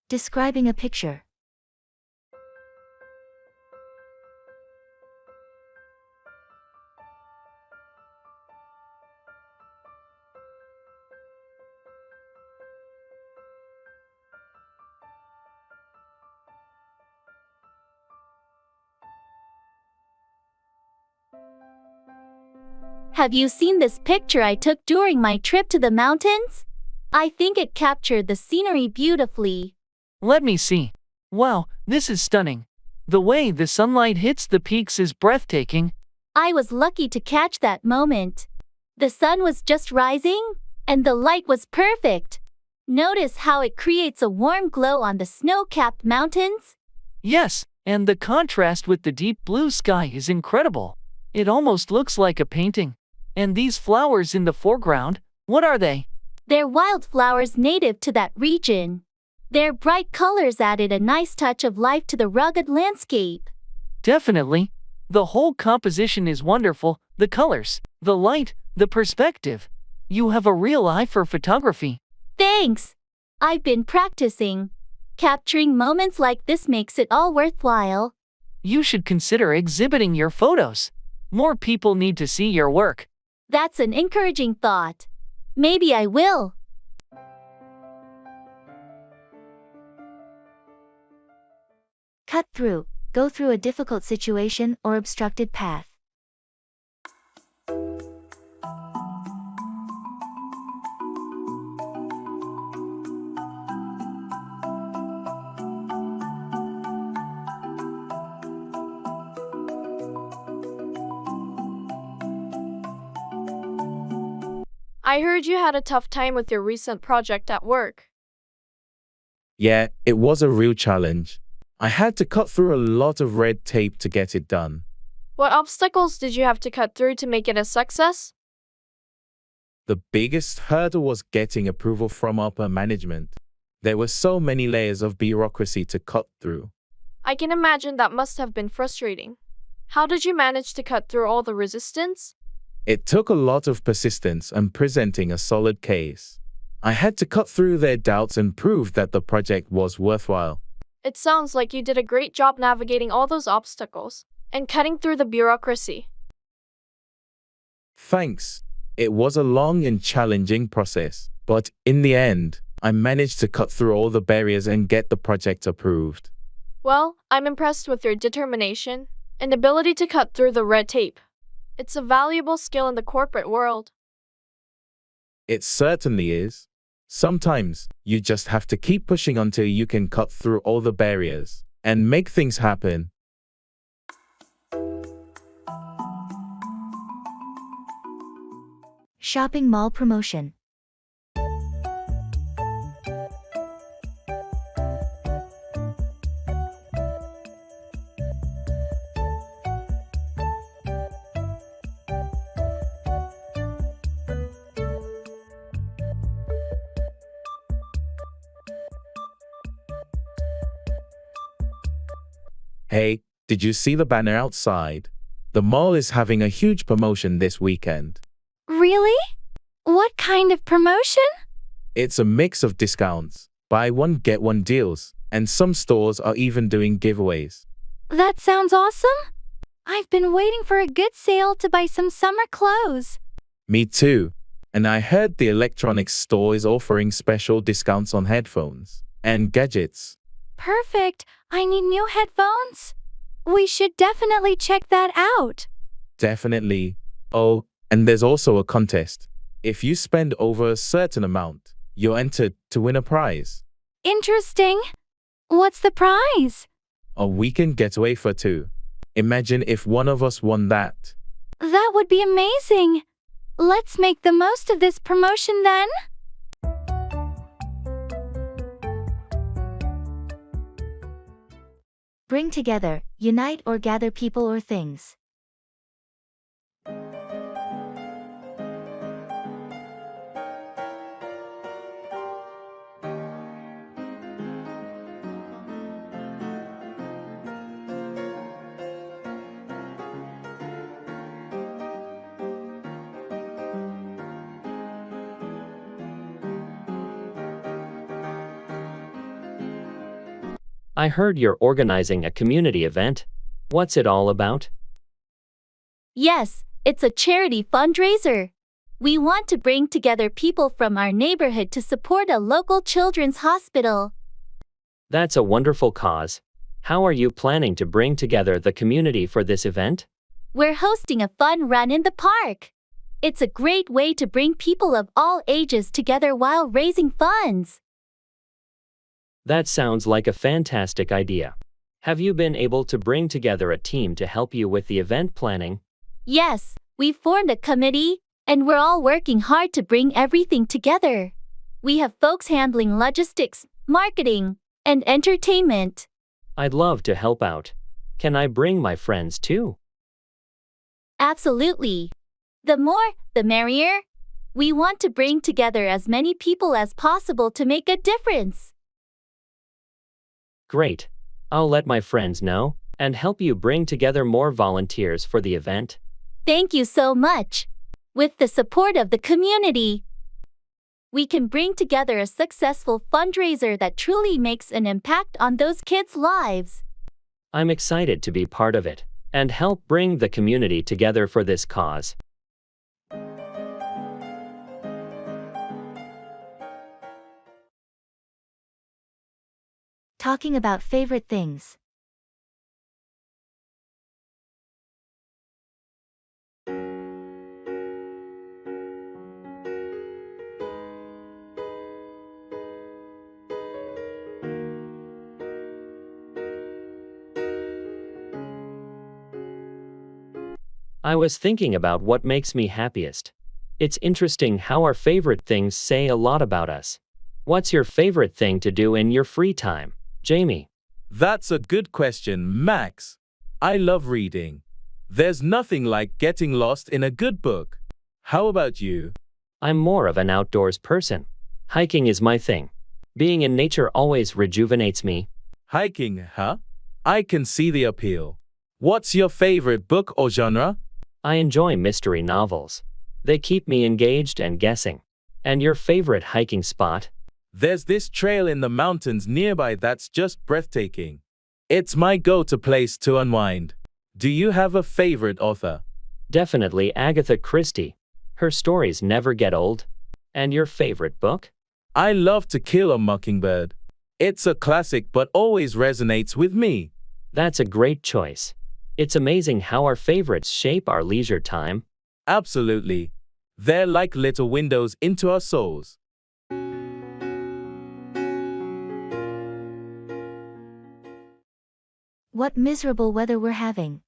Describing a picture. Have you seen this picture I took during my trip to the mountains? I think it captured the scenery beautifully. Let me see. Wow, this is stunning. The way the sunlight hits the peaks is breathtaking. I was lucky to catch that moment. The sun was just rising, and the light was perfect. Notice how it creates a warm glow on the snow-capped mountains? Yes, and the contrast with the deep blue sky is incredible. It almost looks like a painting. And these flowers in the foreground, what are they? They're wildflowers native to that region. Their bright colors added a nice touch of life to the rugged landscape. Definitely. The whole composition is wonderful. The colors, the light, the perspective. You have a real eye for photography. Thanks. I've been practicing. Capturing moments like this makes it all worthwhile. You should consider exhibiting your photos. More people need to see your work. That's an encouraging thought. Maybe I will. Cut through. Go through a difficult situation or obstructed path. I heard you had a tough time with your recent project at work. Yeah, it was a real challenge. I had to cut through a lot of red tape to get it done. What obstacles did you have to cut through to make it a success? The biggest hurdle was getting approval from upper management. There were so many layers of bureaucracy to cut through. I can imagine that must have been frustrating. How did you manage to cut through all the resistance? It took a lot of persistence and presenting a solid case. I had to cut through their doubts and prove that the project was worthwhile. It sounds like you did a great job navigating all those obstacles and cutting through the bureaucracy. Thanks. It was a long and challenging process, but in the end, I managed to cut through all the barriers and get the project approved. Well, I'm impressed with your determination and ability to cut through the red tape. It's a valuable skill in the corporate world. It certainly is. Sometimes, you just have to keep pushing until you can cut through all the barriers and make things happen. Shopping mall promotion. Hey, did you see the banner outside? The mall is having a huge promotion this weekend. Really? What kind of promotion? It's a mix of discounts, buy one get one deals, and some stores are even doing giveaways. That sounds awesome. I've been waiting for a good sale to buy some summer clothes. Me too. And I heard the electronics store is offering special discounts on headphones and gadgets. Perfect. I need new headphones. We should definitely check that out. Definitely. Oh, and there's also a contest. If you spend over a certain amount, you're entered to win a prize. Interesting. What's the prize? A weekend getaway for two. Imagine if one of us won that. That would be amazing. Let's make the most of this promotion then. Bring together, unite or gather people or things. I heard you're organizing a community event. What's it all about? Yes, it's a charity fundraiser. We want to bring together people from our neighborhood to support a local children's hospital. That's a wonderful cause. How are you planning to bring together the community for this event? We're hosting a fun run in the park. It's a great way to bring people of all ages together while raising funds. That sounds like a fantastic idea. Have you been able to bring together a team to help you with the event planning? Yes, we formed a committee, and we're all working hard to bring everything together. We have folks handling logistics, marketing, and entertainment. I'd love to help out. Can I bring my friends too? Absolutely. The more, the merrier. We want to bring together as many people as possible to make a difference. Great. I'll let my friends know and help you bring together more volunteers for the event. Thank you so much. With the support of the community, we can bring together a successful fundraiser that truly makes an impact on those kids' lives. I'm excited to be part of it and help bring the community together for this cause. Talking about favorite things. I was thinking about what makes me happiest. It's interesting how our favorite things say a lot about us. What's your favorite thing to do in your free time, Jamie? That's a good question, Max. I love reading. There's nothing like getting lost in a good book. How about you? I'm more of an outdoors person. Hiking is my thing. Being in nature always rejuvenates me. Hiking, huh? I can see the appeal. What's your favorite book or genre? I enjoy mystery novels. They keep me engaged and guessing. And your favorite hiking spot? There's this trail in the mountains nearby that's just breathtaking. It's my go-to place to unwind. Do you have a favorite author? Definitely Agatha Christie. Her stories never get old. And your favorite book? I love To Kill a Mockingbird. It's a classic but always resonates with me. That's a great choice. It's amazing how our favorites shape our leisure time. Absolutely. They're like little windows into our souls. What miserable weather we're having.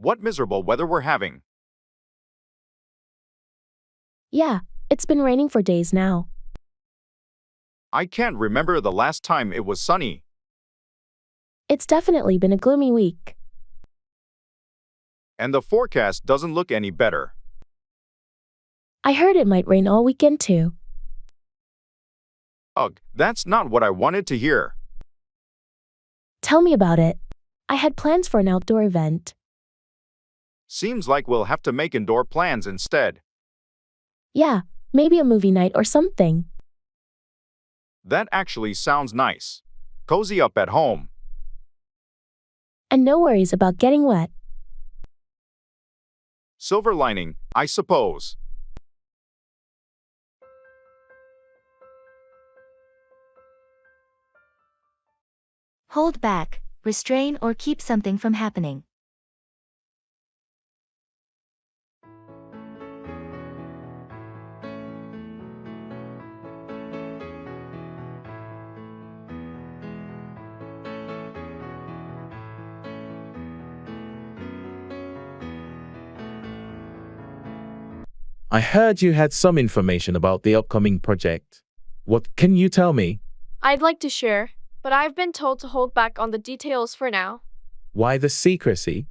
What miserable weather we're having. Yeah, it's been raining for days now. I can't remember the last time it was sunny. It's definitely been a gloomy week. And the forecast doesn't look any better. I heard it might rain all weekend too. Ugh, that's not what I wanted to hear. Tell me about it. I had plans for an outdoor event. Seems like we'll have to make indoor plans instead. Yeah, maybe a movie night or something. That actually sounds nice. Cozy up at home. And no worries about getting wet. Silver lining, I suppose. Hold back, restrain or keep something from happening. I heard you had some information about the upcoming project. What can you tell me? I'd like to share, but I've been told to hold back on the details for now. Why the secrecy?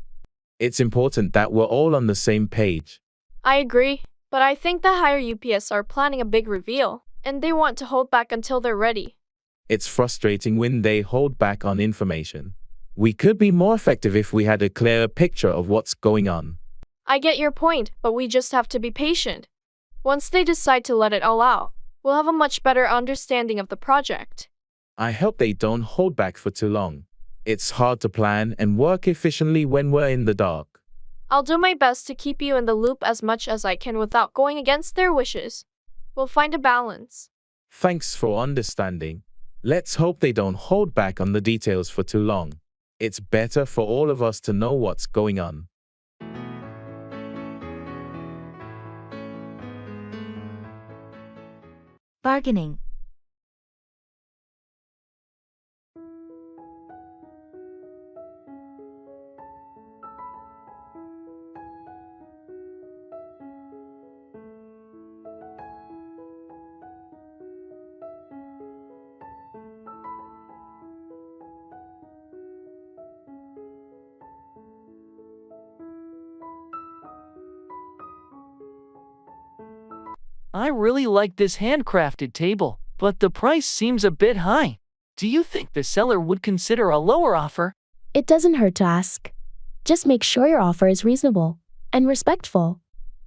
It's important that we're all on the same page. I agree. But I think the higher UPS are planning a big reveal, and they want to hold back until they're ready. It's frustrating when they hold back on information. We could be more effective if we had a clearer picture of what's going on. I get your point, but we just have to be patient. Once they decide to let it all out, we'll have a much better understanding of the project. I hope they don't hold back for too long. It's hard to plan and work efficiently when we're in the dark. I'll do my best to keep you in the loop as much as I can without going against their wishes. We'll find a balance. Thanks for understanding. Let's hope they don't hold back on the details for too long. It's better for all of us to know what's going on. Bargaining. I really like this handcrafted table, but the price seems a bit high. Do you think the seller would consider a lower offer? It doesn't hurt to ask. Just make sure your offer is reasonable and respectful.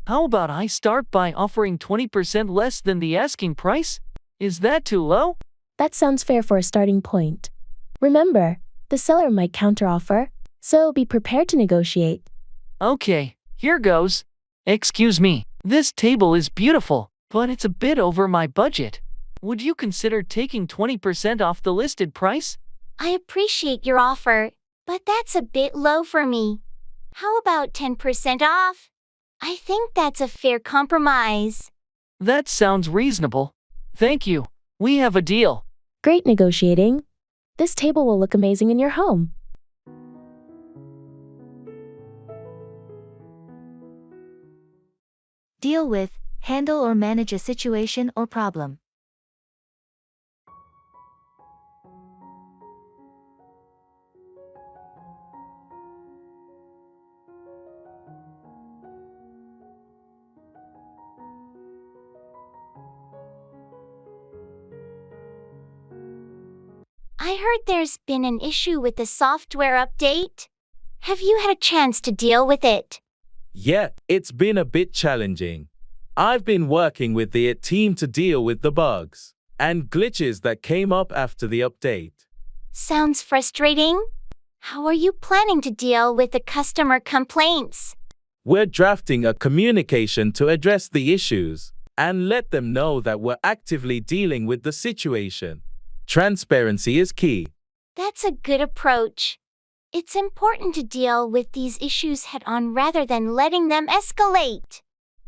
How about I start by offering 20% less than the asking price? Is that too low? That sounds fair for a starting point. Remember, the seller might counteroffer, so be prepared to negotiate. Okay, here goes. Excuse me, this table is beautiful, but it's a bit over my budget. Would you consider taking 20% off the listed price? I appreciate your offer, but that's a bit low for me. How about 10% off? I think that's a fair compromise. That sounds reasonable. Thank you. We have a deal. Great negotiating. This table will look amazing in your home. Deal with, handle or manage a situation or problem. I heard there's been an issue with the software update. Have you had a chance to deal with it? Yeah, it's been a bit challenging. I've been working with the team to deal with the bugs and glitches that came up after the update. Sounds frustrating. How are you planning to deal with the customer complaints? We're drafting a communication to address the issues and let them know that we're actively dealing with the situation. Transparency is key. That's a good approach. It's important to deal with these issues head-on rather than letting them escalate.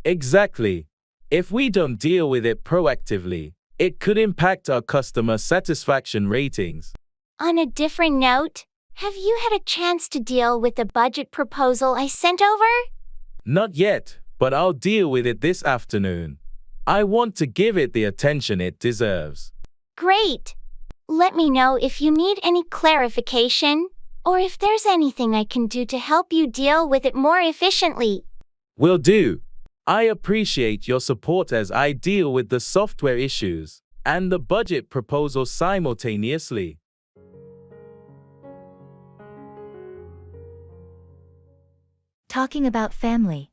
Exactly. If we don't deal with it proactively, it could impact our customer satisfaction ratings. On a different note, have you had a chance to deal with the budget proposal I sent over? Not yet, but I'll deal with it this afternoon. I want to give it the attention it deserves. Great. Let me know if you need any clarification, or if there's anything I can do to help you deal with it more efficiently. Will do. I appreciate your support as I deal with the software issues and the budget proposal simultaneously. Talking about family.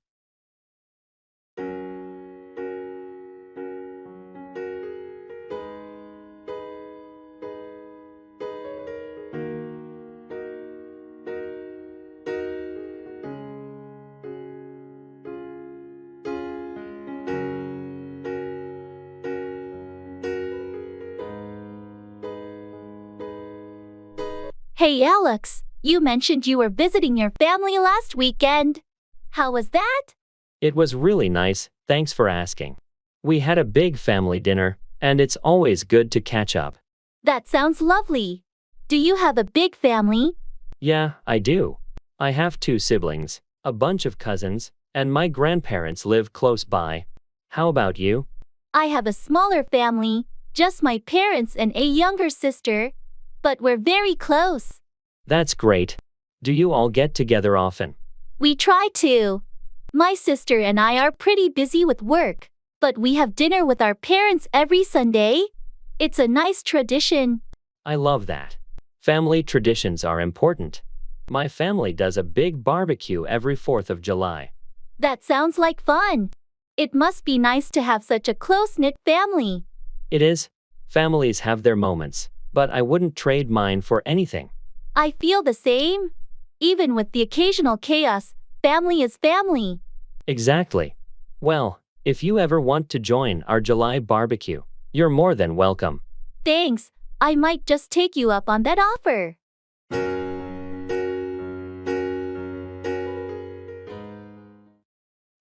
Hey Alex, you mentioned you were visiting your family last weekend. How was that? It was really nice, thanks for asking. We had a big family dinner, and it's always good to catch up. That sounds lovely. Do you have a big family? Yeah, I do. I have 2 siblings, a bunch of cousins, and my grandparents live close by. How about you? I have a smaller family, just my parents and a younger sister. But we're very close. That's great. Do you all get together often? We try to. My sister and I are pretty busy with work, but we have dinner with our parents every Sunday. It's a nice tradition. I love that. Family traditions are important. My family does a big barbecue every 4th of July. That sounds like fun. It must be nice to have such a close-knit family. It is. Families have their moments, but I wouldn't trade mine for anything. I feel the same. Even with the occasional chaos, family is family. Exactly. Well, if you ever want to join our July barbecue, you're more than welcome. Thanks. I might just take you up on that offer.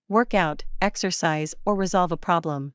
Work out, exercise, or resolve a problem.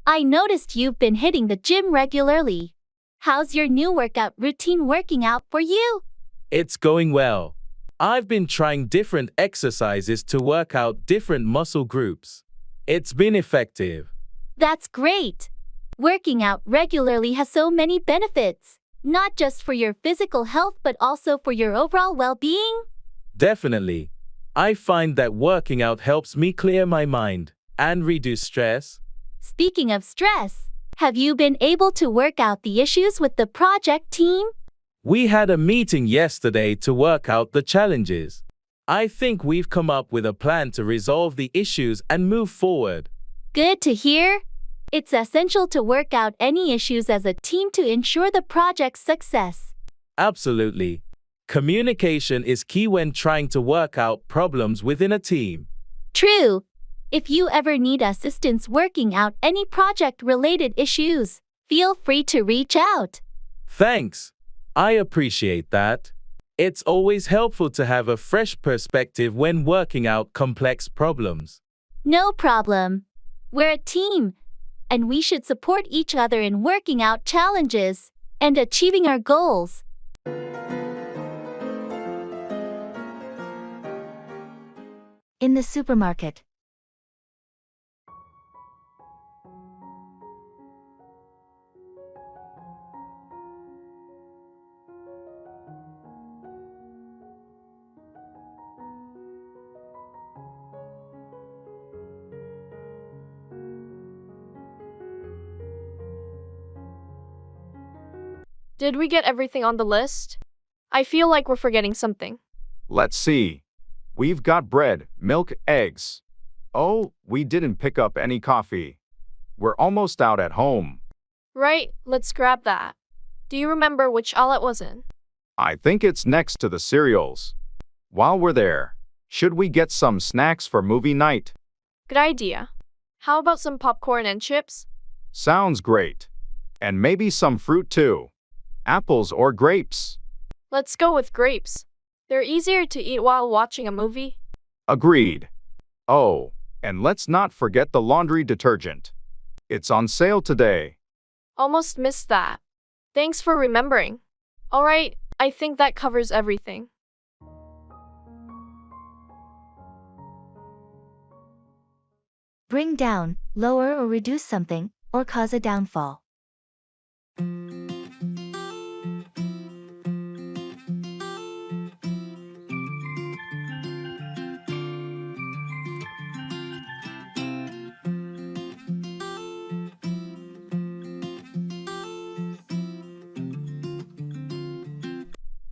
I noticed you've been hitting the gym regularly. How's your new workout routine working out for you? It's going well. I've been trying different exercises to work out different muscle groups. It's been effective. That's great. Working out regularly has so many benefits, not just for your physical health but also for your overall well-being. Definitely. I find that working out helps me clear my mind and reduce stress. Speaking of stress, have you been able to work out the issues with the project team? We had a meeting yesterday to work out the challenges. I think we've come up with a plan to resolve the issues and move forward. Good to hear. It's essential to work out any issues as a team to ensure the project's success. Absolutely. Communication is key when trying to work out problems within a team. True. If you ever need assistance working out any project-related issues, feel free to reach out. Thanks. I appreciate that. It's always helpful to have a fresh perspective when working out complex problems. No problem. We're a team, and we should support each other in working out challenges and achieving our goals. In the supermarket. Did we get everything on the list? I feel like we're forgetting something. Let's see. We've got bread, milk, eggs. Oh, we didn't pick up any coffee. We're almost out at home. Right, let's grab that. Do you remember which aisle it was in? I think it's next to the cereals. While we're there, should we get some snacks for movie night? Good idea. How about some popcorn and chips? Sounds great. And maybe some fruit too. Apples or grapes? Let's go with grapes. They're easier to eat while watching a movie. Agreed. Oh, and let's not forget the laundry detergent. It's on sale today. Almost missed that. Thanks for remembering. All right, I think that covers everything. Bring down, lower or reduce something, or cause a downfall.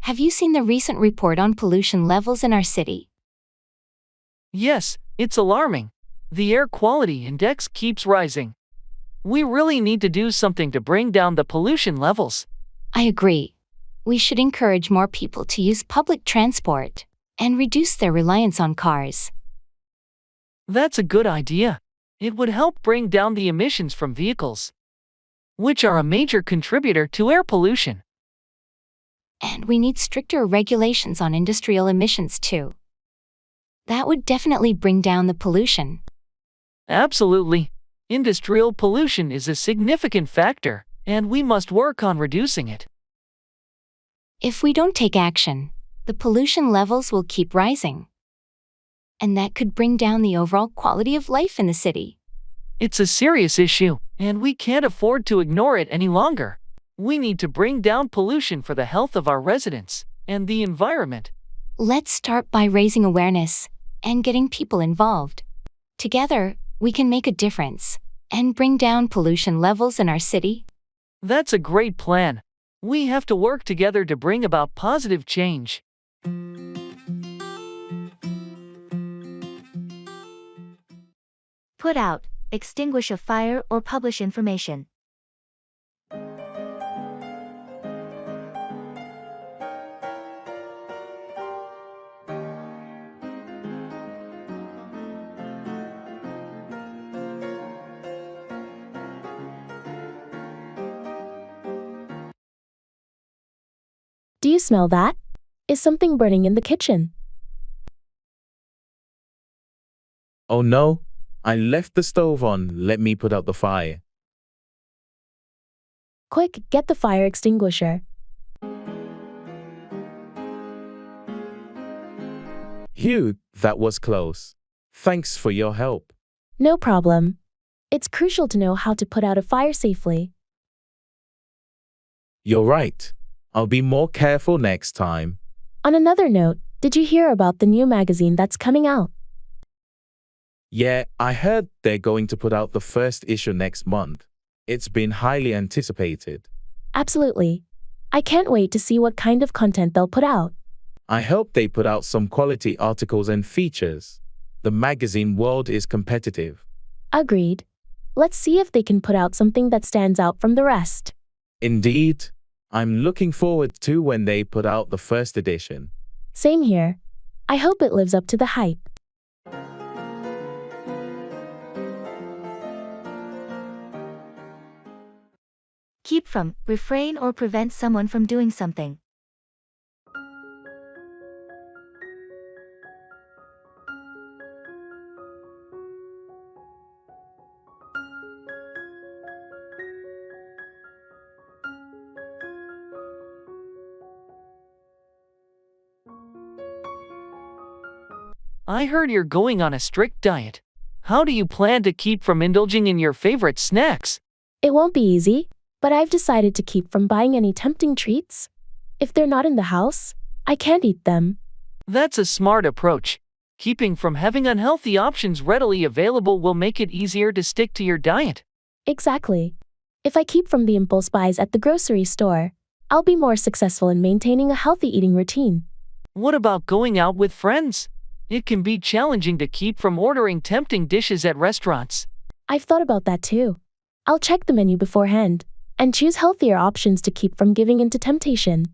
Have you seen the recent report on pollution levels in our city? Yes, it's alarming. The air quality index keeps rising. We really need to do something to bring down the pollution levels. I agree. We should encourage more people to use public transport and reduce their reliance on cars. That's a good idea. It would help bring down the emissions from vehicles, which are a major contributor to air pollution. And we need stricter regulations on industrial emissions too. That would definitely bring down the pollution. Absolutely. Industrial pollution is a significant factor, and we must work on reducing it. If we don't take action, the pollution levels will keep rising. And that could bring down the overall quality of life in the city. It's a serious issue, and we can't afford to ignore it any longer. We need to bring down pollution for the health of our residents and the environment. Let's start by raising awareness and getting people involved. Together, we can make a difference and bring down pollution levels in our city. That's a great plan. We have to work together to bring about positive change. Put out, extinguish a fire or publish information. Do you smell that? Is something burning in the kitchen? Oh no, I left the stove on. Let me put out the fire. Quick, get the fire extinguisher. Phew, that was close. Thanks for your help. No problem. It's crucial to know how to put out a fire safely. You're right. I'll be more careful next time. On another note, did you hear about the new magazine that's coming out? Yeah, I heard they're going to put out the first issue next month. It's been highly anticipated. Absolutely. I can't wait to see what kind of content they'll put out. I hope they put out some quality articles and features. The magazine world is competitive. Agreed. Let's see if they can put out something that stands out from the rest. Indeed. I'm looking forward to when they put out the first edition. Same here. I hope it lives up to the hype. Keep from, refrain or prevent someone from doing something. I heard you're going on a strict diet. How do you plan to keep from indulging in your favorite snacks? It won't be easy, but I've decided to keep from buying any tempting treats. If they're not in the house, I can't eat them. That's a smart approach. Keeping from having unhealthy options readily available will make it easier to stick to your diet. Exactly. If I keep from the impulse buys at the grocery store, I'll be more successful in maintaining a healthy eating routine. What about going out with friends? It can be challenging to keep from ordering tempting dishes at restaurants. I've thought about that too. I'll check the menu beforehand and choose healthier options to keep from giving in to temptation.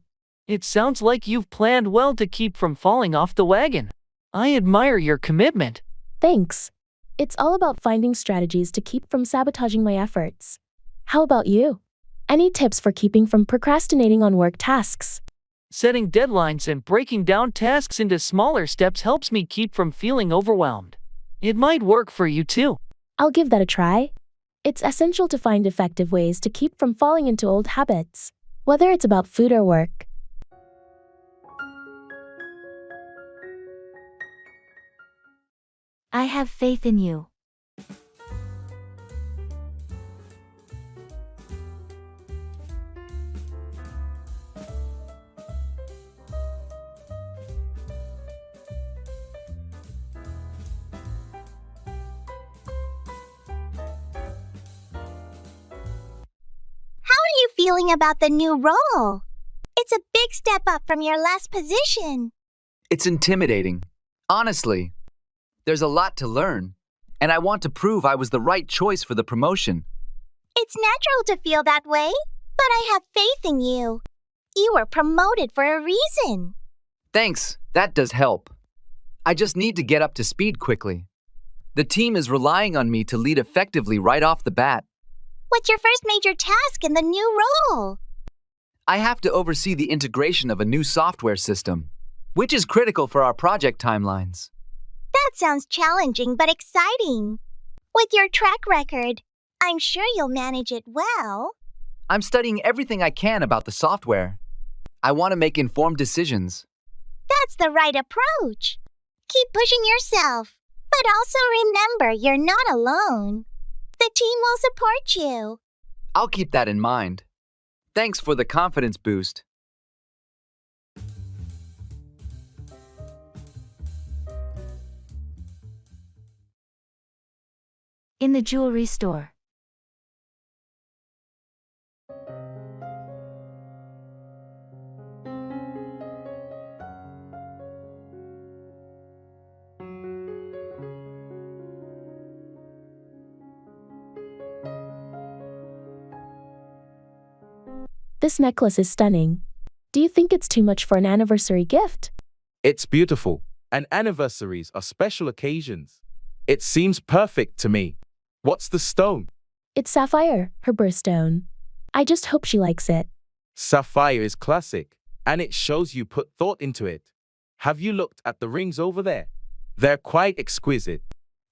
It sounds like you've planned well to keep from falling off the wagon. I admire your commitment. Thanks. It's all about finding strategies to keep from sabotaging my efforts. How about you? Any tips for keeping from procrastinating on work tasks? Setting deadlines and breaking down tasks into smaller steps helps me keep from feeling overwhelmed. It might work for you too. I'll give that a try. It's essential to find effective ways to keep from falling into old habits, whether it's about food or work. I have faith in you. Feeling about the new role? It's a big step up from your last position. It's intimidating. Honestly, there's a lot to learn, and I want to prove I was the right choice for the promotion. It's natural to feel that way, but I have faith in you. You were promoted for a reason. Thanks, that does help. I just need to get up to speed quickly. The team is relying on me to lead effectively right off the bat. What's your first major task in the new role? I have to oversee the integration of a new software system, which is critical for our project timelines. That sounds challenging but exciting. With your track record, I'm sure you'll manage it well. I'm studying everything I can about the software. I want to make informed decisions. That's the right approach. Keep pushing yourself. But also remember, you're not alone. The team will support you. I'll keep that in mind. Thanks for the confidence boost. In the jewelry store. This necklace is stunning. Do you think it's too much for an anniversary gift? It's beautiful, and anniversaries are special occasions. It seems perfect to me. What's the stone? It's sapphire, her birthstone. I just hope she likes it. Sapphire is classic, and it shows you put thought into it. Have you looked at the rings over there? They're quite exquisite.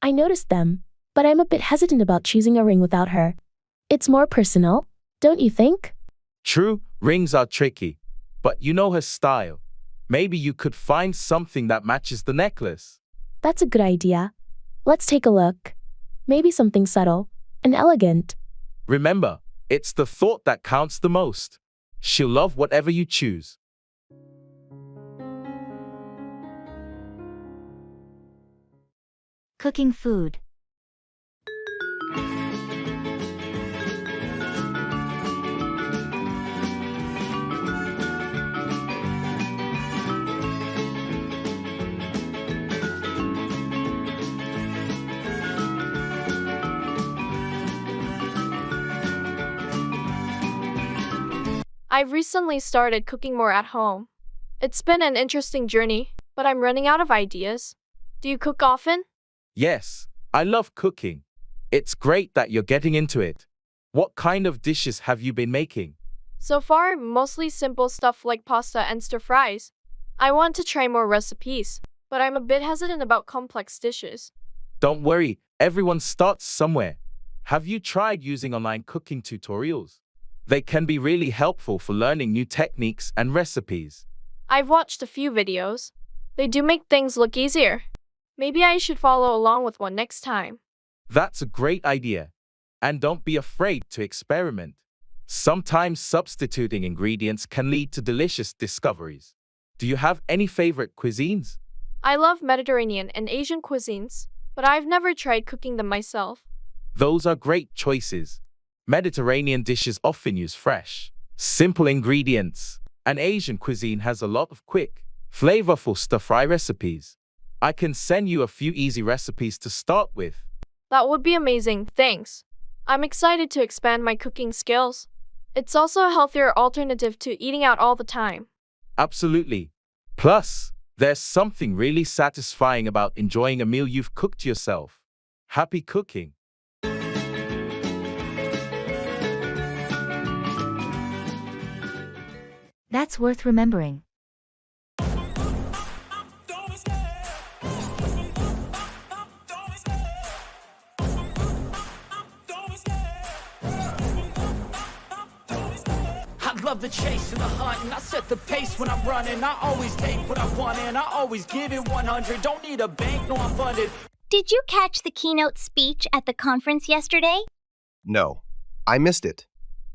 I noticed them, but I'm a bit hesitant about choosing a ring without her. It's more personal, don't you think? True, rings are tricky, but you know her style. Maybe you could find something that matches the necklace. That's a good idea. Let's take a look. Maybe something subtle and elegant. Remember, it's the thought that counts the most. She'll love whatever you choose. Cooking food. I've recently started cooking more at home. It's been an interesting journey, but I'm running out of ideas. Do you cook often? Yes, I love cooking. It's great that you're getting into it. What kind of dishes have you been making? So far, mostly simple stuff like pasta and stir fries. I want to try more recipes, but I'm a bit hesitant about complex dishes. Don't worry, everyone starts somewhere. Have you tried using online cooking tutorials? They can be really helpful for learning new techniques and recipes. I've watched a few videos. They do make things look easier. Maybe I should follow along with one next time. That's a great idea. And don't be afraid to experiment. Sometimes substituting ingredients can lead to delicious discoveries. Do you have any favorite cuisines? I love Mediterranean and Asian cuisines, but I've never tried cooking them myself. Those are great choices. Mediterranean dishes often use fresh, simple ingredients, and Asian cuisine has a lot of quick, flavorful stir-fry recipes. I can send you a few easy recipes to start with. That would be amazing, thanks. I'm excited to expand my cooking skills. It's also a healthier alternative to eating out all the time. Absolutely. Plus, there's something really satisfying about enjoying a meal you've cooked yourself. Happy cooking! That's worth remembering. I love the chase and the hunt, and I set the pace when I'm running. I always take what I want and I always give it 100. Don't need a bank, no, I'm funded. Did you catch the keynote speech at the conference yesterday? No, I missed it.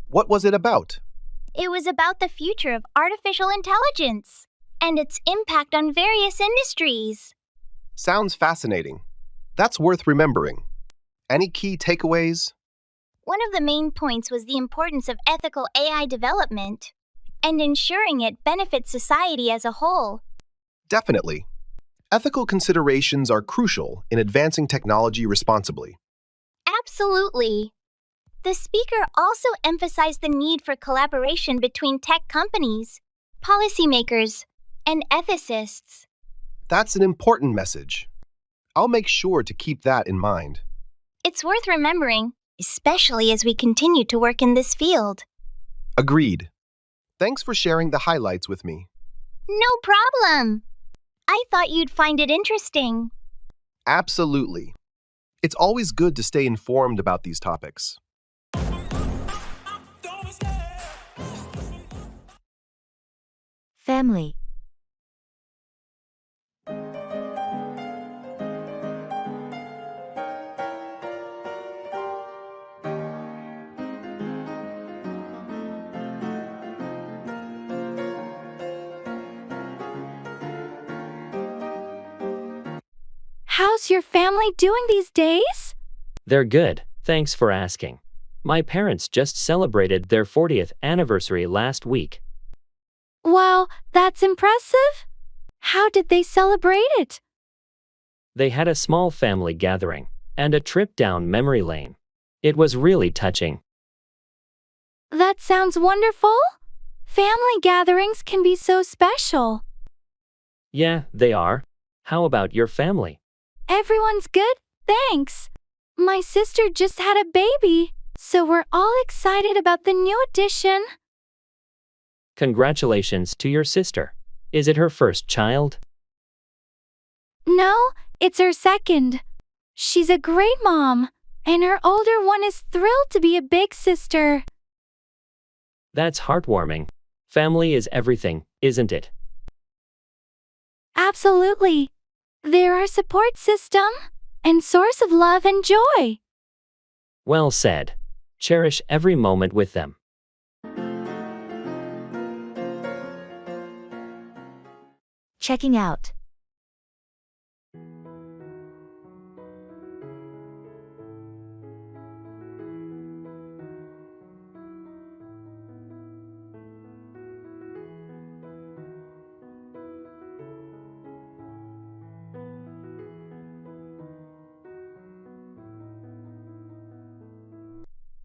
What was it about? It was about the future of artificial intelligence and its impact on various industries. Sounds fascinating. That's worth remembering. Any key takeaways? One of the main points was the importance of ethical AI development and ensuring it benefits society as a whole. Definitely. Ethical considerations are crucial in advancing technology responsibly. Absolutely. The speaker also emphasized the need for collaboration between tech companies, policymakers, and ethicists. That's an important message. I'll make sure to keep that in mind. It's worth remembering, especially as we continue to work in this field. Agreed. Thanks for sharing the highlights with me. No problem. I thought you'd find it interesting. Absolutely. It's always good to stay informed about these topics. Family. How's your family doing these days? They're good, thanks for asking. My parents just celebrated their 40th anniversary last week. Wow, that's impressive. How did they celebrate it? They had a small family gathering and a trip down memory lane. It was really touching. That sounds wonderful. Family gatherings can be so special. Yeah, they are. How about your family? Everyone's good, thanks. My sister just had a baby, so we're all excited about the new addition. Congratulations to your sister. Is it her first child? No, it's her second. She's a great mom, and her older one is thrilled to be a big sister. That's heartwarming. Family is everything, isn't it? Absolutely. They're our support system and source of love and joy. Well said. Cherish every moment with them. Checking out.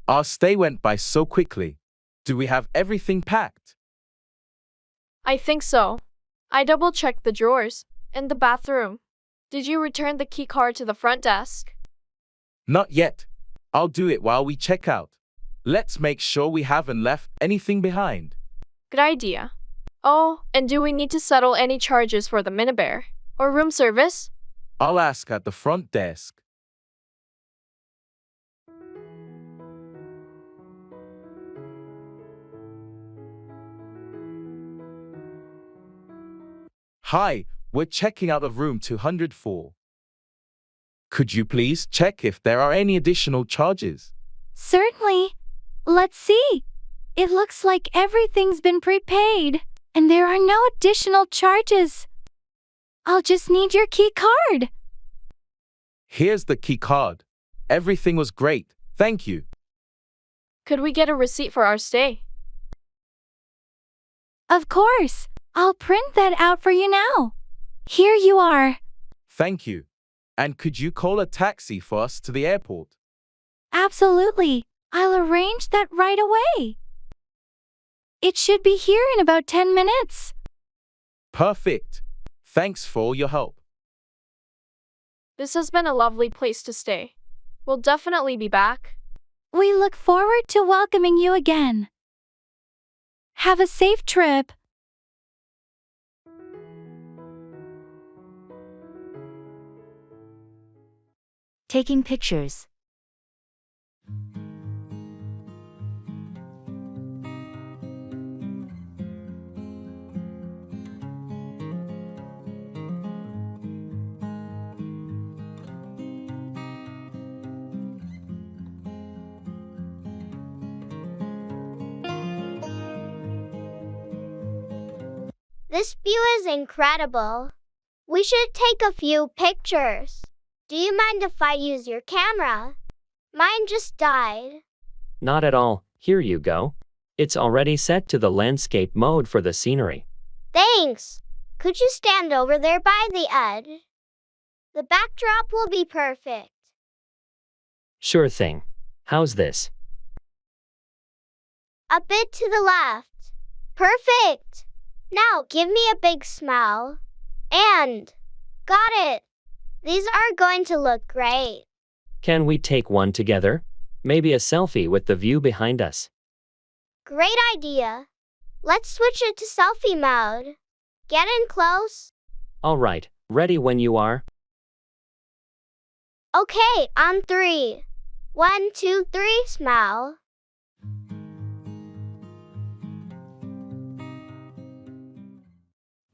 Our stay went by so quickly. Do we have everything packed? I think so. I double-checked the drawers in the bathroom. Did you return the key card to the front desk? Not yet. I'll do it while we check out. Let's make sure we haven't left anything behind. Good idea. Oh, and do we need to settle any charges for the minibar or room service? I'll ask at the front desk. Hi, we're checking out of room 204. Could you please check if there are any additional charges? Certainly. Let's see. It looks like everything's been prepaid, and there are no additional charges. I'll just need your key card. Here's the key card. Everything was great, thank you. Could we get a receipt for our stay? Of course. I'll print that out for you now. Here you are. Thank you. And could you call a taxi for us to the airport? Absolutely. I'll arrange that right away. It should be here in about 10 minutes. Perfect. Thanks for all your help. This has been a lovely place to stay. We'll definitely be back. We look forward to welcoming you again. Have a safe trip. Taking pictures. This view is incredible. We should take a few pictures. Do you mind if I use your camera? Mine just died. Not at all. Here you go. It's already set to the landscape mode for the scenery. Thanks. Could you stand over there by the edge? The backdrop will be perfect. Sure thing. How's this? A bit to the left. Perfect. Now give me a big smile. And got it. These are going to look great. Can we take one together? Maybe a selfie with the view behind us. Great idea. Let's switch it to selfie mode. Get in close. All right, ready when you are. Okay, on 3. 1, 2, 3, smile.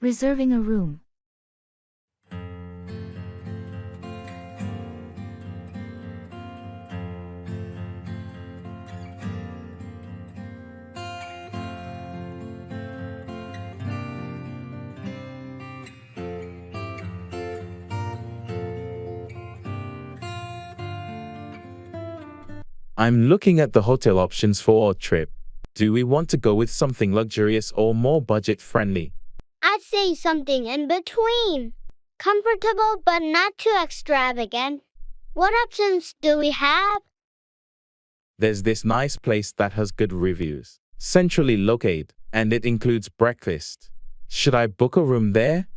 Reserving a room. I'm looking at the hotel options for our trip. Do we want to go with something luxurious or more budget-friendly? I'd say something in between. Comfortable but not too extravagant. What options do we have? There's this nice place that has good reviews, centrally located, and it includes breakfast. Should I book a room there?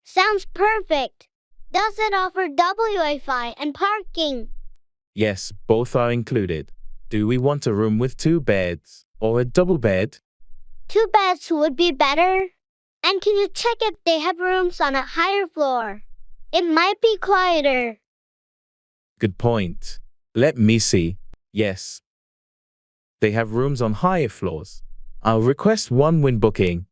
Sounds perfect. Does it offer Wi-Fi and parking? Yes, both are included. Do we want a room with 2 beds or a double bed? 2 beds would be better. And can you check if they have rooms on a higher floor? It might be quieter. Good point. Let me see. Yes. They have rooms on higher floors. I'll request one when booking.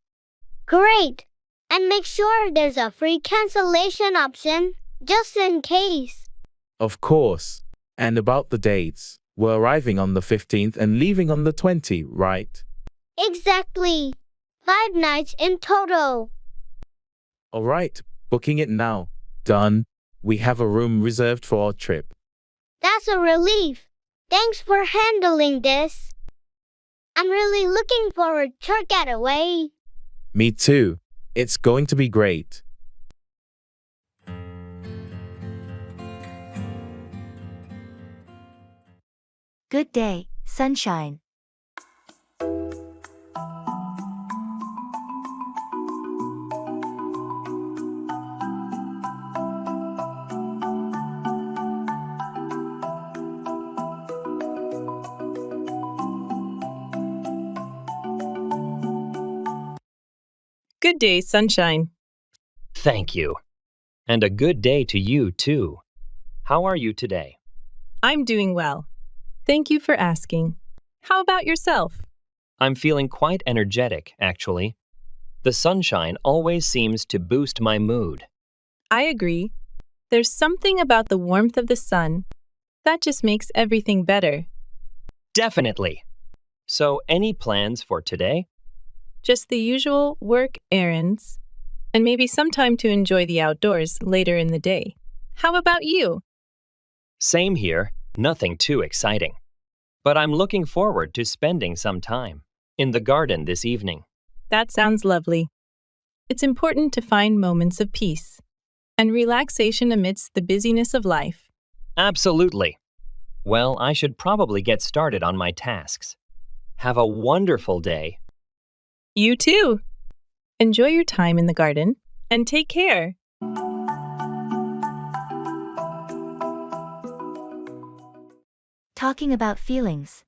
Great. And make sure there's a free cancellation option, just in case. Of course. And about the dates. We're arriving on the 15th and leaving on the 20th, right? Exactly. 5 nights in total. All right, booking it now. Done. We have a room reserved for our trip. That's a relief. Thanks for handling this. I'm really looking forward to our getaway. Me too. It's going to be great. Good day, sunshine. Good day, sunshine. Thank you. And a good day to you, too. How are you today? I'm doing well. Thank you for asking. How about yourself? I'm feeling quite energetic, actually. The sunshine always seems to boost my mood. I agree. There's something about the warmth of the sun that just makes everything better. Definitely. So, any plans for today? Just the usual work errands, and maybe some time to enjoy the outdoors later in the day. How about you? Same here, nothing too exciting. But I'm looking forward to spending some time in the garden this evening. That sounds lovely. It's important to find moments of peace and relaxation amidst the busyness of life. Absolutely. Well, I should probably get started on my tasks. Have a wonderful day. You too. Enjoy your time in the garden and take care. Talking about feelings.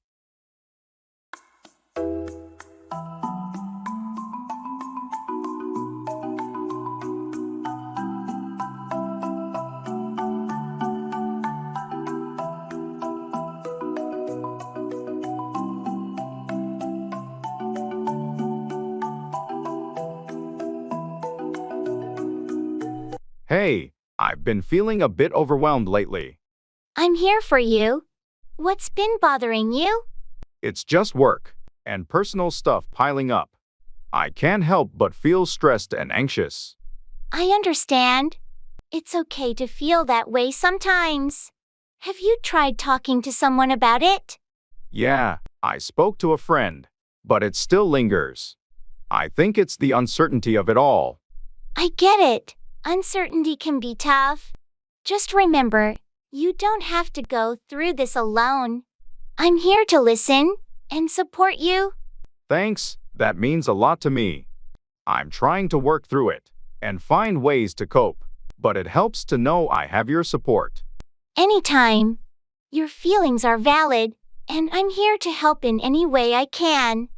Hey, I've been feeling a bit overwhelmed lately. I'm here for you. What's been bothering you? It's just work and personal stuff piling up. I can't help but feel stressed and anxious. I understand. It's okay to feel that way sometimes. Have you tried talking to someone about it? Yeah, I spoke to a friend, but it still lingers. I think it's the uncertainty of it all. I get it. Uncertainty can be tough. Just remember, you don't have to go through this alone. I'm here to listen and support you. Thanks, that means a lot to me. I'm trying to work through it and find ways to cope, but it helps to know I have your support. Anytime. Your feelings are valid, and I'm here to help in any way I can.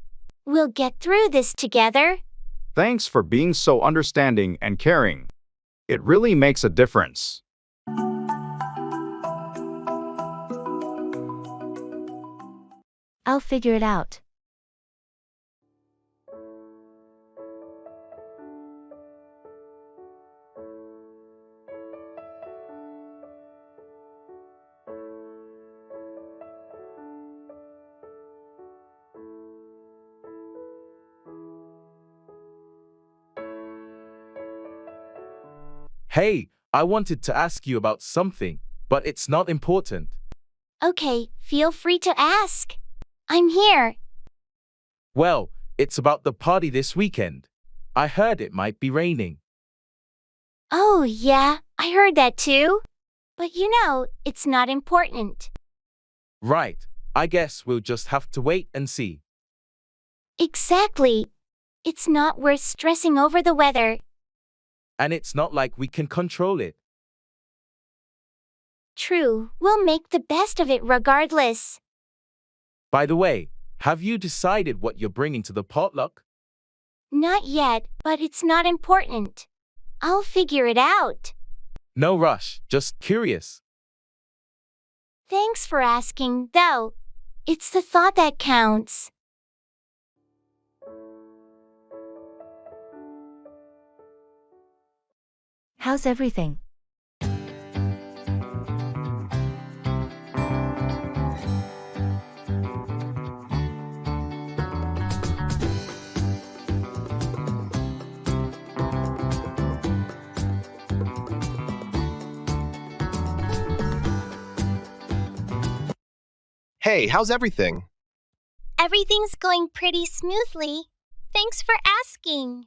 We'll get through this together. Thanks for being so understanding and caring. It really makes a difference. I'll figure it out. Hey, I wanted to ask you about something, but it's not important. Okay, feel free to ask. I'm here. Well, it's about the party this weekend. I heard it might be raining. Oh, yeah, I heard that too. But it's not important. Right. I guess we'll just have to wait and see. Exactly. It's not worth stressing over the weather. And it's not like we can control it. True, we'll make the best of it regardless. By the way, have you decided what you're bringing to the potluck? Not yet, but it's not important. I'll figure it out. No rush, just curious. Thanks for asking, though. It's the thought that counts. How's everything? Hey, how's everything? Everything's going pretty smoothly. Thanks for asking.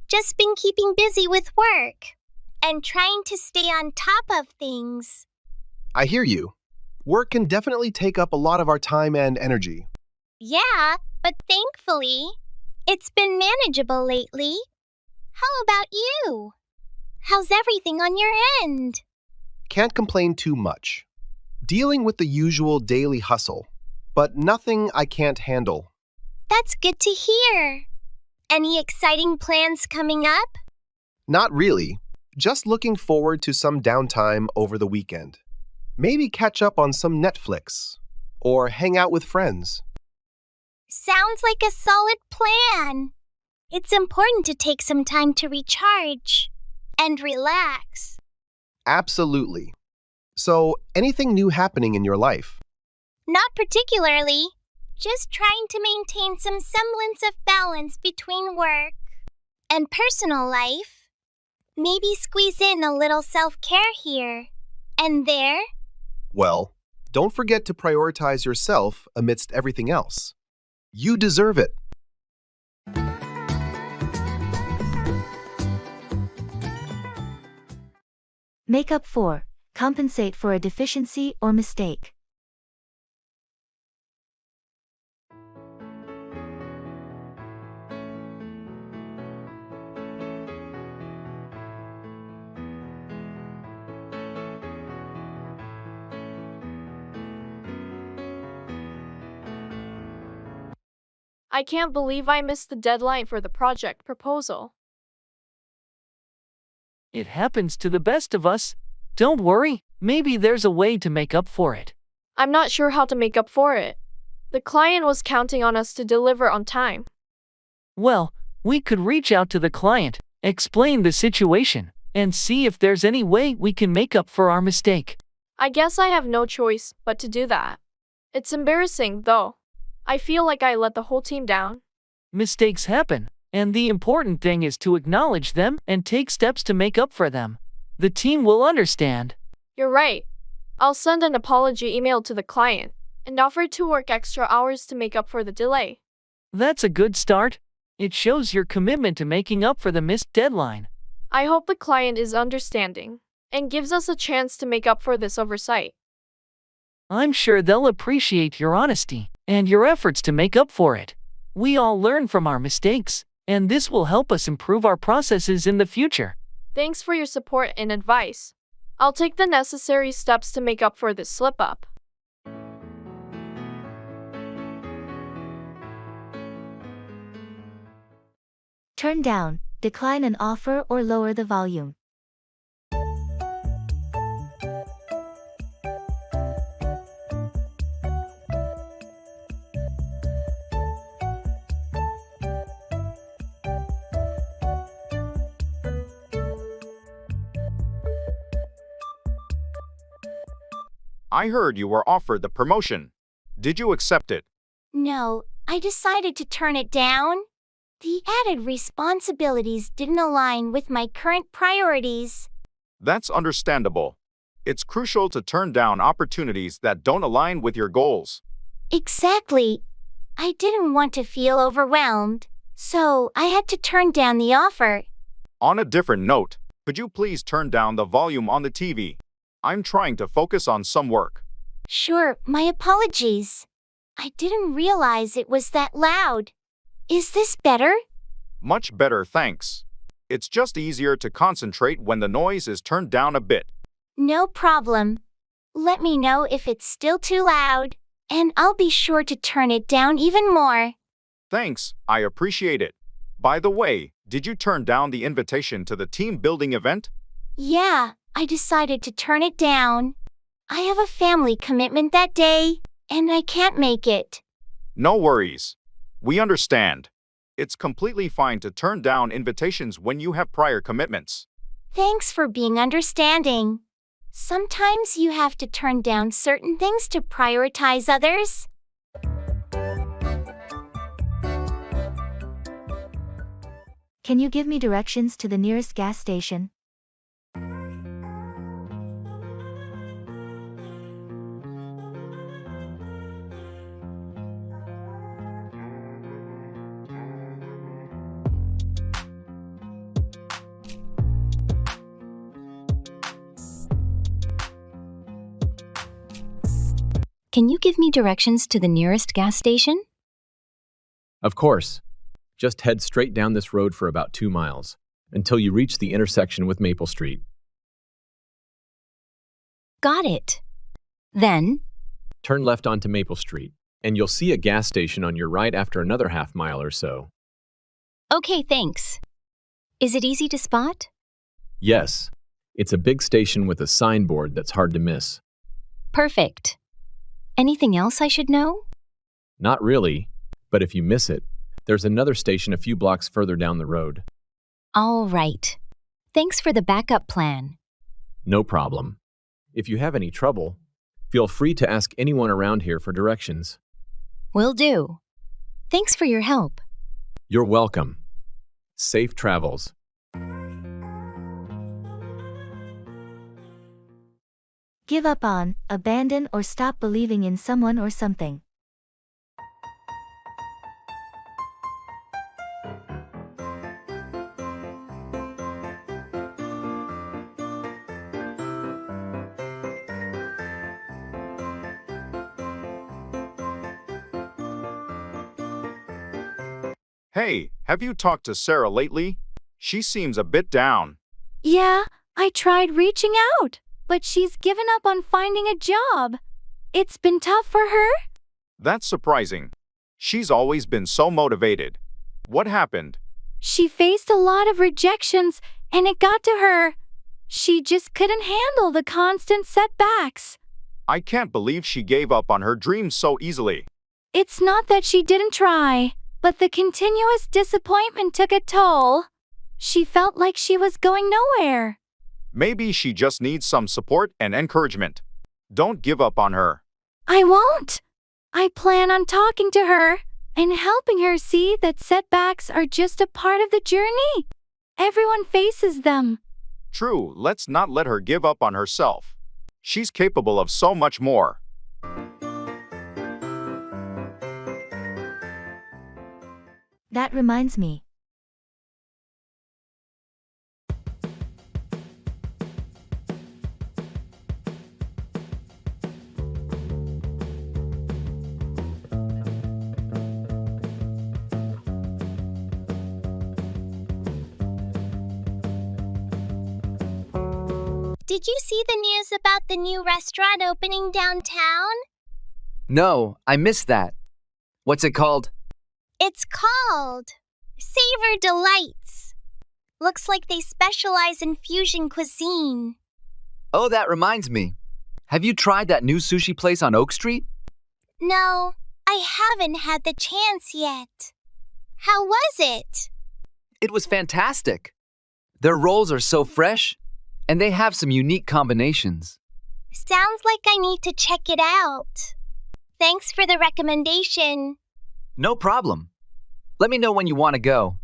Just been keeping busy with work and trying to stay on top of things. I hear you. Work can definitely take up a lot of our time and energy. Yeah, but thankfully, it's been manageable lately. How about you? How's everything on your end? Can't complain too much. Dealing with the usual daily hustle, but nothing I can't handle. That's good to hear. Any exciting plans coming up? Not really. Just looking forward to some downtime over the weekend. Maybe catch up on some Netflix or hang out with friends. Sounds like a solid plan. It's important to take some time to recharge and relax. Absolutely. So, anything new happening in your life? Not particularly. Just trying to maintain some semblance of balance between work and personal life. Maybe squeeze in a little self-care here and there. Well, don't forget to prioritize yourself amidst everything else. You deserve it. Make up for. Compensate for a deficiency or mistake. I can't believe I missed the deadline for the project proposal. It happens to the best of us. Don't worry, maybe there's a way to make up for it. I'm not sure how to make up for it. The client was counting on us to deliver on time. Well, we could reach out to the client, explain the situation, and see if there's any way we can make up for our mistake. I guess I have no choice but to do that. It's embarrassing, though. I feel like I let the whole team down. Mistakes happen, and the important thing is to acknowledge them and take steps to make up for them. The team will understand. You're right. I'll send an apology email to the client and offer to work extra hours to make up for the delay. That's a good start. It shows your commitment to making up for the missed deadline. I hope the client is understanding and gives us a chance to make up for this oversight. I'm sure they'll appreciate your honesty and your efforts to make up for it. We all learn from our mistakes, and this will help us improve our processes in the future. Thanks for your support and advice. I'll take the necessary steps to make up for this slip-up. Turn down, decline an offer or lower the volume. I heard you were offered the promotion. Did you accept it? No, I decided to turn it down. The added responsibilities didn't align with my current priorities. That's understandable. It's crucial to turn down opportunities that don't align with your goals. Exactly. I didn't want to feel overwhelmed, so I had to turn down the offer. On a different note, could you please turn down the volume on the TV? I'm trying to focus on some work. Sure, my apologies. I didn't realize it was that loud. Is this better? Much better, thanks. It's just easier to concentrate when the noise is turned down a bit. No problem. Let me know if it's still too loud, and I'll be sure to turn it down even more. Thanks, I appreciate it. By the way, did you turn down the invitation to the team building event? Yeah, I decided to turn it down. I have a family commitment that day, and I can't make it. No worries. We understand. It's completely fine to turn down invitations when you have prior commitments. Thanks for being understanding. Sometimes you have to turn down certain things to prioritize others. Can you give me directions to the nearest gas station? Can you give me directions to the nearest gas station? Of course. Just head straight down this road for about 2 miles, until you reach the intersection with Maple Street. Got it. Then, Turn left onto Maple Street, and you'll see a gas station on your right after another half mile or so. okay, thanks. Is it easy to spot? Yes, it's a big station with a signboard that's hard to miss. Perfect. Anything else I should know? Not really, but if you miss it, there's another station a few blocks further down the road. All right. Thanks for the backup plan. No problem. If you have any trouble, feel free to ask anyone around here for directions. Will do. Thanks for your help. You're welcome. Safe travels. Give up on, abandon, or stop believing in someone or something. Hey, have you talked to Sarah lately? She seems a bit down. Yeah, I tried reaching out, but she's given up on finding a job. It's been tough for her. That's surprising. She's always been so motivated. What happened? She faced a lot of rejections, and it got to her. She just couldn't handle the constant setbacks. I can't believe she gave up on her dreams so easily. It's not that she didn't try, but the continuous disappointment took a toll. She felt like she was going nowhere. Maybe she just needs some support and encouragement. Don't give up on her. I won't. I plan on talking to her and helping her see that setbacks are just a part of the journey. Everyone faces them. True, let's not let her give up on herself. She's capable of so much more. That reminds me. Did you see the news about the new restaurant opening downtown? No, I missed that. What's it called? It's called Savor Delights. Looks like they specialize in fusion cuisine. Oh, that reminds me. Have you tried that new sushi place on Oak Street? No, I haven't had the chance yet. How was it? It was fantastic. Their rolls are so fresh, and they have some unique combinations. Sounds like I need to check it out. Thanks for the recommendation. No problem. Let me know when you want to go.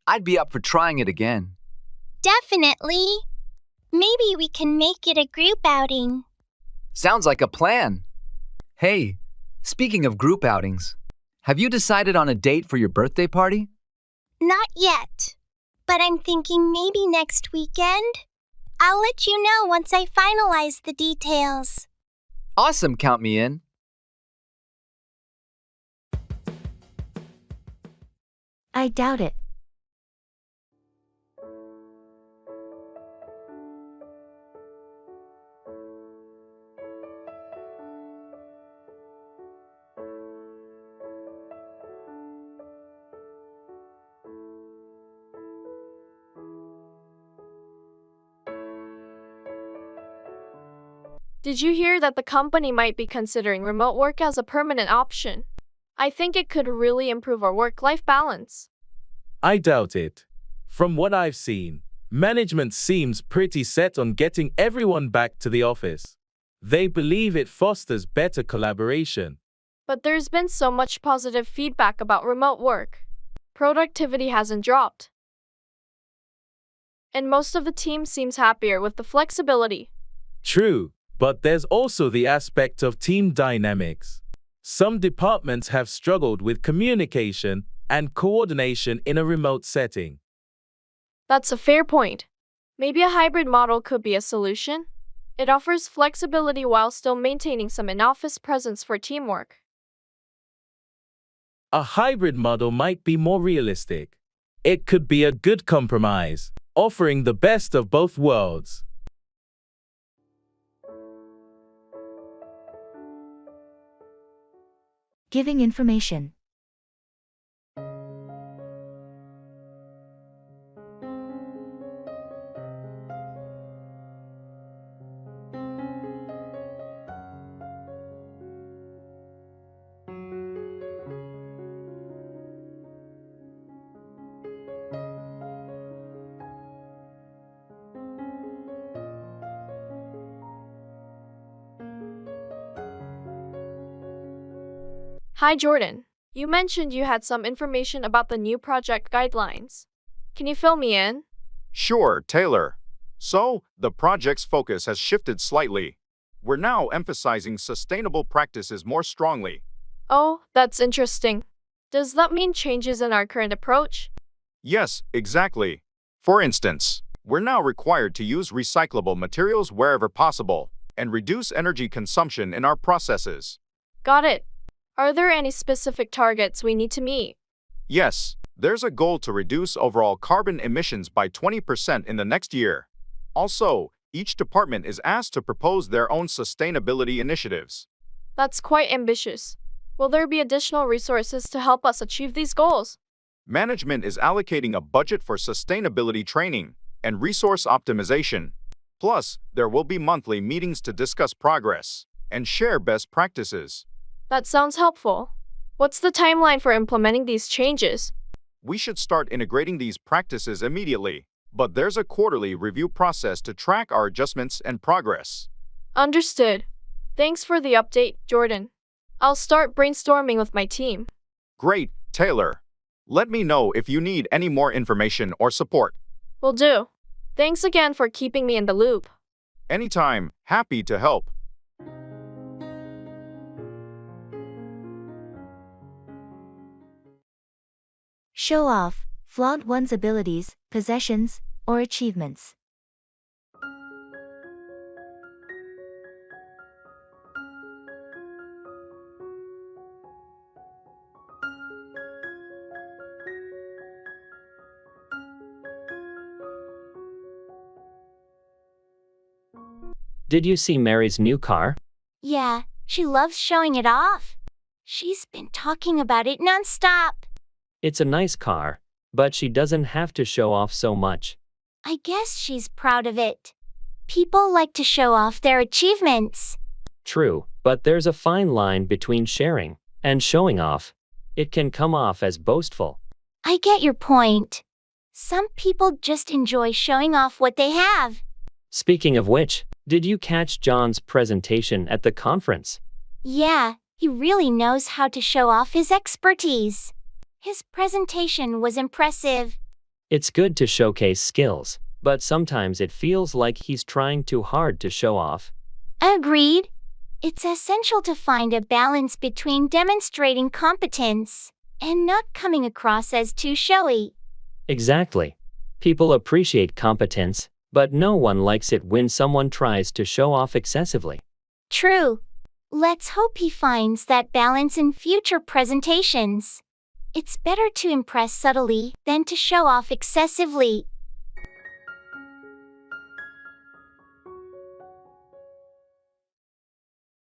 I'd be up for trying it again. Definitely. Maybe we can make it a group outing. Sounds like a plan. Hey, speaking of group outings, have you decided on a date for your birthday party? Not yet, but I'm thinking maybe next weekend. I'll let you know once I finalize the details. Awesome, count me in. I doubt it. Did you hear that the company might be considering remote work as a permanent option? I think it could really improve our work-life balance. I doubt it. From what I've seen, management seems pretty set on getting everyone back to the office. They believe it fosters better collaboration. But there's been so much positive feedback about remote work. Productivity hasn't dropped. And most of the team seems happier with the flexibility. True, but there's also the aspect of team dynamics. Some departments have struggled with communication and coordination in a remote setting. That's a fair point. Maybe a hybrid model could be a solution. It offers flexibility while still maintaining some in-office presence for teamwork. A hybrid model might be more realistic. It could be a good compromise, offering the best of both worlds. Giving information. Hi Jordan, you mentioned you had some information about the new project guidelines. Can you fill me in? Sure, Taylor. So, the project's focus has shifted slightly. We're now emphasizing sustainable practices more strongly. Oh, that's interesting. Does that mean changes in our current approach? Yes, exactly. For instance, we're now required to use recyclable materials wherever possible and reduce energy consumption in our processes. Got it. Are there any specific targets we need to meet? Yes, there's a goal to reduce overall carbon emissions by 20% in the next year. Also, each department is asked to propose their own sustainability initiatives. That's quite ambitious. Will there be additional resources to help us achieve these goals? Management is allocating a budget for sustainability training and resource optimization. Plus, there will be monthly meetings to discuss progress and share best practices. That sounds helpful. What's the timeline for implementing these changes? We should start integrating these practices immediately, but there's a quarterly review process to track our adjustments and progress. Understood. Thanks for the update, Jordan. I'll start brainstorming with my team. Great, Taylor. Let me know if you need any more information or support. Will do. Thanks again for keeping me in the loop. Anytime, happy to help. Show off, flaunt one's abilities, possessions, or achievements. Did you see Mary's new car? Yeah, she loves showing it off. She's been talking about it nonstop. It's a nice car, but she doesn't have to show off so much. I guess she's proud of it. People like to show off their achievements. True, but there's a fine line between sharing and showing off. It can come off as boastful. I get your point. Some people just enjoy showing off what they have. Speaking of which, did you catch John's presentation at the conference? Yeah, he really knows how to show off his expertise. His presentation was impressive. It's good to showcase skills, but sometimes it feels like he's trying too hard to show off. Agreed. It's essential to find a balance between demonstrating competence and not coming across as too showy. Exactly. People appreciate competence, but no one likes it when someone tries to show off excessively. True. Let's hope he finds that balance in future presentations. It's better to impress subtly than to show off excessively.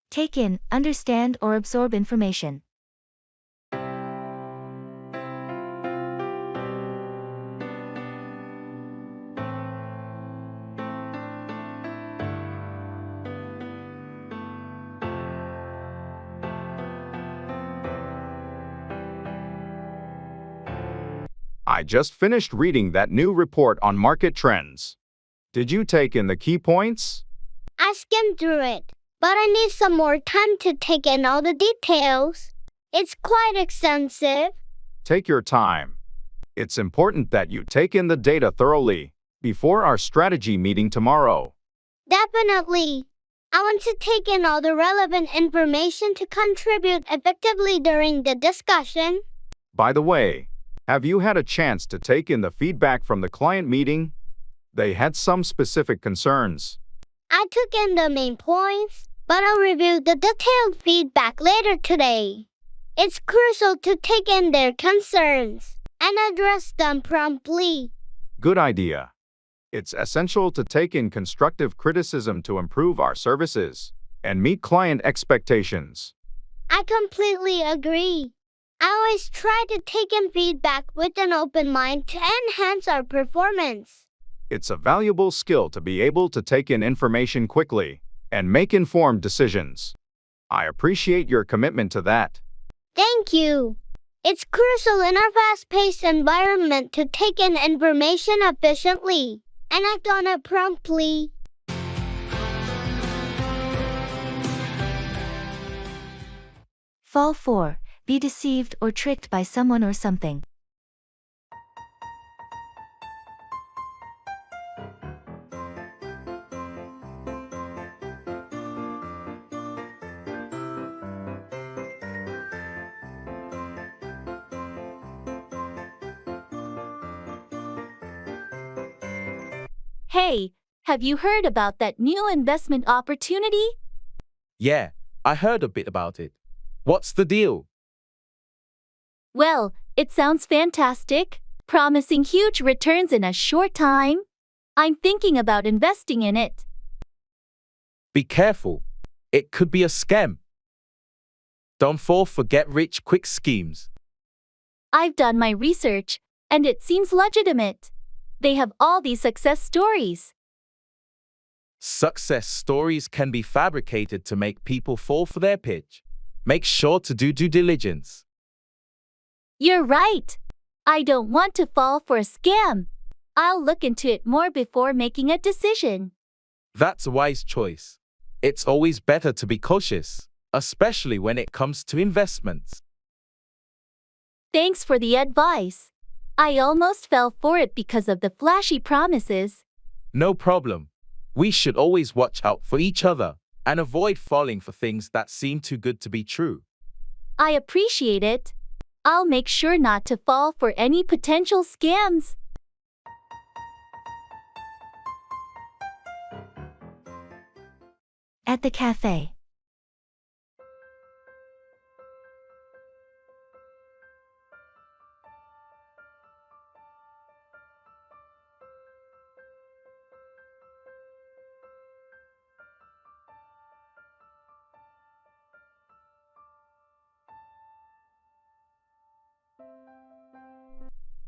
Take in, understand, or absorb information. I just finished reading that new report on market trends. Did you take in the key points? I skimmed through it, but I need some more time to take in all the details. It's quite extensive. Take your time. It's important that you take in the data thoroughly before our strategy meeting tomorrow. Definitely. I want to take in all the relevant information to contribute effectively during the discussion. By the way, have you had a chance to take in the feedback from the client meeting? They had some specific concerns. I took in the main points, but I'll review the detailed feedback later today. It's crucial to take in their concerns and address them promptly. Good idea. It's essential to take in constructive criticism to improve our services and meet client expectations. I completely agree. I always try to take in feedback with an open mind to enhance our performance. It's a valuable skill to be able to take in information quickly and make informed decisions. I appreciate your commitment to that. Thank you. It's crucial in our fast-paced environment to take in information efficiently and act on it promptly. Fall 4. Be deceived or tricked by someone or something. Hey, have you heard about that new investment opportunity? Yeah, I heard a bit about it. What's the deal? Well, it sounds fantastic, promising huge returns in a short time. I'm thinking about investing in it. Be careful. It could be a scam. Don't fall for get-rich-quick schemes. I've done my research, and it seems legitimate. They have all these success stories. Success stories can be fabricated to make people fall for their pitch. Make sure to do due diligence. You're right. I don't want to fall for a scam. I'll look into it more before making a decision. That's a wise choice. It's always better to be cautious, especially when it comes to investments. Thanks for the advice. I almost fell for it because of the flashy promises. No problem. We should always watch out for each other and avoid falling for things that seem too good to be true. I appreciate it. I'll make sure not to fall for any potential scams. At the cafe.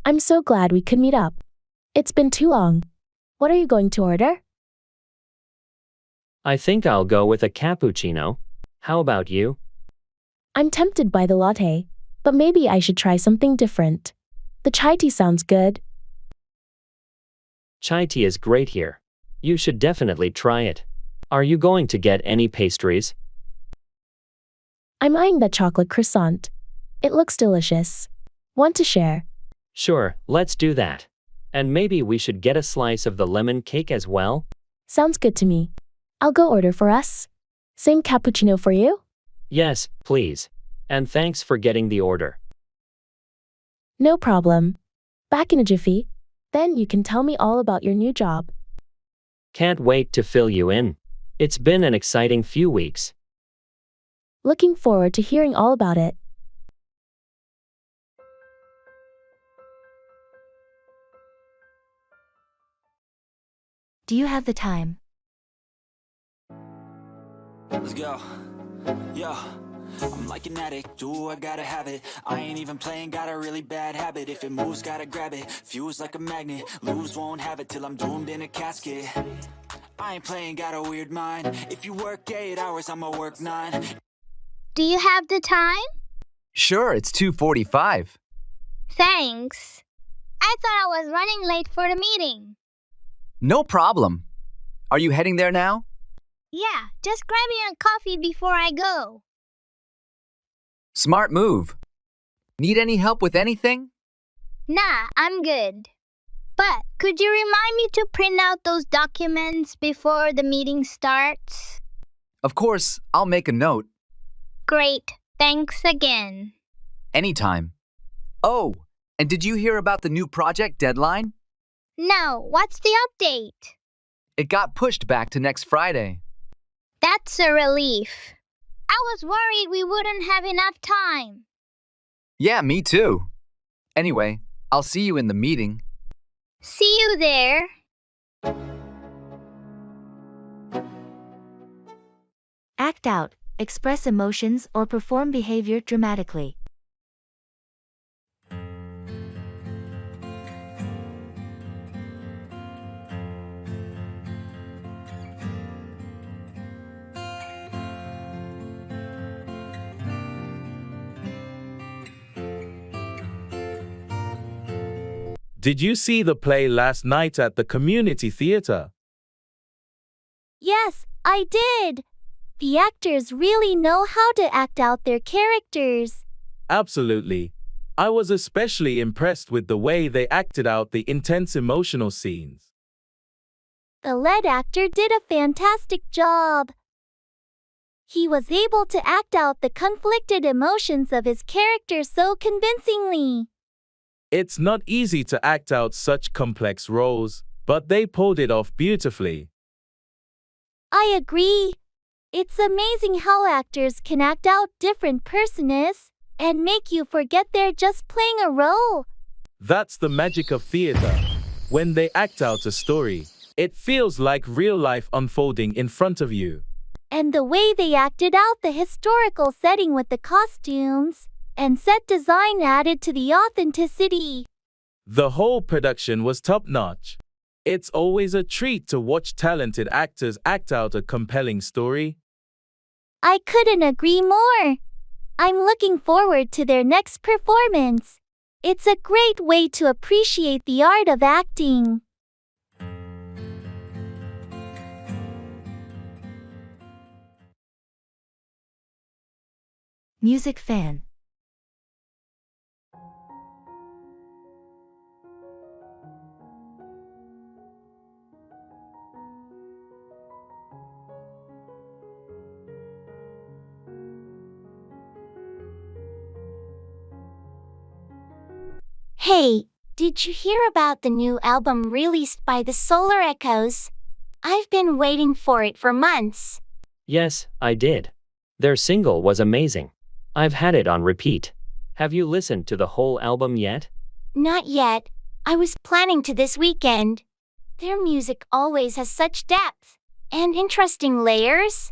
I'm so glad we could meet up. It's been too long. What are you going to order? I think I'll go with a cappuccino. How about you? I'm tempted by the latte, but maybe I should try something different. The chai tea sounds good. Chai tea is great here. You should definitely try it. Are you going to get any pastries? I'm eyeing the chocolate croissant. It looks delicious. Want to share? Sure, let's do that. And maybe we should get a slice of the lemon cake as well? Sounds good to me. I'll go order for us. Same cappuccino for you? Yes, please. And thanks for getting the order. No problem. Back in a jiffy. Then you can tell me all about your new job. Can't wait to fill you in. It's been an exciting few weeks. Looking forward to hearing all about it. Do you have the time? Let's go. Yo, I'm like an addict, do I gotta have it. I ain't even playing, got a really bad habit. If it moves, gotta grab it, fuse like a magnet. Lose, won't have it till I'm doomed in a casket. I ain't playing, got a weird mind. If you work 8 hours, I'ma work 9. Do you have the time? Sure, it's 2:45. Thanks. I thought I was running late for the meeting. No problem. Are you heading there now? Yeah, just grabbing a coffee before I go. Smart move. Need any help with anything? Nah, I'm good. But could you remind me to print out those documents before the meeting starts? Of course, I'll make a note. Great. Thanks again. Anytime. Oh, and did you hear about the new project deadline? No, what's the update? It got pushed back to next Friday. That's a relief. I was worried we wouldn't have enough time. Yeah, me too. Anyway, I'll see you in the meeting. See you there. Act out, express emotions or perform behavior dramatically. Did you see the play last night at the community theater? Yes, I did. The actors really know how to act out their characters. Absolutely. I was especially impressed with the way they acted out the intense emotional scenes. The lead actor did a fantastic job. He was able to act out the conflicted emotions of his character so convincingly. It's not easy to act out such complex roles, but they pulled it off beautifully. I agree. It's amazing how actors can act out different personas and make you forget they're just playing a role. That's the magic of theater. When they act out a story, it feels like real life unfolding in front of you. And the way they acted out the historical setting with the costumes and set design added to the authenticity. The whole production was top-notch. It's always a treat to watch talented actors act out a compelling story. I couldn't agree more. I'm looking forward to their next performance. It's a great way to appreciate the art of acting. Music fan. Hey, did you hear about the new album released by the Solar Echoes? I've been waiting for it for months. Yes, I did. Their single was amazing. I've had it on repeat. Have you listened to the whole album yet? Not yet. I was planning to this weekend. Their music always has such depth and interesting layers.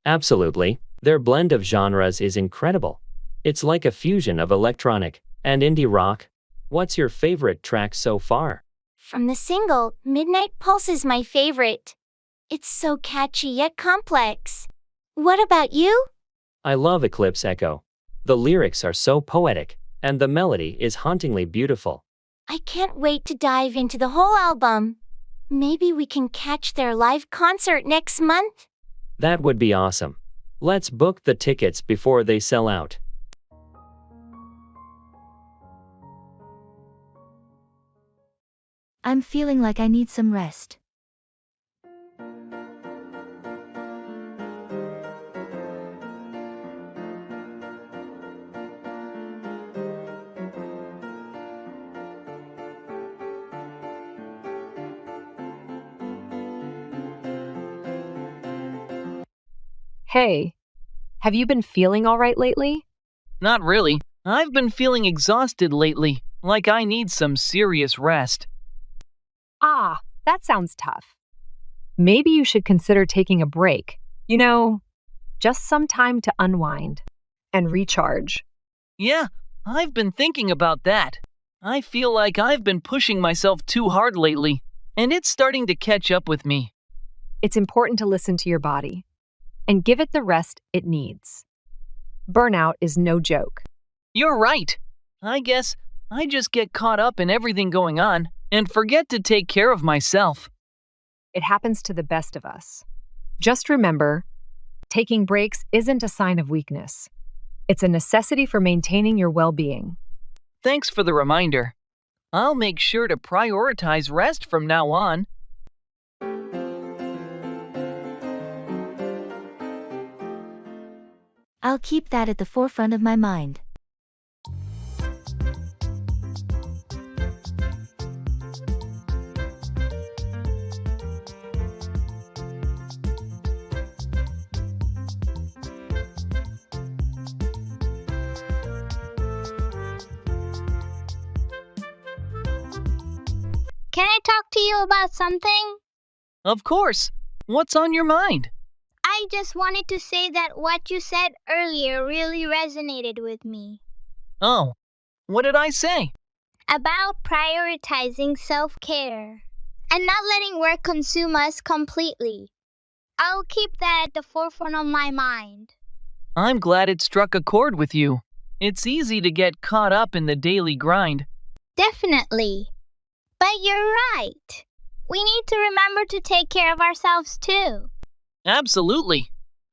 Absolutely. Their blend of genres is incredible. It's like a fusion of electronic and indie rock. What's your favorite track so far? From the single, Midnight Pulse is my favorite. It's so catchy yet complex. What about you? I love Eclipse Echo. The lyrics are so poetic, and the melody is hauntingly beautiful. I can't wait to dive into the whole album. Maybe we can catch their live concert next month? That would be awesome. Let's book the tickets before they sell out. I'm feeling like I need some rest. Hey, have you been feeling all right lately? Not really. I've been feeling exhausted lately, like I need some serious rest. Ah, that sounds tough. Maybe you should consider taking a break. Just some time to unwind and recharge. Yeah, I've been thinking about that. I feel like I've been pushing myself too hard lately, and it's starting to catch up with me. It's important to listen to your body and give it the rest it needs. Burnout is no joke. You're right. I guess I just get caught up in everything going on and forget to take care of myself. It happens to the best of us. Just remember, taking breaks isn't a sign of weakness. It's a necessity for maintaining your well-being. Thanks for the reminder. I'll make sure to prioritize rest from now on. I'll keep that at the forefront of my mind. Can I talk to you about something? Of course. What's on your mind? I just wanted to say that what you said earlier really resonated with me. Oh, what did I say? About prioritizing self-care and not letting work consume us completely. I'll keep that at the forefront of my mind. I'm glad it struck a chord with you. It's easy to get caught up in the daily grind. Definitely. But you're right. We need to remember to take care of ourselves too. Absolutely.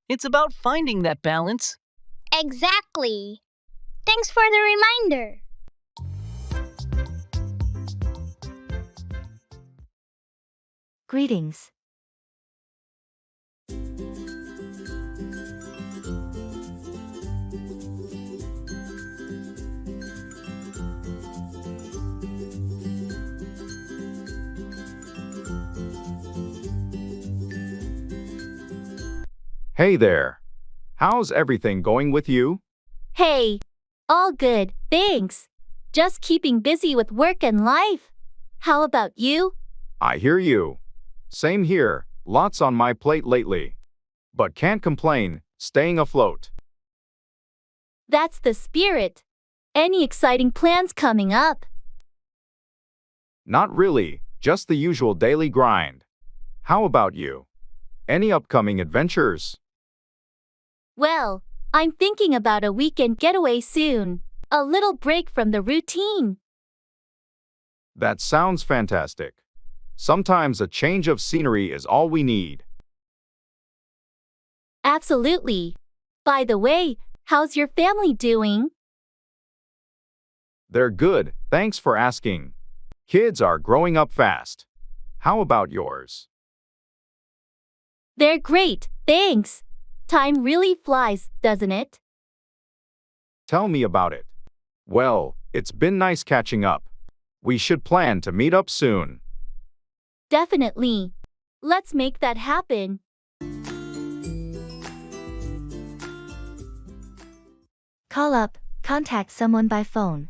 It's about finding that balance. Exactly. Thanks for the reminder. Greetings. Hey there. How's everything going with you? Hey, all good, thanks. Just keeping busy with work and life. How about you? I hear you. Same here. Lots on my plate lately. But can't complain, staying afloat. That's the spirit. Any exciting plans coming up? Not really, just the usual daily grind. How about you? Any upcoming adventures? Well, I'm thinking about a weekend getaway soon. A little break from the routine. That sounds fantastic. Sometimes a change of scenery is all we need. Absolutely. By the way, how's your family doing? They're good, thanks for asking. Kids are growing up fast. How about yours? They're great, thanks. Time really flies, doesn't it? Tell me about it. Well, it's been nice catching up. We should plan to meet up soon. Definitely. Let's make that happen. Call up, contact someone by phone.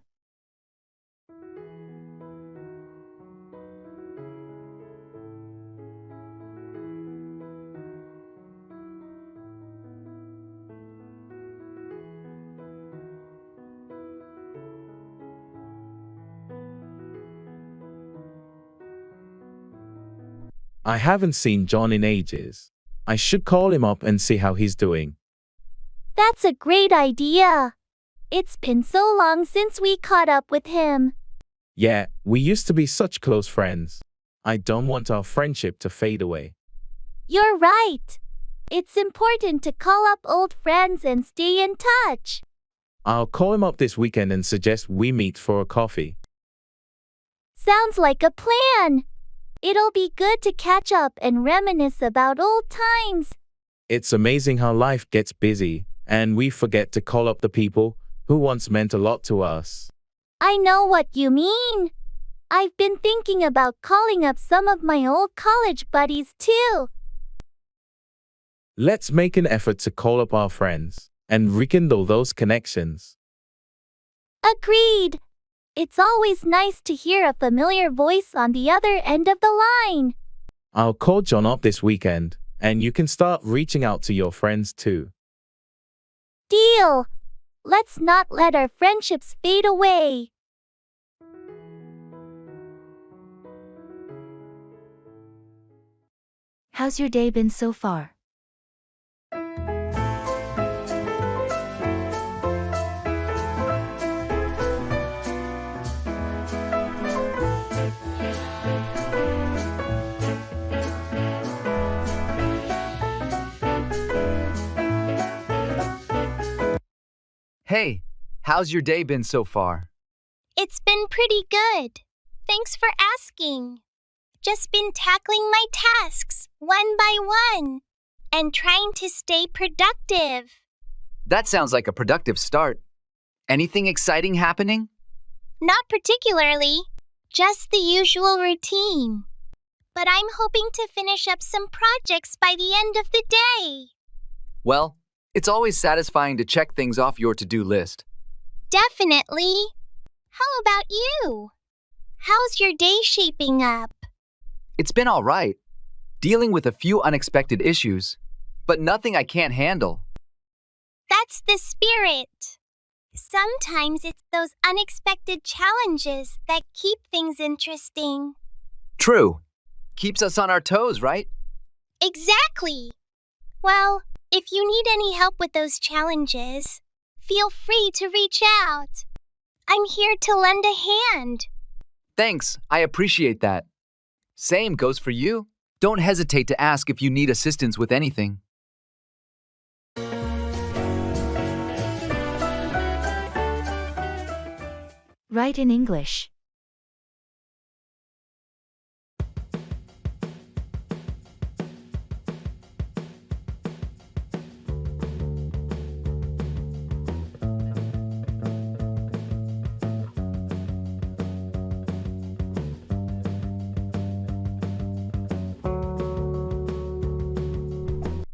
I haven't seen John in ages. I should call him up and see how he's doing. That's a great idea. It's been so long since we caught up with him. Yeah, we used to be such close friends. I don't want our friendship to fade away. You're right. It's important to call up old friends and stay in touch. I'll call him up this weekend and suggest we meet for a coffee. Sounds like a plan. It'll be good to catch up and reminisce about old times. It's amazing how life gets busy, and we forget to call up the people who once meant a lot to us. I know what you mean. I've been thinking about calling up some of my old college buddies too. Let's make an effort to call up our friends and rekindle those connections. Agreed. It's always nice to hear a familiar voice on the other end of the line. I'll call John up this weekend, and you can start reaching out to your friends too. Deal. Let's not let our friendships fade away. How's your day been so far? Hey, how's your day been so far? It's been pretty good. Thanks for asking. Just been tackling my tasks one by one and trying to stay productive. That sounds like a productive start. Anything exciting happening? Not particularly, just the usual routine. But I'm hoping to finish up some projects by the end of the day. Well, it's always satisfying to check things off your to-do list. Definitely. How about you? How's your day shaping up? It's been all right, dealing with a few unexpected issues, but nothing I can't handle. That's the spirit. Sometimes it's those unexpected challenges that keep things interesting. True. Keeps us on our toes, right? Exactly. Well, if you need any help with those challenges, feel free to reach out. I'm here to lend a hand. Thanks, I appreciate that. Same goes for you. Don't hesitate to ask if you need assistance with anything. Write in English.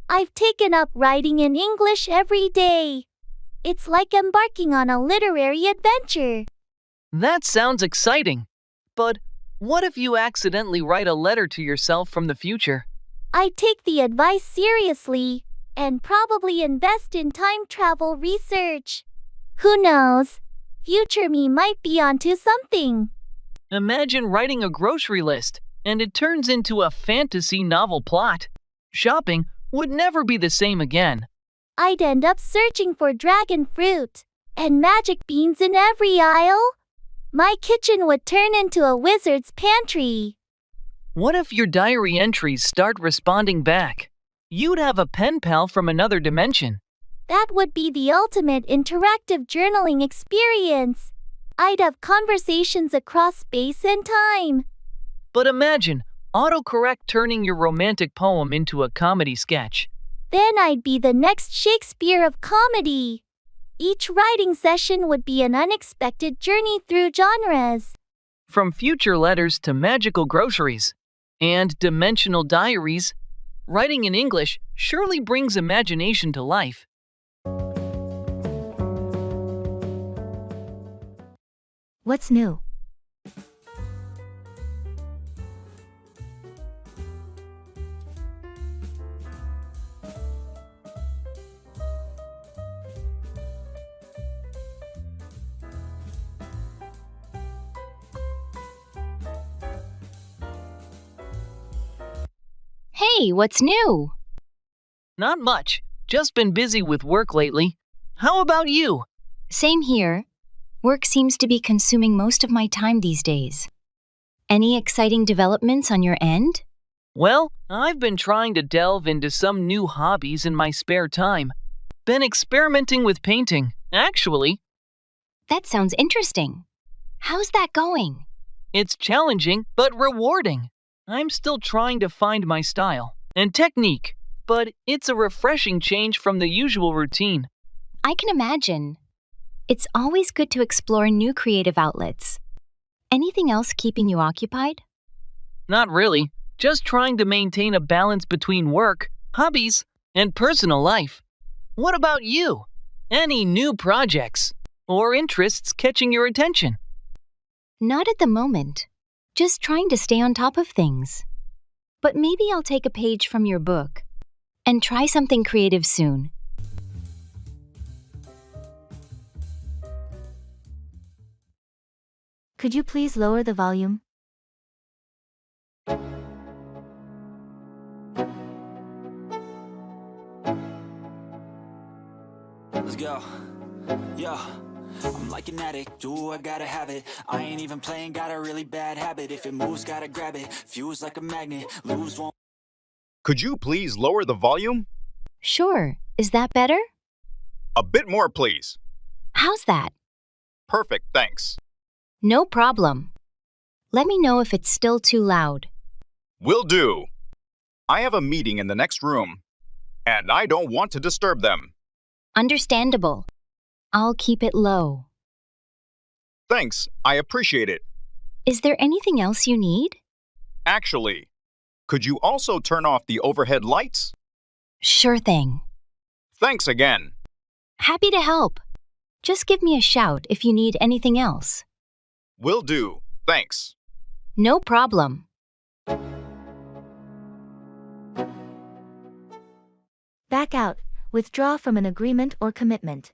I've taken up writing in English every day. It's like embarking on a literary adventure. That sounds exciting. But what if you accidentally write a letter to yourself from the future? I take the advice seriously and probably invest in time travel research. Who knows? Future me might be onto something. Imagine writing a grocery list and it turns into a fantasy novel plot. Shopping would never be the same again. I'd end up searching for dragon fruit and magic beans in every aisle. My kitchen would turn into a wizard's pantry. What if your diary entries start responding back? You'd have a pen pal from another dimension. That would be the ultimate interactive journaling experience. I'd have conversations across space and time. But imagine autocorrect turning your romantic poem into a comedy sketch. Then I'd be the next Shakespeare of comedy. Each writing session would be an unexpected journey through genres. From future letters to magical groceries and dimensional diaries, writing in English surely brings imagination to life. What's new? Hey, what's new? Not much. Just been busy with work lately. How about you? Same here. Work seems to be consuming most of my time these days. Any exciting developments on your end? Well, I've been trying to delve into some new hobbies in my spare time. Been experimenting with painting, actually. That sounds interesting. How's that going? It's challenging but rewarding. I'm still trying to find my style and technique, but it's a refreshing change from the usual routine. I can imagine. It's always good to explore new creative outlets. Anything else keeping you occupied? Not really, just trying to maintain a balance between work, hobbies, and personal life. What about you? Any new projects or interests catching your attention? Not at the moment. Just trying to stay on top of things. But maybe I'll take a page from your book and try something creative soon. Could you please lower the volume? Let's go. Yo, I'm like an addict, do I gotta have it. I ain't even playing, got a really bad habit. If it moves, gotta grab it. Fuse like a magnet, lose won't. Could you please lower the volume? Sure. Is that better? A bit more, please. How's that? Perfect, thanks. No problem. Let me know if it's still too loud. Will do. I have a meeting in the next room, and I don't want to disturb them. Understandable. I'll keep it low. Thanks, I appreciate it. Is there anything else you need? Actually, could you also turn off the overhead lights? Sure thing. Thanks again. Happy to help. Just give me a shout if you need anything else. Will do. Thanks. No problem. Back out. Withdraw from an agreement or commitment.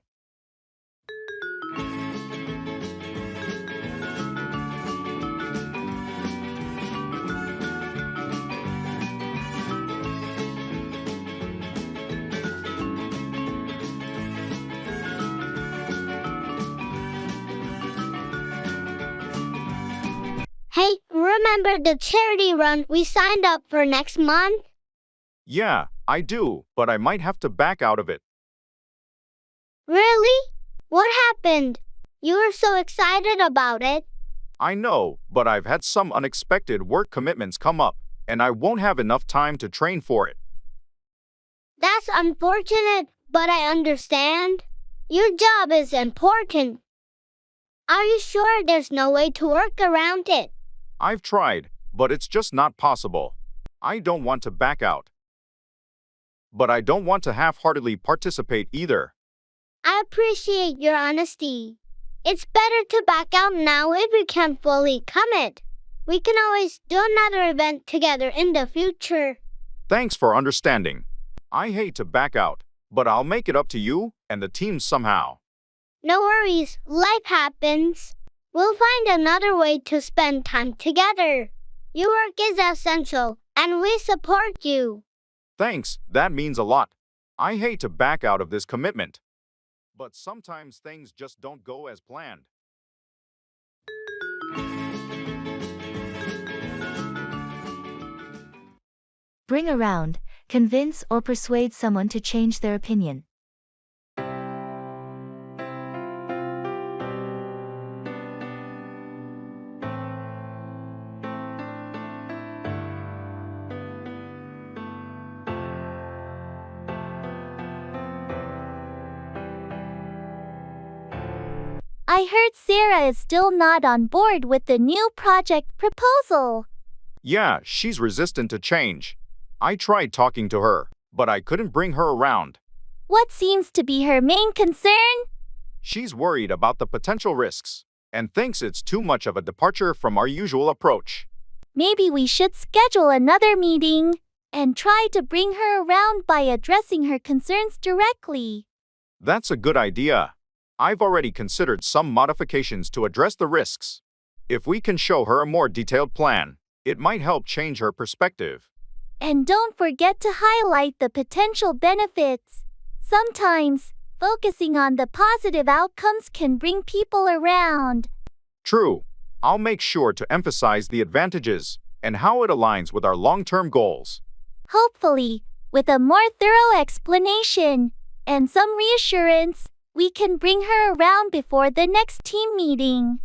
Hey, remember the charity run we signed up for next month? Yeah, I do, but I might have to back out of it. Really? What happened? You were so excited about it. I know, but I've had some unexpected work commitments come up, and I won't have enough time to train for it. That's unfortunate, but I understand. Your job is important. Are you sure there's no way to work around it? I've tried, but it's just not possible. I don't want to back out. But I don't want to half-heartedly participate either. I appreciate your honesty. It's better to back out now if we can't fully commit. We can always do another event together in the future. Thanks for understanding. I hate to back out, but I'll make it up to you and the team somehow. No worries, life happens. We'll find another way to spend time together. Your work is essential, and we support you. Thanks, that means a lot. I hate to back out of this commitment. But sometimes things just don't go as planned. Bring around, convince or persuade someone to change their opinion. I heard Sarah is still not on board with the new project proposal. Yeah, she's resistant to change. I tried talking to her, but I couldn't bring her around. What seems to be her main concern? She's worried about the potential risks and thinks it's too much of a departure from our usual approach. Maybe we should schedule another meeting and try to bring her around by addressing her concerns directly. That's a good idea. I've already considered some modifications to address the risks. If we can show her a more detailed plan, it might help change her perspective. And don't forget to highlight the potential benefits. Sometimes, focusing on the positive outcomes can bring people around. True. I'll make sure to emphasize the advantages and how it aligns with our long-term goals. Hopefully, with a more thorough explanation and some reassurance, we can bring her around before the next team meeting.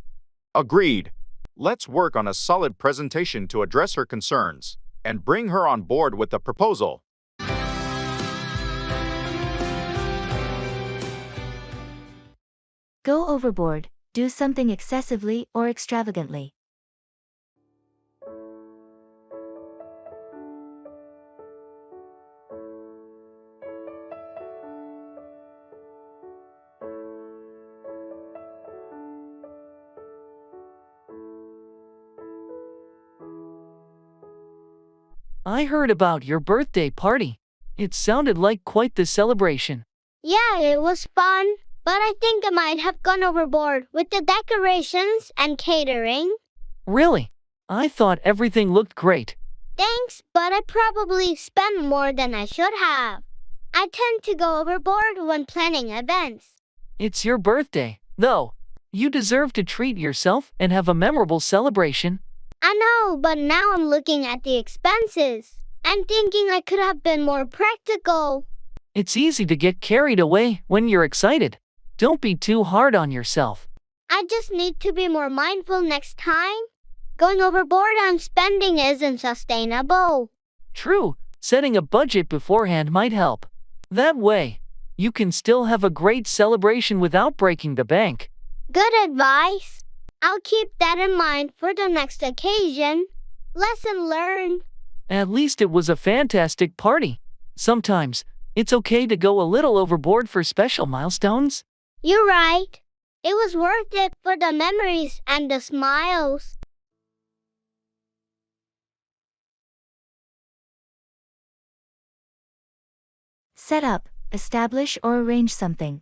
Agreed. Let's work on a solid presentation to address her concerns and bring her on board with the proposal. Go overboard, do something excessively or extravagantly. I heard about your birthday party. It sounded like quite the celebration. Yeah, it was fun, but I think I might have gone overboard with the decorations and catering. Really? I thought everything looked great. Thanks, but I probably spent more than I should have. I tend to go overboard when planning events. It's your birthday, though. You deserve to treat yourself and have a memorable celebration. I know, but now I'm looking at the expenses and thinking I could have been more practical. It's easy to get carried away when you're excited. Don't be too hard on yourself. I just need to be more mindful next time. Going overboard on spending isn't sustainable. True, setting a budget beforehand might help. That way, you can still have a great celebration without breaking the bank. Good advice. I'll keep that in mind for the next occasion. Lesson learned. At least it was a fantastic party. Sometimes, it's okay to go a little overboard for special milestones. You're right. It was worth it for the memories and the smiles. Set up, establish or arrange something.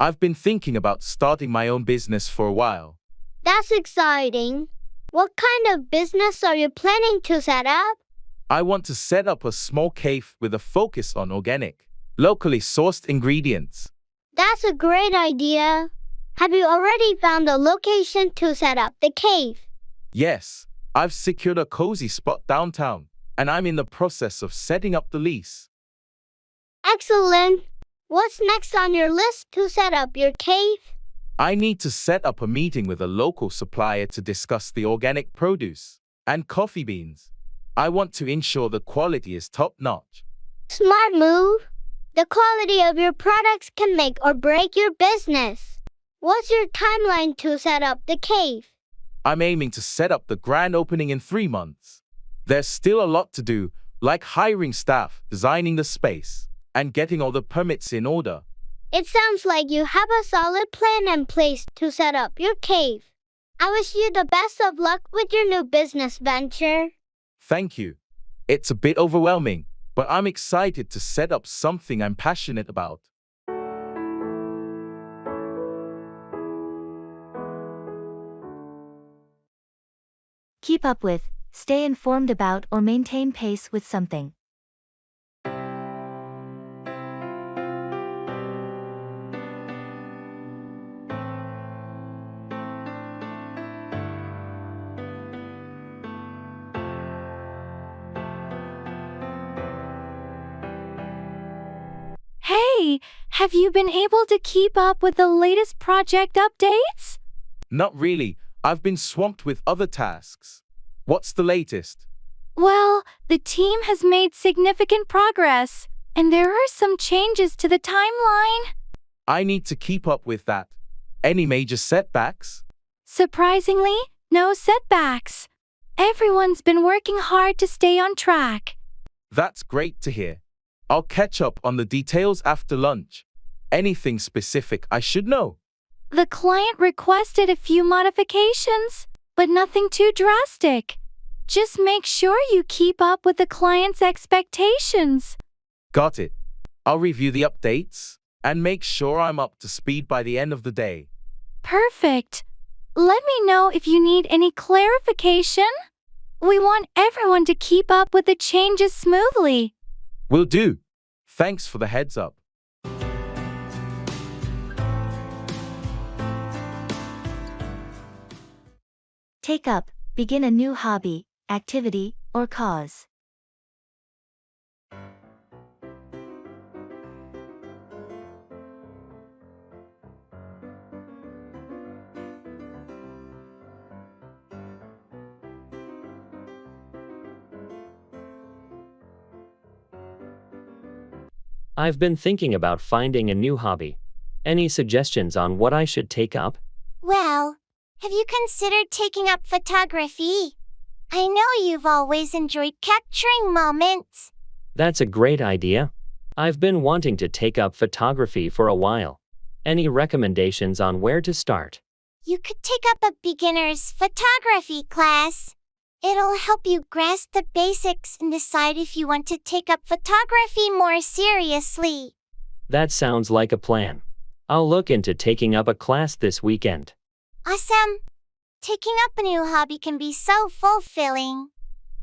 I've been thinking about starting my own business for a while. That's exciting. What kind of business are you planning to set up? I want to set up a small cave with a focus on organic, locally sourced ingredients. That's a great idea. Have you already found a location to set up the cave? Yes, I've secured a cozy spot downtown, and I'm in the process of setting up the lease. Excellent. What's next on your list to set up your cave? I need to set up a meeting with a local supplier to discuss the organic produce and coffee beans. I want to ensure the quality is top-notch. Smart move. The quality of your products can make or break your business. What's your timeline to set up the cave? I'm aiming to set up the grand opening in 3 months. There's still a lot to do, like hiring staff, designing the space, and getting all the permits in order. It sounds like you have a solid plan in place to set up your cave. I wish you the best of luck with your new business venture. Thank you. It's a bit overwhelming, but I'm excited to set up something I'm passionate about. Keep up with, stay informed about or maintain pace with something. Hey, have you been able to keep up with the latest project updates? Not really. I've been swamped with other tasks. What's the latest? Well, the team has made significant progress, and there are some changes to the timeline. I need to keep up with that. Any major setbacks? Surprisingly, no setbacks. Everyone's been working hard to stay on track. That's great to hear. I'll catch up on the details after lunch. Anything specific I should know? The client requested a few modifications, but nothing too drastic. Just make sure you keep up with the client's expectations. Got it. I'll review the updates and make sure I'm up to speed by the end of the day. Perfect. Let me know if you need any clarification. We want everyone to keep up with the changes smoothly. Will do. Thanks for the heads up. Take up, begin a new hobby, activity, or cause. I've been thinking about finding a new hobby. Any suggestions on what I should take up? Well, have you considered taking up photography? I know you've always enjoyed capturing moments. That's a great idea. I've been wanting to take up photography for a while. Any recommendations on where to start? You could take up a beginner's photography class. It'll help you grasp the basics and decide if you want to take up photography more seriously. That sounds like a plan. I'll look into taking up a class this weekend. Awesome! Taking up a new hobby can be so fulfilling.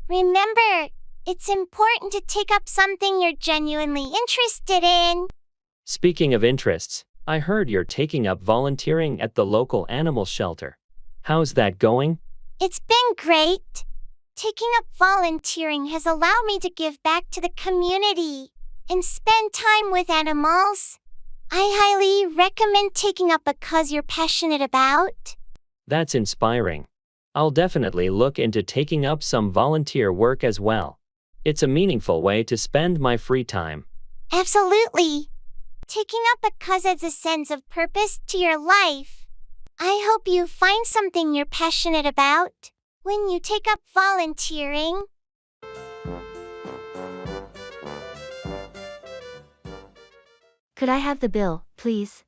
Remember, it's important to take up something you're genuinely interested in. Speaking of interests, I heard you're taking up volunteering at the local animal shelter. How's that going? It's been great. Taking up volunteering has allowed me to give back to the community and spend time with animals. I highly recommend taking up a cause you're passionate about. That's inspiring. I'll definitely look into taking up some volunteer work as well. It's a meaningful way to spend my free time. Absolutely. Taking up a cause adds a sense of purpose to your life. I hope you find something you're passionate about when you take up volunteering. Could I have the bill, please?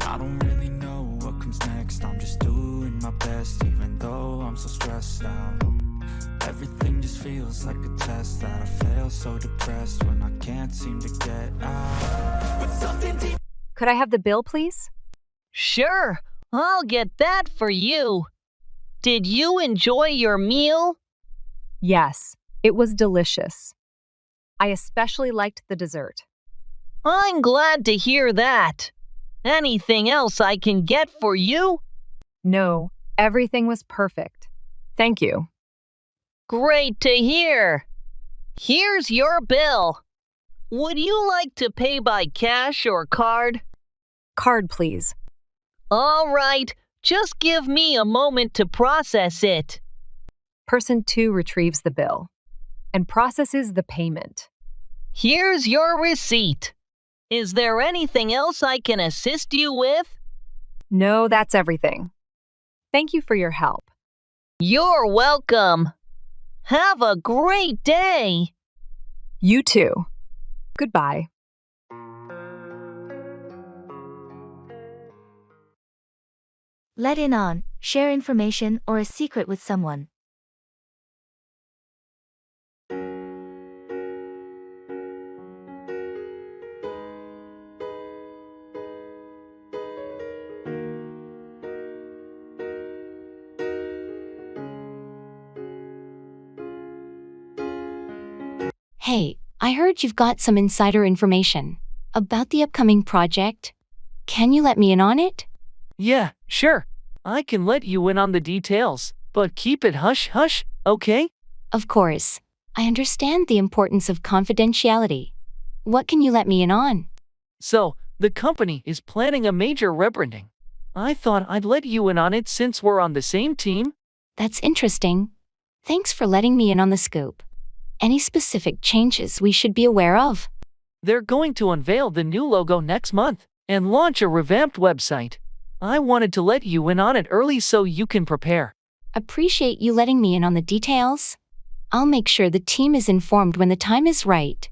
I don't really know what comes next. I'm just doing my best, even though I'm so stressed out. Everything just feels like a test that I fail, so depressed when I can't seem to get out. But something deep. Could I have the bill, please? Sure, I'll get that for you. Did you enjoy your meal? Yes, it was delicious. I especially liked the dessert. I'm glad to hear that. Anything else I can get for you? No, everything was perfect. Thank you. Great to hear. Here's your bill. Would you like to pay by cash or card? Card, please. All right, just give me a moment to process it. Person 2 retrieves the bill and processes the payment. Here's your receipt. Is there anything else I can assist you with? No, that's everything. Thank you for your help. You're welcome. Have a great day. You too. Goodbye. Let in on, share information or a secret with someone. Hey, I heard you've got some insider information about the upcoming project. Can you let me in on it? Yeah, sure. I can let you in on the details, but keep it hush-hush, okay? Of course. I understand the importance of confidentiality. What can you let me in on? So, the company is planning a major rebranding. I thought I'd let you in on it since we're on the same team. That's interesting. Thanks for letting me in on the scoop. Any specific changes we should be aware of? They're going to unveil the new logo next month and launch a revamped website. I wanted to let you in on it early so you can prepare. Appreciate you letting me in on the details. I'll make sure the team is informed when the time is right.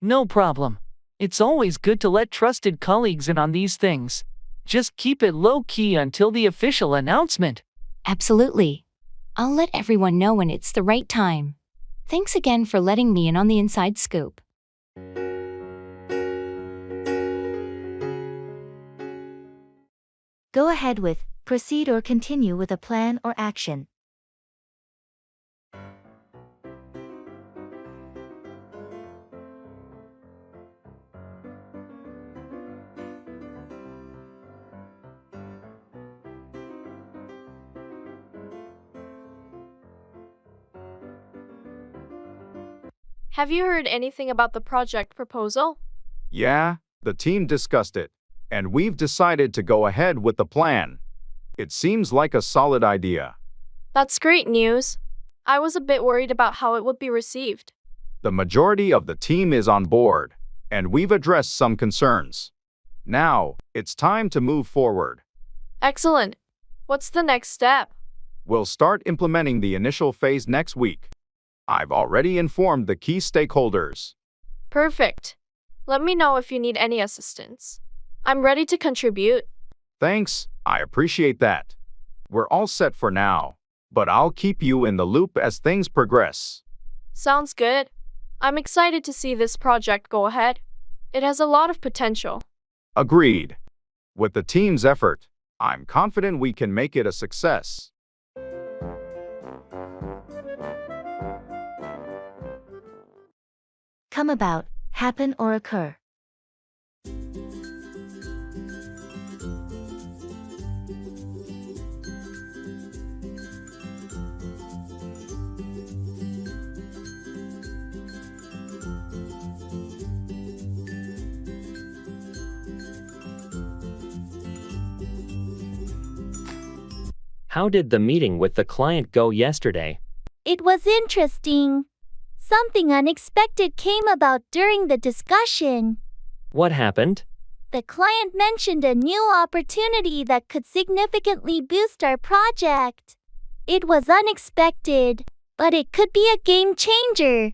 No problem. It's always good to let trusted colleagues in on these things. Just keep it low-key until the official announcement. Absolutely. I'll let everyone know when it's the right time. Thanks again for letting me in on the inside scoop. Go ahead with, proceed or continue with a plan or action. Have you heard anything about the project proposal? Yeah, the team discussed it, and we've decided to go ahead with the plan. It seems like a solid idea. That's great news. I was a bit worried about how it would be received. The majority of the team is on board, and we've addressed some concerns. Now, it's time to move forward. Excellent. What's the next step? We'll start implementing the initial phase next week. I've already informed the key stakeholders. Perfect. Let me know if you need any assistance. I'm ready to contribute. Thanks, I appreciate that. We're all set for now, but I'll keep you in the loop as things progress. Sounds good. I'm excited to see this project go ahead. It has a lot of potential. Agreed. With the team's effort, I'm confident we can make it a success. Come about, happen or occur. How did the meeting with the client go yesterday? It was interesting. Something unexpected came about during the discussion. What happened? The client mentioned a new opportunity that could significantly boost our project. It was unexpected, but it could be a game changer.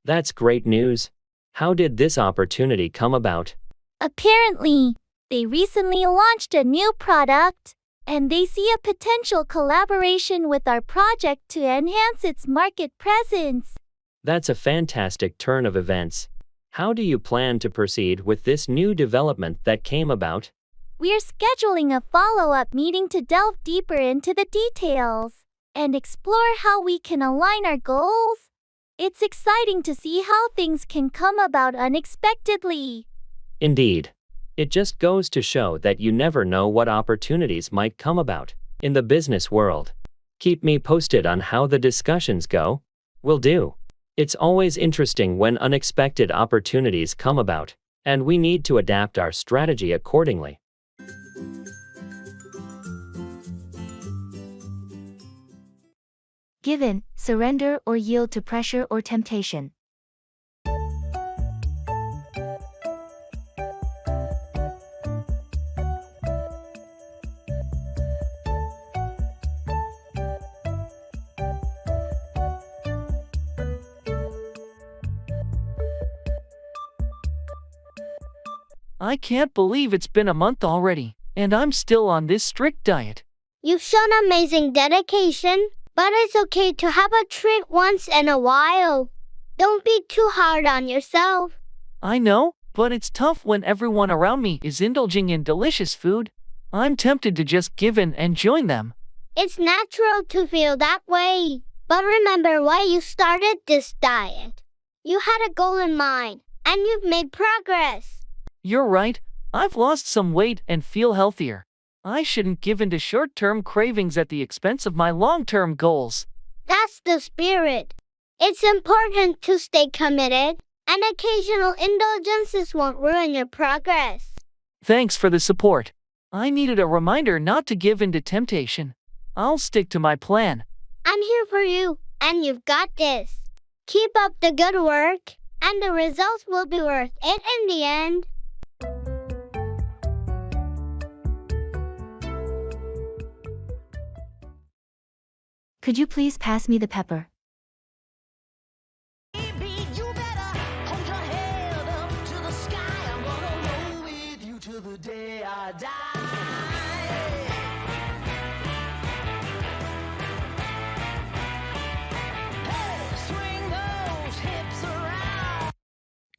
That's great news. How did this opportunity come about? Apparently, they recently launched a new product, and they see a potential collaboration with our project to enhance its market presence. That's a fantastic turn of events. How do you plan to proceed with this new development that came about? We're scheduling a follow-up meeting to delve deeper into the details and explore how we can align our goals. It's exciting to see how things can come about unexpectedly. Indeed. It just goes to show that you never know what opportunities might come about in the business world. Keep me posted on how the discussions go. Will do. It's always interesting when unexpected opportunities come about, and we need to adapt our strategy accordingly. Give in, surrender or yield to pressure or temptation. I can't believe it's been a month already, and I'm still on this strict diet. You've shown amazing dedication, but it's okay to have a treat once in a while. Don't be too hard on yourself. I know, but it's tough when everyone around me is indulging in delicious food. I'm tempted to just give in and join them. It's natural to feel that way, but remember why you started this diet. You had a goal in mind, and you've made progress. You're right, I've lost some weight and feel healthier. I shouldn't give in to short-term cravings at the expense of my long-term goals. That's the spirit. It's important to stay committed, and occasional indulgences won't ruin your progress. Thanks for the support. I needed a reminder not to give in to temptation. I'll stick to my plan. I'm here for you, and you've got this. Keep up the good work, and the results will be worth it in the end. Could you please pass me the pepper?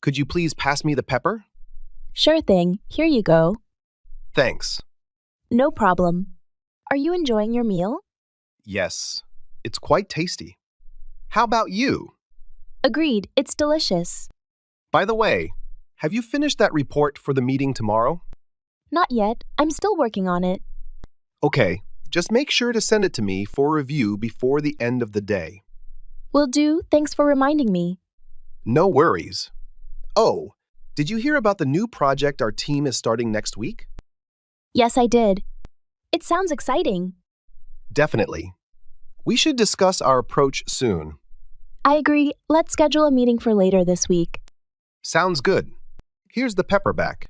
Could you please pass me the pepper? Sure thing. Here you go. Thanks. No problem. Are you enjoying your meal? Yes, it's quite tasty. How about you? Agreed. It's delicious. By the way, have you finished that report for the meeting tomorrow? Not yet. I'm still working on it. Okay, just make sure to send it to me for review before the end of the day. Will do. Thanks for reminding me. No worries. Oh, did you hear about the new project our team is starting next week? Yes, I did. It sounds exciting. Definitely. We should discuss our approach soon. I agree. Let's schedule a meeting for later this week. Sounds good. Here's the pepperback.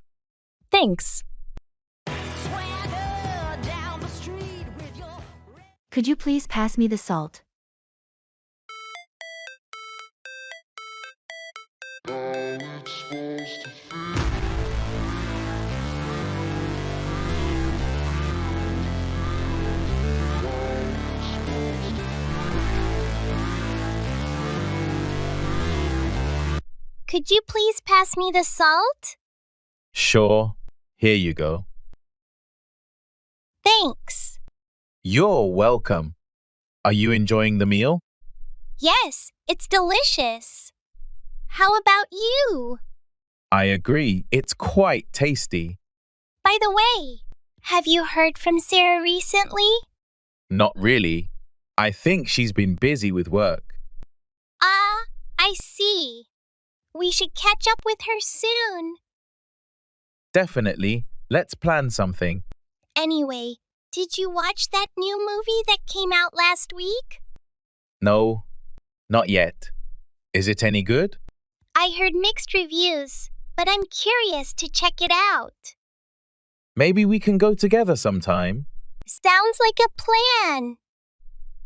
Thanks. Could you please pass me the salt? Could you please pass me the salt? Sure. Here you go. Thanks. You're welcome. Are you enjoying the meal? Yes, it's delicious. How about you? I agree. It's quite tasty. By the way, have you heard from Sarah recently? Not really. I think she's been busy with work. Ah, I see. We should catch up with her soon. Definitely. Let's plan something. Anyway, did you watch that new movie that came out last week? No, not yet. Is it any good? I heard mixed reviews, but I'm curious to check it out. Maybe we can go together sometime. Sounds like a plan.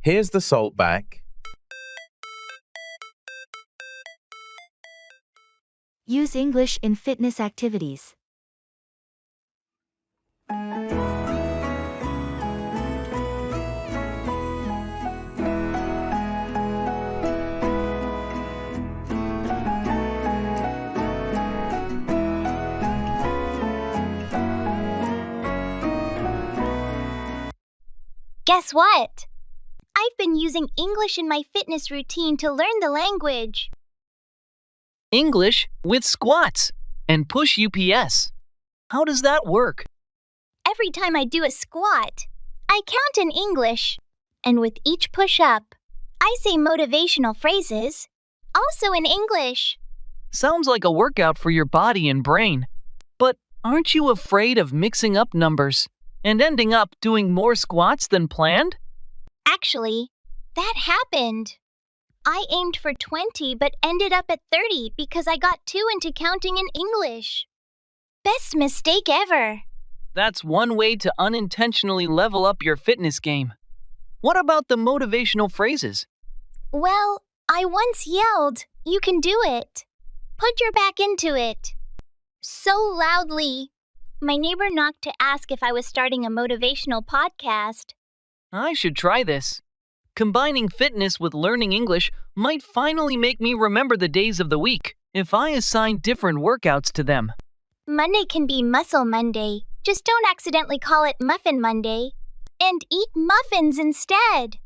Here's the salt back. Use English in fitness activities. Guess what? I've been using English in my fitness routine to learn the language. English with squats and push UPS. How does that work? Every time I do a squat, I count in English. And with each push-up, I say motivational phrases, also in English. Sounds like a workout for your body and brain. But aren't you afraid of mixing up numbers and ending up doing more squats than planned? Actually, that happened. I aimed for 20 but ended up at 30 because I got too into counting in English. Best mistake ever. That's one way to unintentionally level up your fitness game. What about the motivational phrases? Well, I once yelled, "You can do it. Put your back into it." So loudly. My neighbor knocked to ask if I was starting a motivational podcast. I should try this. Combining fitness with learning English might finally make me remember the days of the week if I assign different workouts to them. Monday can be Muscle Monday. Just don't accidentally call it Muffin Monday. And eat muffins instead.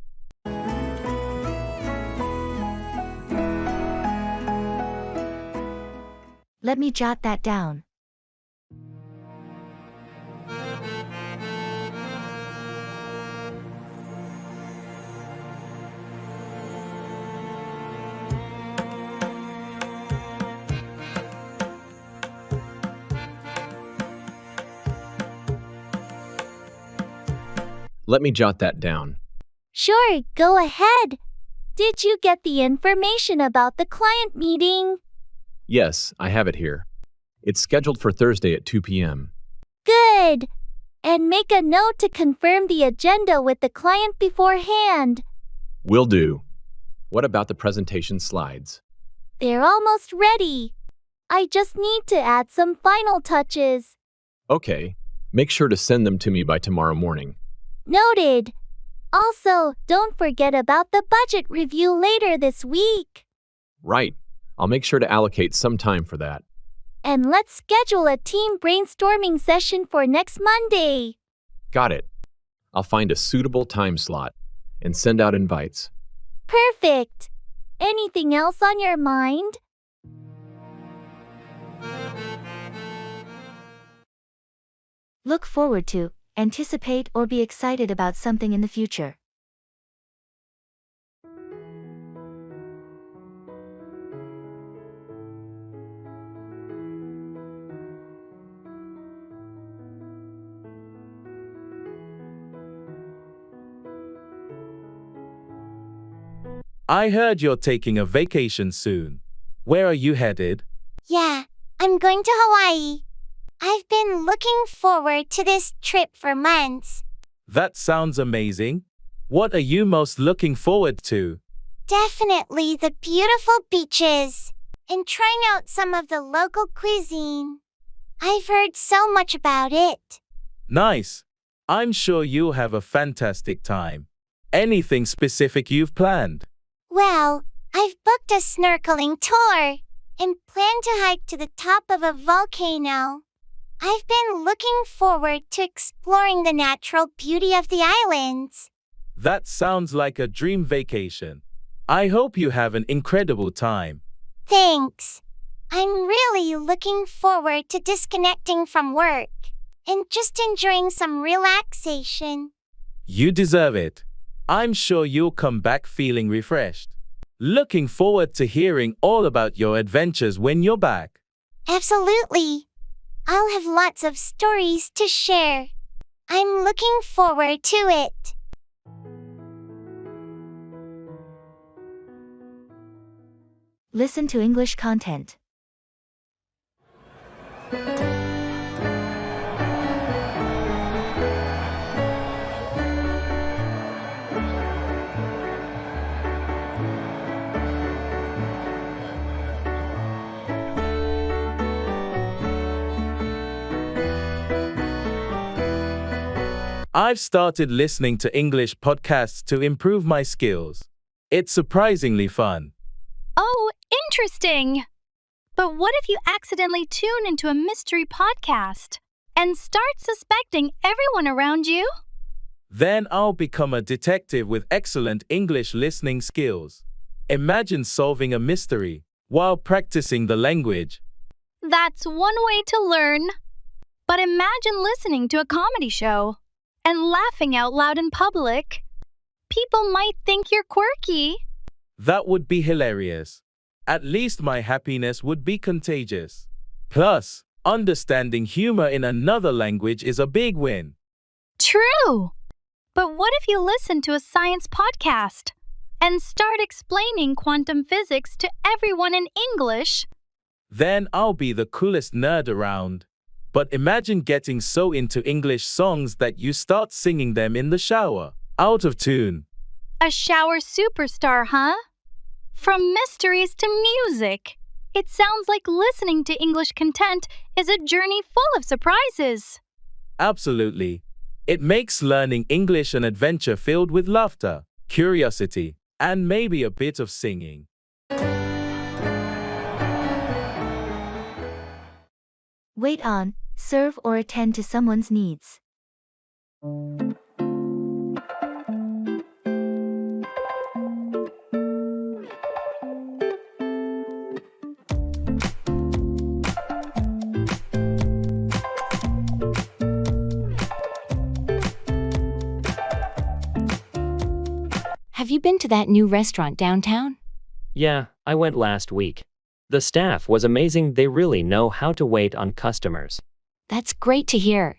Let me jot that down. Let me jot that down. Sure, go ahead. Did you get the information about the client meeting? Yes, I have it here. It's scheduled for Thursday at 2 p.m. Good. And make a note to confirm the agenda with the client beforehand. Will do. What about the presentation slides? They're almost ready. I just need to add some final touches. Okay. Make sure to send them to me by tomorrow morning. Noted. Also, don't forget about the budget review later this week. Right. I'll make sure to allocate some time for that. And let's schedule a team brainstorming session for next Monday. Got it. I'll find a suitable time slot and send out invites. Perfect. Anything else on your mind? Look forward to, anticipate or be excited about something in the future. I heard you're taking a vacation soon. Where are you headed? Yeah, I'm going to Hawaii. I've been looking forward to this trip for months. That sounds amazing. What are you most looking forward to? Definitely the beautiful beaches and trying out some of the local cuisine. I've heard so much about it. Nice. I'm sure you'll have a fantastic time. Anything specific you've planned? Well, I've booked a snorkeling tour and plan to hike to the top of a volcano. I've been looking forward to exploring the natural beauty of the islands. That sounds like a dream vacation. I hope you have an incredible time. Thanks. I'm really looking forward to disconnecting from work and just enjoying some relaxation. You deserve it. I'm sure you'll come back feeling refreshed. Looking forward to hearing all about your adventures when you're back. Absolutely. I'll have lots of stories to share. I'm looking forward to it. Listen to English content. I've started listening to English podcasts to improve my skills. It's surprisingly fun. Oh, interesting. But what if you accidentally tune into a mystery podcast and start suspecting everyone around you? Then I'll become a detective with excellent English listening skills. Imagine solving a mystery while practicing the language. That's one way to learn. But imagine listening to a comedy show and laughing out loud in public. People might think you're quirky. That would be hilarious. At least my happiness would be contagious. Plus, understanding humor in another language is a big win. True. But what if you listen to a science podcast and start explaining quantum physics to everyone in English? Then I'll be the coolest nerd around. But imagine getting so into English songs that you start singing them in the shower, out of tune. A shower superstar, huh? From mysteries to music. It sounds like listening to English content is a journey full of surprises. Absolutely. It makes learning English an adventure filled with laughter, curiosity, and maybe a bit of singing. Wait on, serve or attend to someone's needs. Have you been to that new restaurant downtown? Yeah, I went last week. The staff was amazing. They really know how to wait on customers. That's great to hear.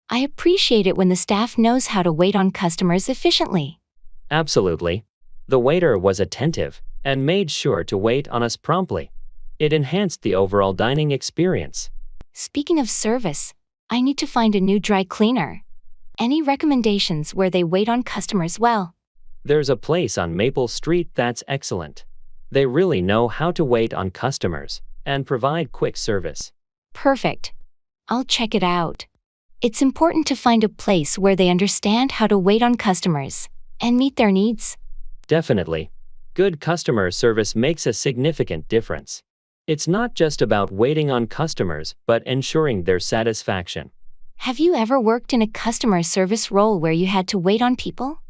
I appreciate it when the staff knows how to wait on customers efficiently. Absolutely. The waiter was attentive and made sure to wait on us promptly. It enhanced the overall dining experience. Speaking of service, I need to find a new dry cleaner. Any recommendations where they wait on customers well? There's a place on Maple Street that's excellent. They really know how to wait on customers and provide quick service. Perfect. I'll check it out. It's important to find a place where they understand how to wait on customers and meet their needs. Definitely. Good customer service makes a significant difference. It's not just about waiting on customers, but ensuring their satisfaction. Have you ever worked in a customer service role where you had to wait on people?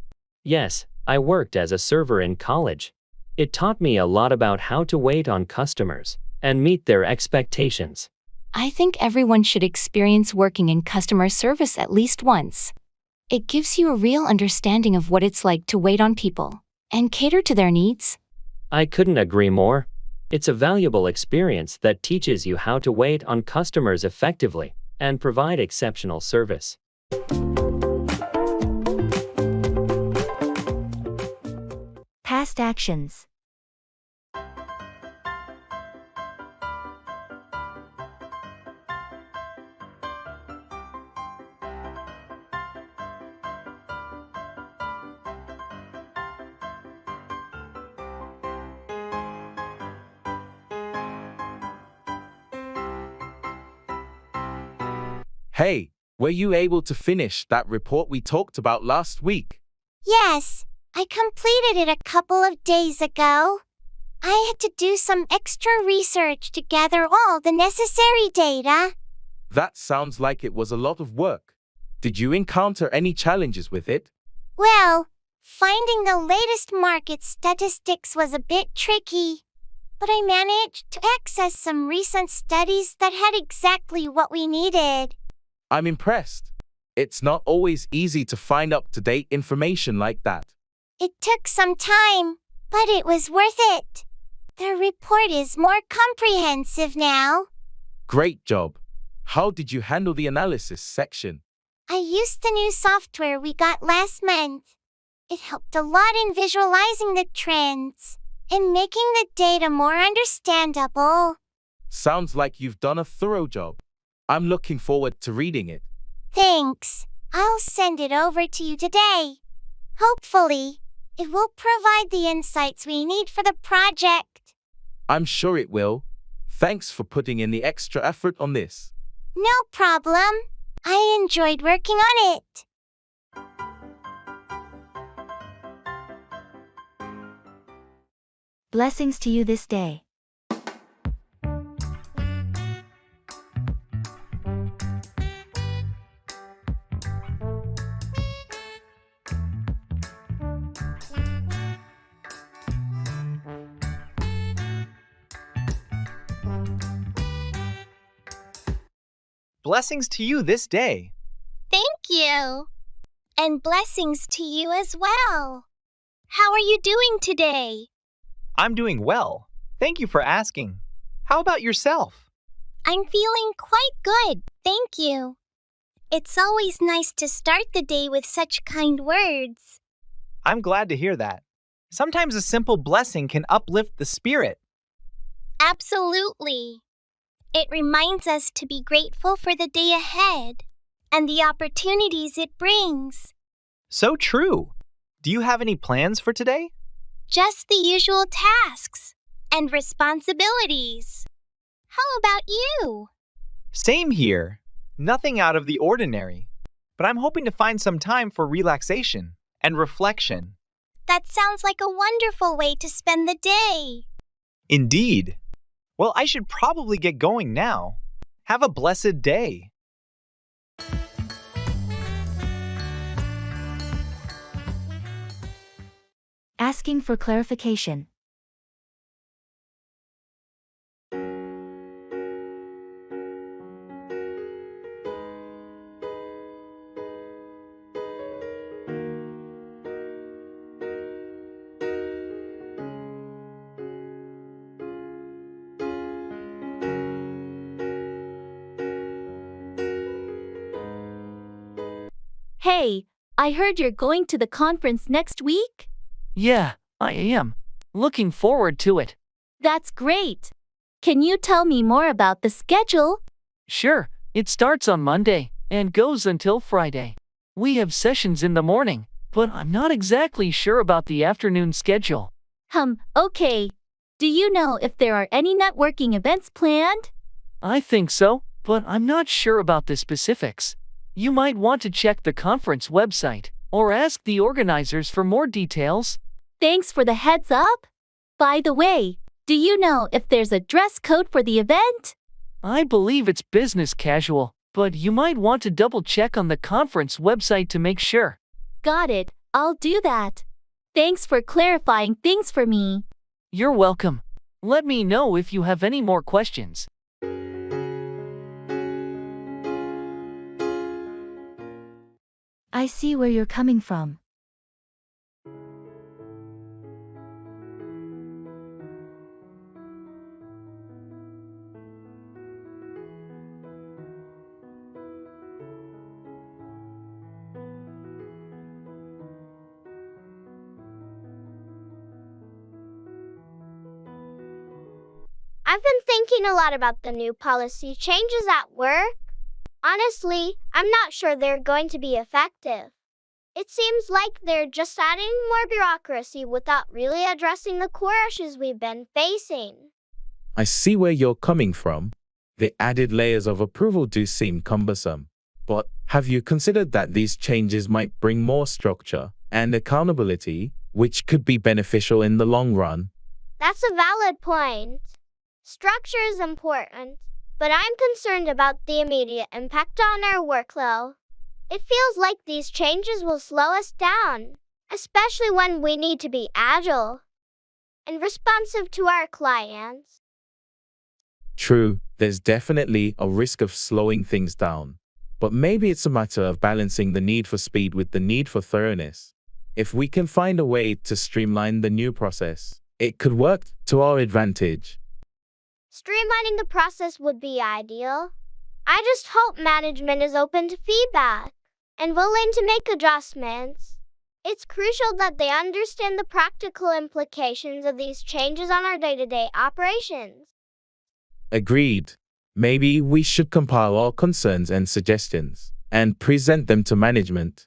Yes, I worked as a server in college. It taught me a lot about how to wait on customers and meet their expectations. I think everyone should experience working in customer service at least once. It gives you a real understanding of what it's like to wait on people and cater to their needs. I couldn't agree more. It's a valuable experience that teaches you how to wait on customers effectively and provide exceptional service. Past actions. Hey, were you able to finish that report we talked about last week? Yes, I completed it a couple of days ago. I had to do some extra research to gather all the necessary data. That sounds like it was a lot of work. Did you encounter any challenges with it? Well, finding the latest market statistics was a bit tricky, but I managed to access some recent studies that had exactly what we needed. I'm impressed. It's not always easy to find up-to-date information like that. It took some time, but it was worth it. The report is more comprehensive now. Great job. How did you handle the analysis section? I used the new software we got last month. It helped a lot in visualizing the trends and making the data more understandable. Sounds like you've done a thorough job. I'm looking forward to reading it. Thanks. I'll send it over to you today. Hopefully, it will provide the insights we need for the project. I'm sure it will. Thanks for putting in the extra effort on this. No problem. I enjoyed working on it. Blessings to you this day. Blessings to you this day. Thank you. And blessings to you as well. How are you doing today? I'm doing well. Thank you for asking. How about yourself? I'm feeling quite good, thank you. It's always nice to start the day with such kind words. I'm glad to hear that. Sometimes a simple blessing can uplift the spirit. Absolutely. It reminds us to be grateful for the day ahead and the opportunities it brings. So true. Do you have any plans for today? Just the usual tasks and responsibilities. How about you? Same here. Nothing out of the ordinary. But I'm hoping to find some time for relaxation and reflection. That sounds like a wonderful way to spend the day. Indeed. Well, I should probably get going now. Have a blessed day. Asking for clarification. Hey, I heard you're going to the conference next week? Yeah, I am. Looking forward to it. That's great. Can you tell me more about the schedule? Sure, it starts on Monday and goes until Friday. We have sessions in the morning, but I'm not exactly sure about the afternoon schedule. Okay. Do you know if there are any networking events planned? I think so, but I'm not sure about the specifics. You might want to check the conference website or ask the organizers for more details. Thanks for the heads up. By the way, do you know if there's a dress code for the event? I believe it's business casual, but you might want to double check on the conference website to make sure. Got it. I'll do that. Thanks for clarifying things for me. You're welcome. Let me know if you have any more questions. I see where you're coming from. I've been thinking a lot about the new policy changes at work. Honestly, I'm not sure they're going to be effective. It seems like they're just adding more bureaucracy without really addressing the core issues we've been facing. I see where you're coming from. The added layers of approval do seem cumbersome. But have you considered that these changes might bring more structure and accountability, which could be beneficial in the long run? That's a valid point. Structure is important, but I'm concerned about the immediate impact on our workload. It feels like these changes will slow us down, especially when we need to be agile and responsive to our clients. True, there's definitely a risk of slowing things down. But maybe it's a matter of balancing the need for speed with the need for thoroughness. If we can find a way to streamline the new process, it could work to our advantage. Streamlining the process would be ideal. I just hope management is open to feedback and willing to make adjustments. It's crucial that they understand the practical implications of these changes on our day-to-day operations. Agreed. Maybe we should compile our concerns and suggestions and present them to management.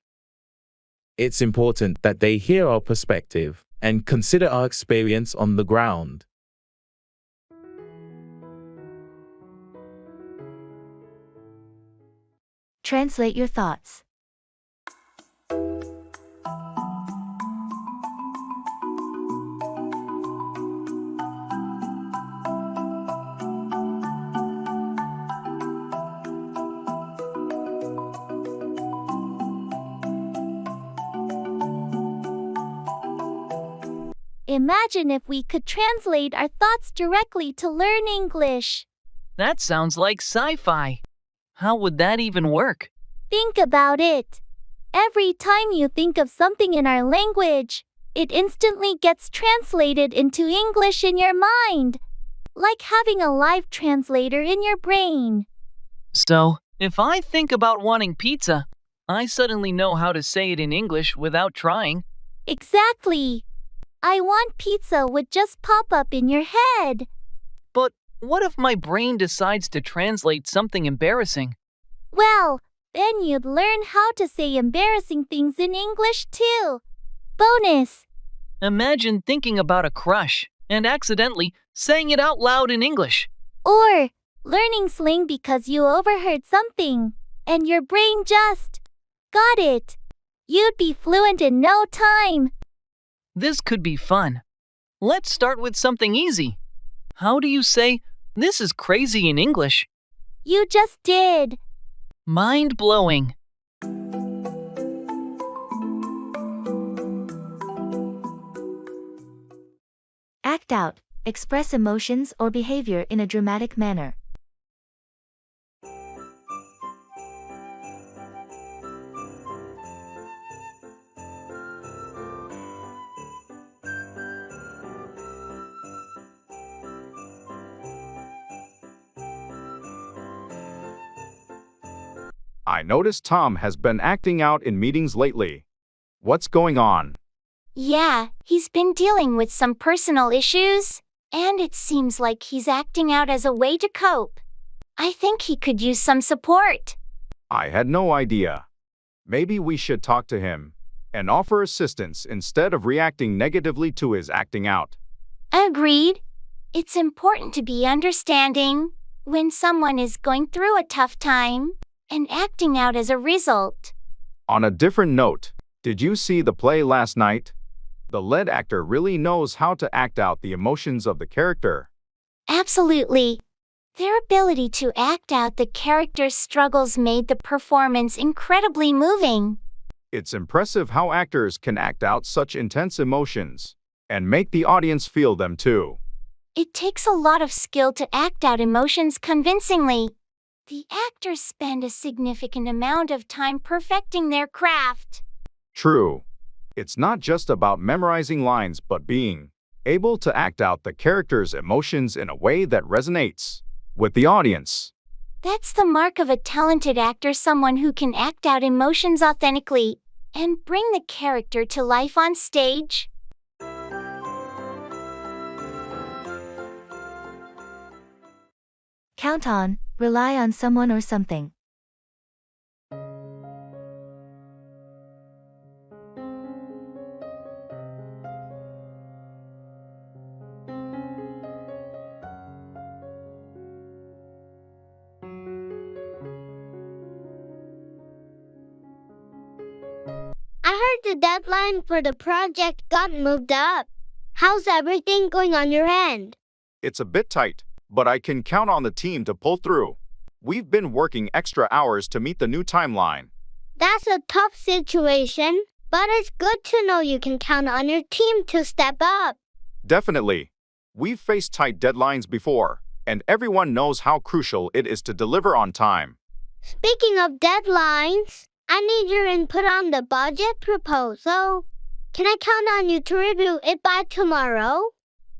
It's important that they hear our perspective and consider our experience on the ground. Translate your thoughts. Imagine if we could translate our thoughts directly to learn English. That sounds like sci-fi. How would that even work? Think about it. Every time you think of something in our language, it instantly gets translated into English in your mind, like having a live translator in your brain. So, if I think about wanting pizza, I suddenly know how to say it in English without trying. Exactly. I want pizza would just pop up in your head. But what if my brain decides to translate something embarrassing? Well, then you'd learn how to say embarrassing things in English too. Bonus! Imagine thinking about a crush and accidentally saying it out loud in English. Or learning slang because you overheard something and your brain just got it. You'd be fluent in no time. This could be fun. Let's start with something easy. How do you say, "This is crazy" in English? You just did. Mind-blowing. Act out. Express emotions or behavior in a dramatic manner. I noticed Tom has been acting out in meetings lately. What's going on? Yeah, he's been dealing with some personal issues, and it seems like he's acting out as a way to cope. I think he could use some support. I had no idea. Maybe we should talk to him and offer assistance instead of reacting negatively to his acting out. Agreed. It's important to be understanding when someone is going through a tough time and acting out as a result. On a different note, did you see the play last night? The lead actor really knows how to act out the emotions of the character. Absolutely. Their ability to act out the character's struggles made the performance incredibly moving. It's impressive how actors can act out such intense emotions and make the audience feel them too. It takes a lot of skill to act out emotions convincingly. The actors spend a significant amount of time perfecting their craft. True. It's not just about memorizing lines but being able to act out the character's emotions in a way that resonates with the audience. That's the mark of a talented actor, someone who can act out emotions authentically and bring the character to life on stage. Count on, rely on someone or something. I heard the deadline for the project got moved up. How's everything going on your end? It's a bit tight, but I can count on the team to pull through. We've been working extra hours to meet the new timeline. That's a tough situation, but it's good to know you can count on your team to step up. Definitely. We've faced tight deadlines before, and everyone knows how crucial it is to deliver on time. Speaking of deadlines, I need your input on the budget proposal. Can I count on you to review it by tomorrow?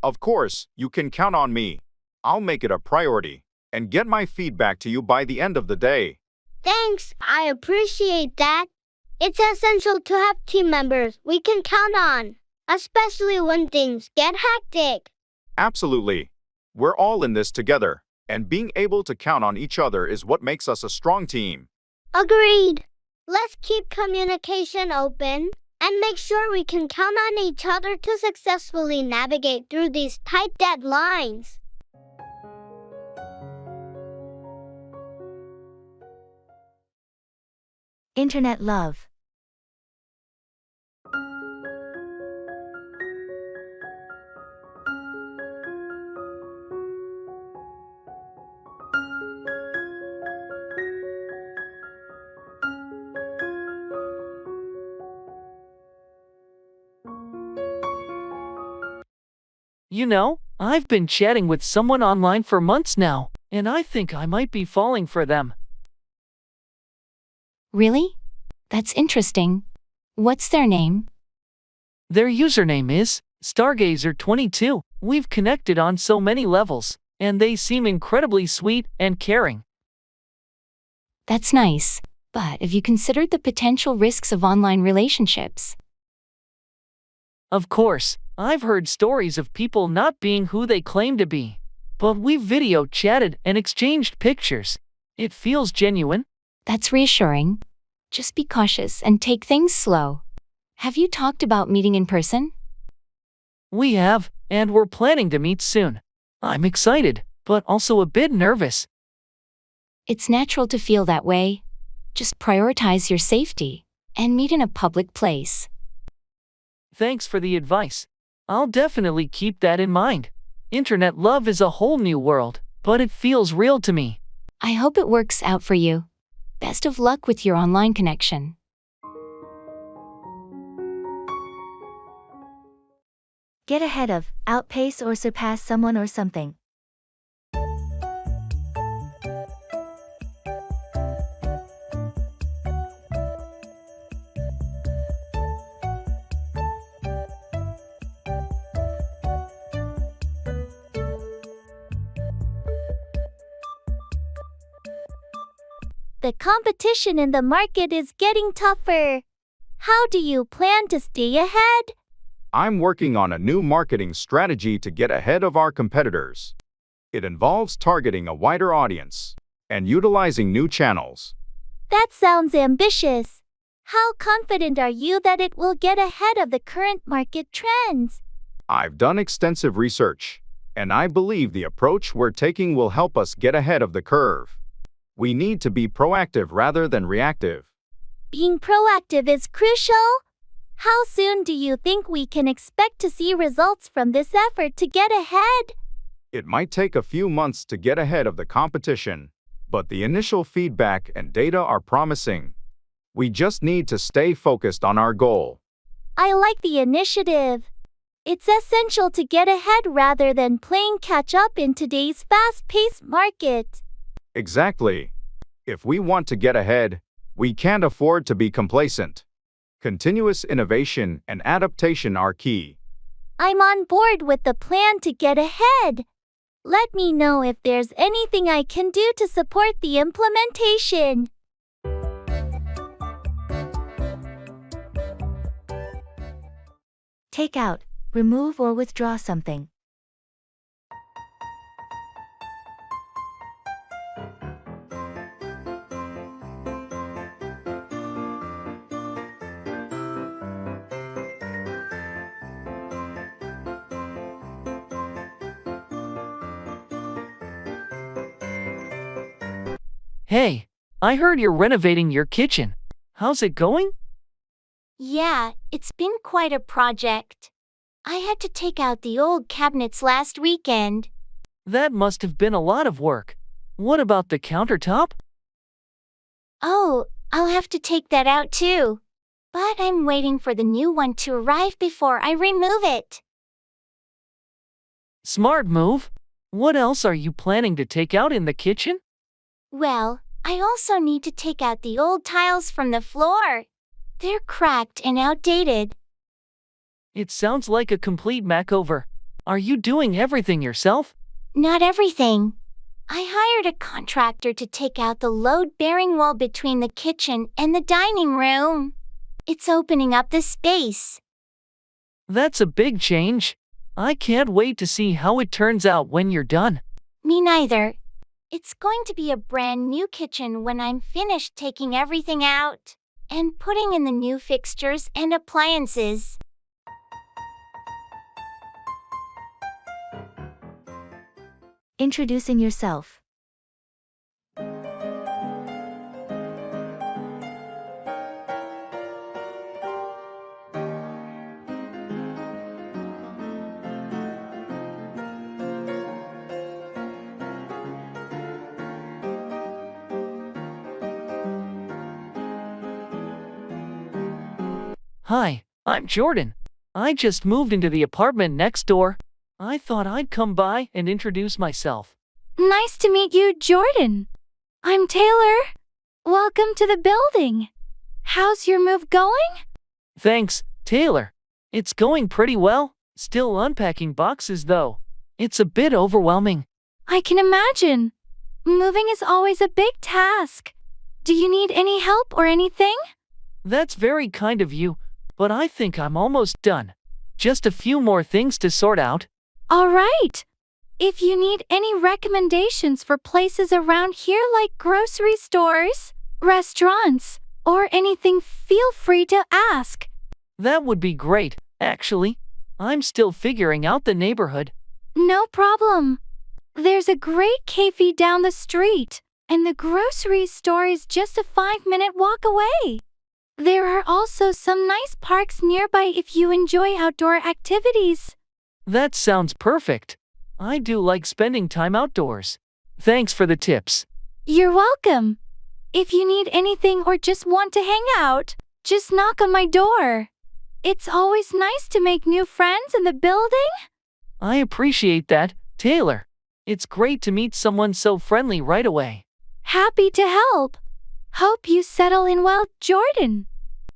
Of course, you can count on me. I'll make it a priority and get my feedback to you by the end of the day. Thanks, I appreciate that. It's essential to have team members we can count on, especially when things get hectic. Absolutely. We're all in this together, and being able to count on each other is what makes us a strong team. Agreed. Let's keep communication open and make sure we can count on each other to successfully navigate through these tight deadlines. Internet love. You know, I've been chatting with someone online for months now, and I think I might be falling for them. Really? That's interesting. What's their name? Their username is Stargazer22. We've connected on so many levels, and they seem incredibly sweet and caring. That's nice, but have you considered the potential risks of online relationships? Of course, I've heard stories of people not being who they claim to be. But we've video chatted and exchanged pictures. It feels genuine. That's reassuring. Just be cautious and take things slow. Have you talked about meeting in person? We have, and we're planning to meet soon. I'm excited, but also a bit nervous. It's natural to feel that way. Just prioritize your safety and meet in a public place. Thanks for the advice. I'll definitely keep that in mind. Internet love is a whole new world, but it feels real to me. I hope it works out for you. Best of luck with your online connection. Get ahead of, outpace or surpass someone or something. The competition in the market is getting tougher. How do you plan to stay ahead? I'm working on a new marketing strategy to get ahead of our competitors. It involves targeting a wider audience and utilizing new channels. That sounds ambitious. How confident are you that it will get ahead of the current market trends? I've done extensive research, and I believe the approach we're taking will help us get ahead of the curve. We need to be proactive rather than reactive. Being proactive is crucial. How soon do you think we can expect to see results from this effort to get ahead? It might take a few months to get ahead of the competition, but the initial feedback and data are promising. We just need to stay focused on our goal. I like the initiative. It's essential to get ahead rather than playing catch up in today's fast-paced market. Exactly. If we want to get ahead, we can't afford to be complacent. Continuous innovation and adaptation are key. I'm on board with the plan to get ahead. Let me know if there's anything I can do to support the implementation. Take out, remove or withdraw something. Hey, I heard you're renovating your kitchen. How's it going? Yeah, it's been quite a project. I had to take out the old cabinets last weekend. That must have been a lot of work. What about the countertop? Oh, I'll have to take that out too. But I'm waiting for the new one to arrive before I remove it. Smart move. What else are you planning to take out in the kitchen? Well, I also need to take out the old tiles from the floor. They're cracked and outdated. It sounds like a complete makeover. Are you doing everything yourself? Not everything. I hired a contractor to take out the load-bearing wall between the kitchen and the dining room. It's opening up the space. That's a big change. I can't wait to see how it turns out when you're done. Me neither. It's going to be a brand new kitchen when I'm finished taking everything out and putting in the new fixtures and appliances. Introducing yourself. Hi, I'm Jordan. I just moved into the apartment next door. I thought I'd come by and introduce myself. Nice to meet you, Jordan. I'm Taylor. Welcome to the building. How's your move going? Thanks, Taylor. It's going pretty well. Still unpacking boxes though. It's a bit overwhelming. I can imagine. Moving is always a big task. Do you need any help or anything? That's very kind of you, but I think I'm almost done. Just a few more things to sort out. All right. If you need any recommendations for places around here like grocery stores, restaurants, or anything, feel free to ask. That would be great, actually. I'm still figuring out the neighborhood. No problem. There's a great cafe down the street, and the grocery store is just a 5-minute walk away. There are also some nice parks nearby if you enjoy outdoor activities. That sounds perfect. I do like spending time outdoors. Thanks for the tips. You're welcome. If you need anything or just want to hang out, just knock on my door. It's always nice to make new friends in the building. I appreciate that, Taylor. It's great to meet someone so friendly right away. Happy to help. Hope you settle in well, Jordan.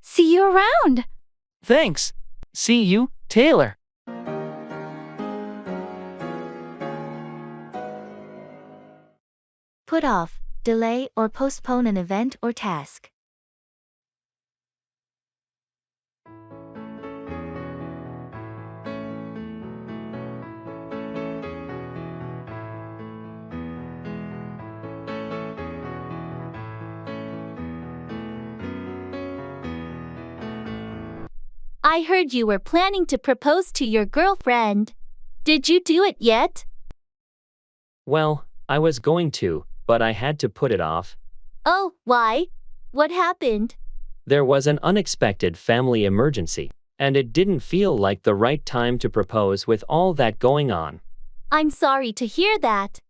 See you around. Thanks. See you, Taylor. Put off, delay, or postpone an event or task. I heard you were planning to propose to your girlfriend. Did you do it yet? Well, I was going to, but I had to put it off. Oh, why? What happened? There was an unexpected family emergency, and it didn't feel like the right time to propose with all that going on. I'm sorry to hear that.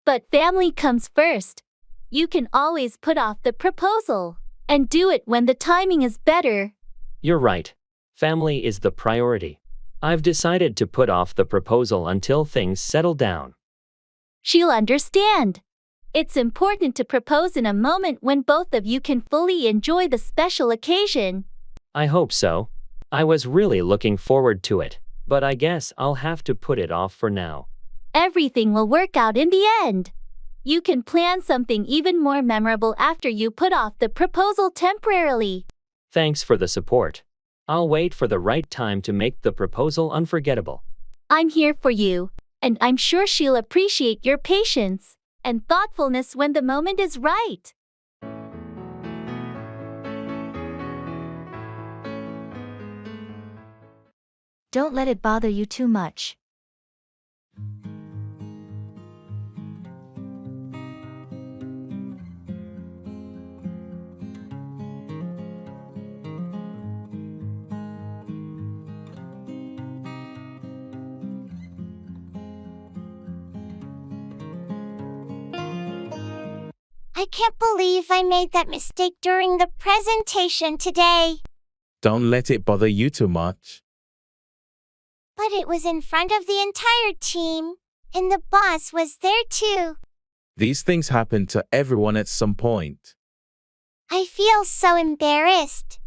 But family comes first. You can always put off the proposal and do it when the timing is better. You're right. Family is the priority. I've decided to put off the proposal until things settle down. She'll understand. It's important to propose in a moment when both of you can fully enjoy the special occasion. I hope so. I was really looking forward to it, but I guess I'll have to put it off for now. Everything will work out in the end. You can plan something even more memorable after you put off the proposal temporarily. Thanks for the support. I'll wait for the right time to make the proposal unforgettable. I'm here for you, and I'm sure she'll appreciate your patience and thoughtfulness when the moment is right. Don't let it bother you too much. I can't believe I made that mistake during the presentation today. Don't let it bother you too much. But it was in front of the entire team, and the boss was there too. These things happen to everyone at some point. I feel so embarrassed.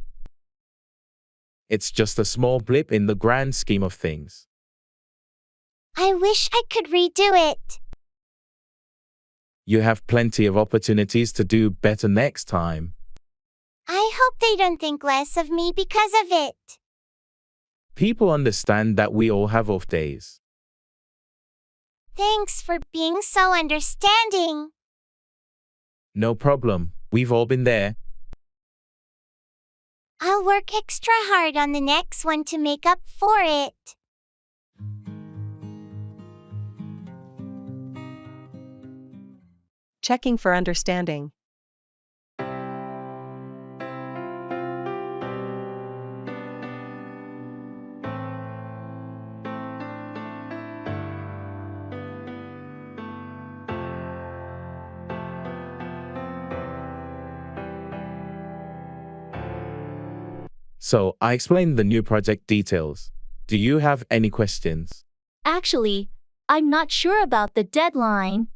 It's just a small blip in the grand scheme of things. I wish I could redo it. You have plenty of opportunities to do better next time. I hope they don't think less of me because of it. People understand that we all have off days. Thanks for being so understanding. No problem. We've all been there. I'll work extra hard on the next one to make up for it. Checking for understanding. So, I explained the new project details. Do you have any questions? Actually, I'm not sure about the deadline.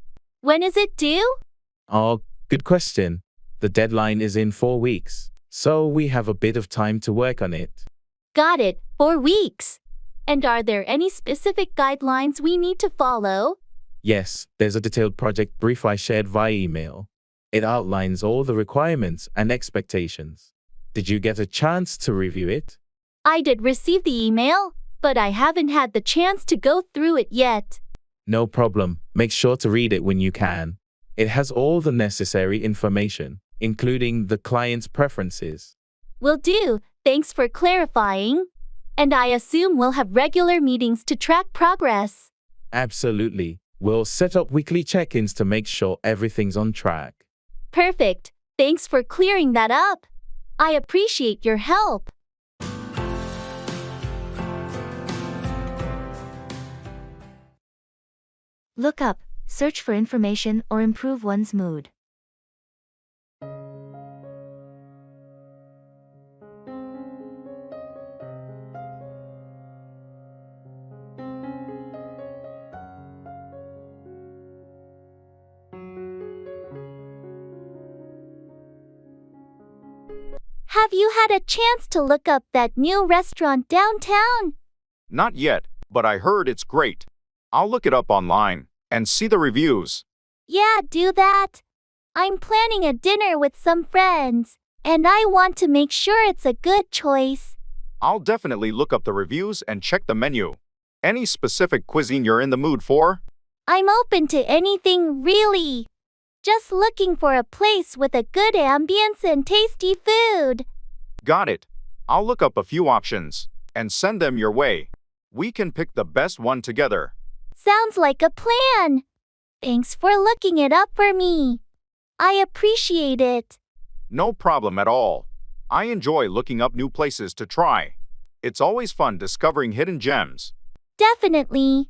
When is it due? Oh, good question. The deadline is in 4 weeks, so we have a bit of time to work on it. Got it, 4 weeks. And are there any specific guidelines we need to follow? Yes, there's a detailed project brief I shared via email. It outlines all the requirements and expectations. Did you get a chance to review it? I did receive the email, but I haven't had the chance to go through it yet. No problem. Make sure to read it when you can. It has all the necessary information, including the client's preferences. Will do. Thanks for clarifying. And I assume we'll have regular meetings to track progress. Absolutely. We'll set up weekly check-ins to make sure everything's on track. Perfect. Thanks for clearing that up. I appreciate your help. Look up, search for information or improve one's mood. Have you had a chance to look up that new restaurant downtown? Not yet, but I heard it's great. I'll look it up online and see the reviews. Yeah, do that. I'm planning a dinner with some friends, and I want to make sure it's a good choice. I'll definitely look up the reviews and check the menu. Any specific cuisine you're in the mood for? I'm open to anything, really. Just looking for a place with a good ambience and tasty food. Got it. I'll look up a few options and send them your way. We can pick the best one together. Sounds like a plan. Thanks for looking it up for me. I appreciate it. No problem at all. I enjoy looking up new places to try. It's always fun discovering hidden gems. Definitely.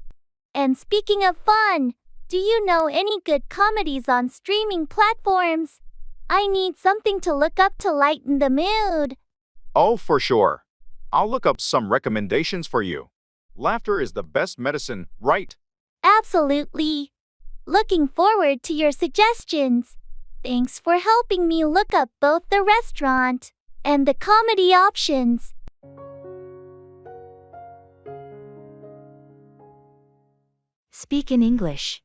And speaking of fun, do you know any good comedies on streaming platforms? I need something to look up to lighten the mood. Oh, for sure. I'll look up some recommendations for you. Laughter is the best medicine, right? Absolutely. Looking forward to your suggestions. Thanks for helping me look up both the restaurant and the comedy options. Speak in English.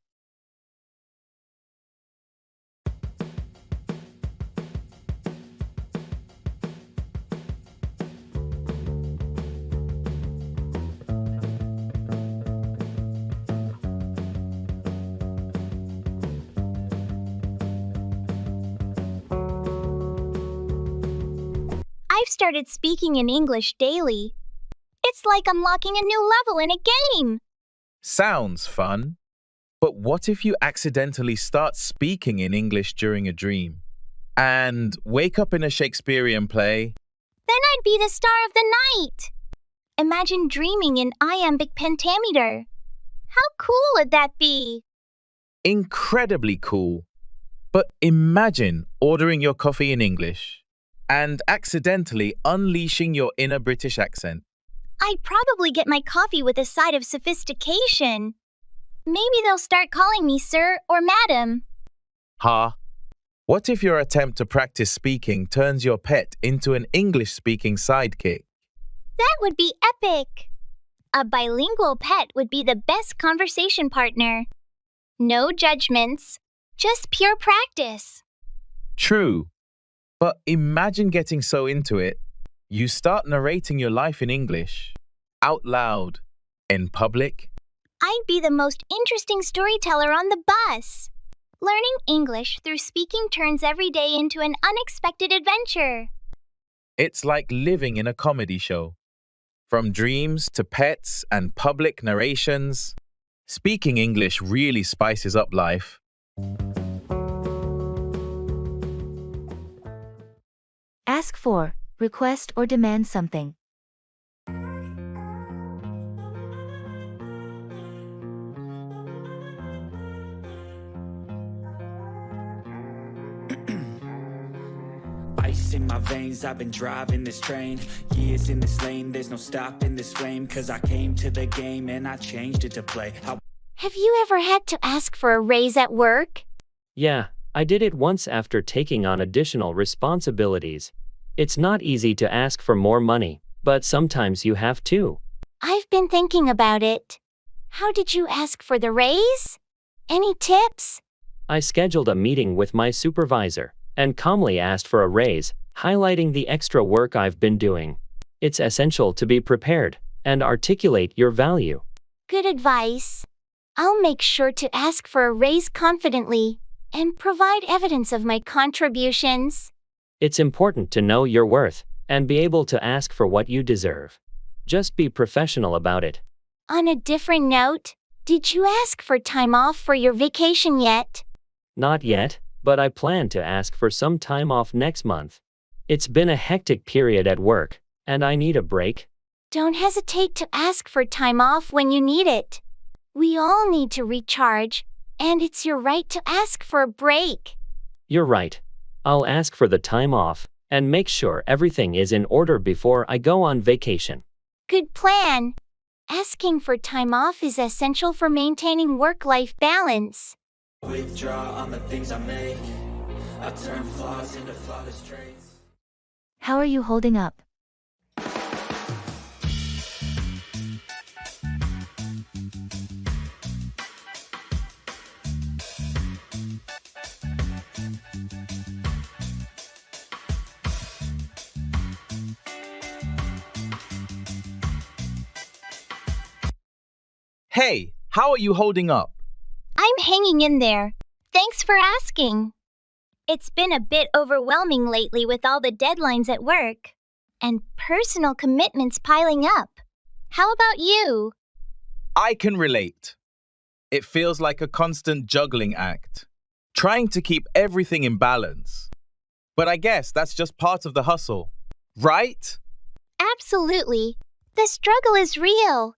I've started speaking in English daily. It's like unlocking a new level in a game. Sounds fun. But what if you accidentally start speaking in English during a dream and wake up in a Shakespearean play? Then I'd be the star of the night. Imagine dreaming in iambic pentameter. How cool would that be? Incredibly cool. But imagine ordering your coffee in English and accidentally unleashing your inner British accent. I'd probably get my coffee with a side of sophistication. Maybe they'll start calling me sir or madam. Ha! What if your attempt to practice speaking turns your pet into an English-speaking sidekick? That would be epic. A bilingual pet would be the best conversation partner. No judgments, just pure practice. True. But imagine getting so into it, you start narrating your life in English, out loud, in public. I'd be the most interesting storyteller on the bus. Learning English through speaking turns every day into an unexpected adventure. It's like living in a comedy show. From dreams to pets and public narrations, speaking English really spices up life. Ask for, request or demand something. Ice in my veins, I've been driving this train. Years in this lane, there's no stopping this flame. Cause I came to the game and I changed it to play. Have you ever had to ask for a raise at work? Yeah, I did it once after taking on additional responsibilities. It's not easy to ask for more money, but sometimes you have to. I've been thinking about it. How did you ask for the raise? Any tips? I scheduled a meeting with my supervisor and calmly asked for a raise, highlighting the extra work I've been doing. It's essential to be prepared and articulate your value. Good advice. I'll make sure to ask for a raise confidently and provide evidence of my contributions. It's important to know your worth and be able to ask for what you deserve. Just be professional about it. On a different note, did you ask for time off for your vacation yet? Not yet, but I plan to ask for some time off next month. It's been a hectic period at work, and I need a break. Don't hesitate to ask for time off when you need it. We all need to recharge, and it's your right to ask for a break. You're right. I'll ask for the time off and make sure everything is in order before I go on vacation. Good plan. Asking for time off is essential for maintaining work-life balance. Withdraw on the things I make. I turn flaws into flawless traits. How are you holding up? Hey, how are you holding up? I'm hanging in there. Thanks for asking. It's been a bit overwhelming lately with all the deadlines at work and personal commitments piling up. How about you? I can relate. It feels like a constant juggling act, trying to keep everything in balance. But I guess that's just part of the hustle, right? Absolutely. The struggle is real.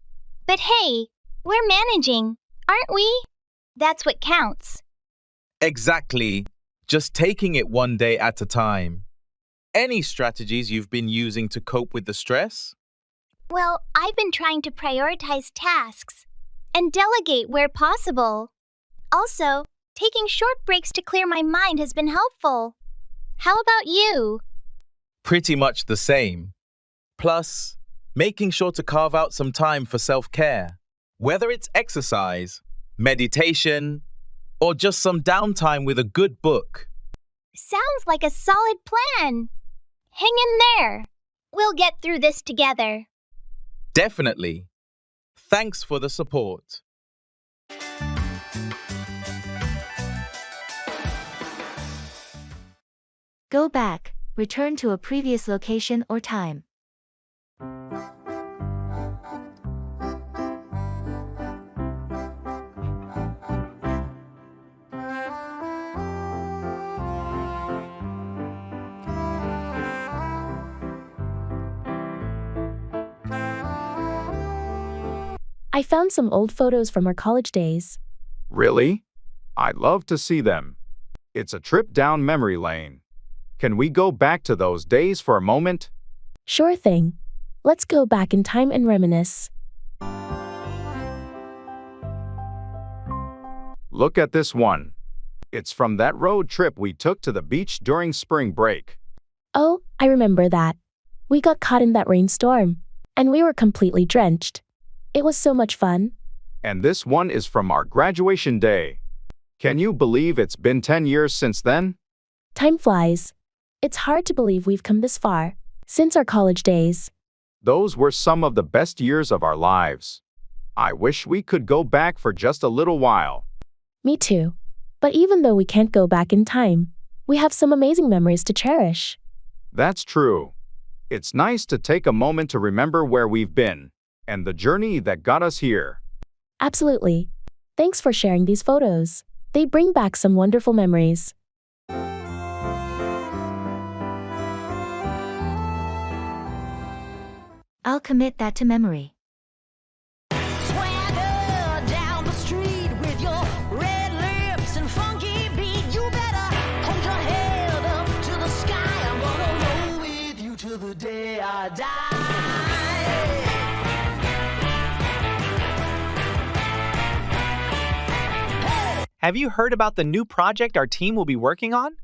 But hey, we're managing, aren't we? That's what counts. Exactly. Just taking it one day at a time. Any strategies you've been using to cope with the stress? Well, I've been trying to prioritize tasks and delegate where possible. Also, taking short breaks to clear my mind has been helpful. How about you? Pretty much the same. Plus, making sure to carve out some time for self-care, whether it's exercise, meditation, or just some downtime with a good book. Sounds like a solid plan. Hang in there. We'll get through this together. Definitely. Thanks for the support. Go back, return to a previous location or time. I found some old photos from our college days. Really? I'd love to see them. It's a trip down memory lane. Can we go back to those days for a moment? Sure thing. Let's go back in time and reminisce. Look at this one. It's from that road trip we took to the beach during spring break. Oh, I remember that. We got caught in that rainstorm, and we were completely drenched. It was so much fun. And this one is from our graduation day. Can you believe it's been 10 years since then? Time flies. It's hard to believe we've come this far since our college days. Those were some of the best years of our lives. I wish we could go back for just a little while. Me too. But even though we can't go back in time, we have some amazing memories to cherish. That's true. It's nice to take a moment to remember where we've been and the journey that got us here. Absolutely. Thanks for sharing these photos. They bring back some wonderful memories. I'll commit that to memory. Swagger down the street with your red lips and funky beat. You better hold your head up to the sky. I'm gonna roll with you till the day I die. Have you heard about the new project our team will be working on?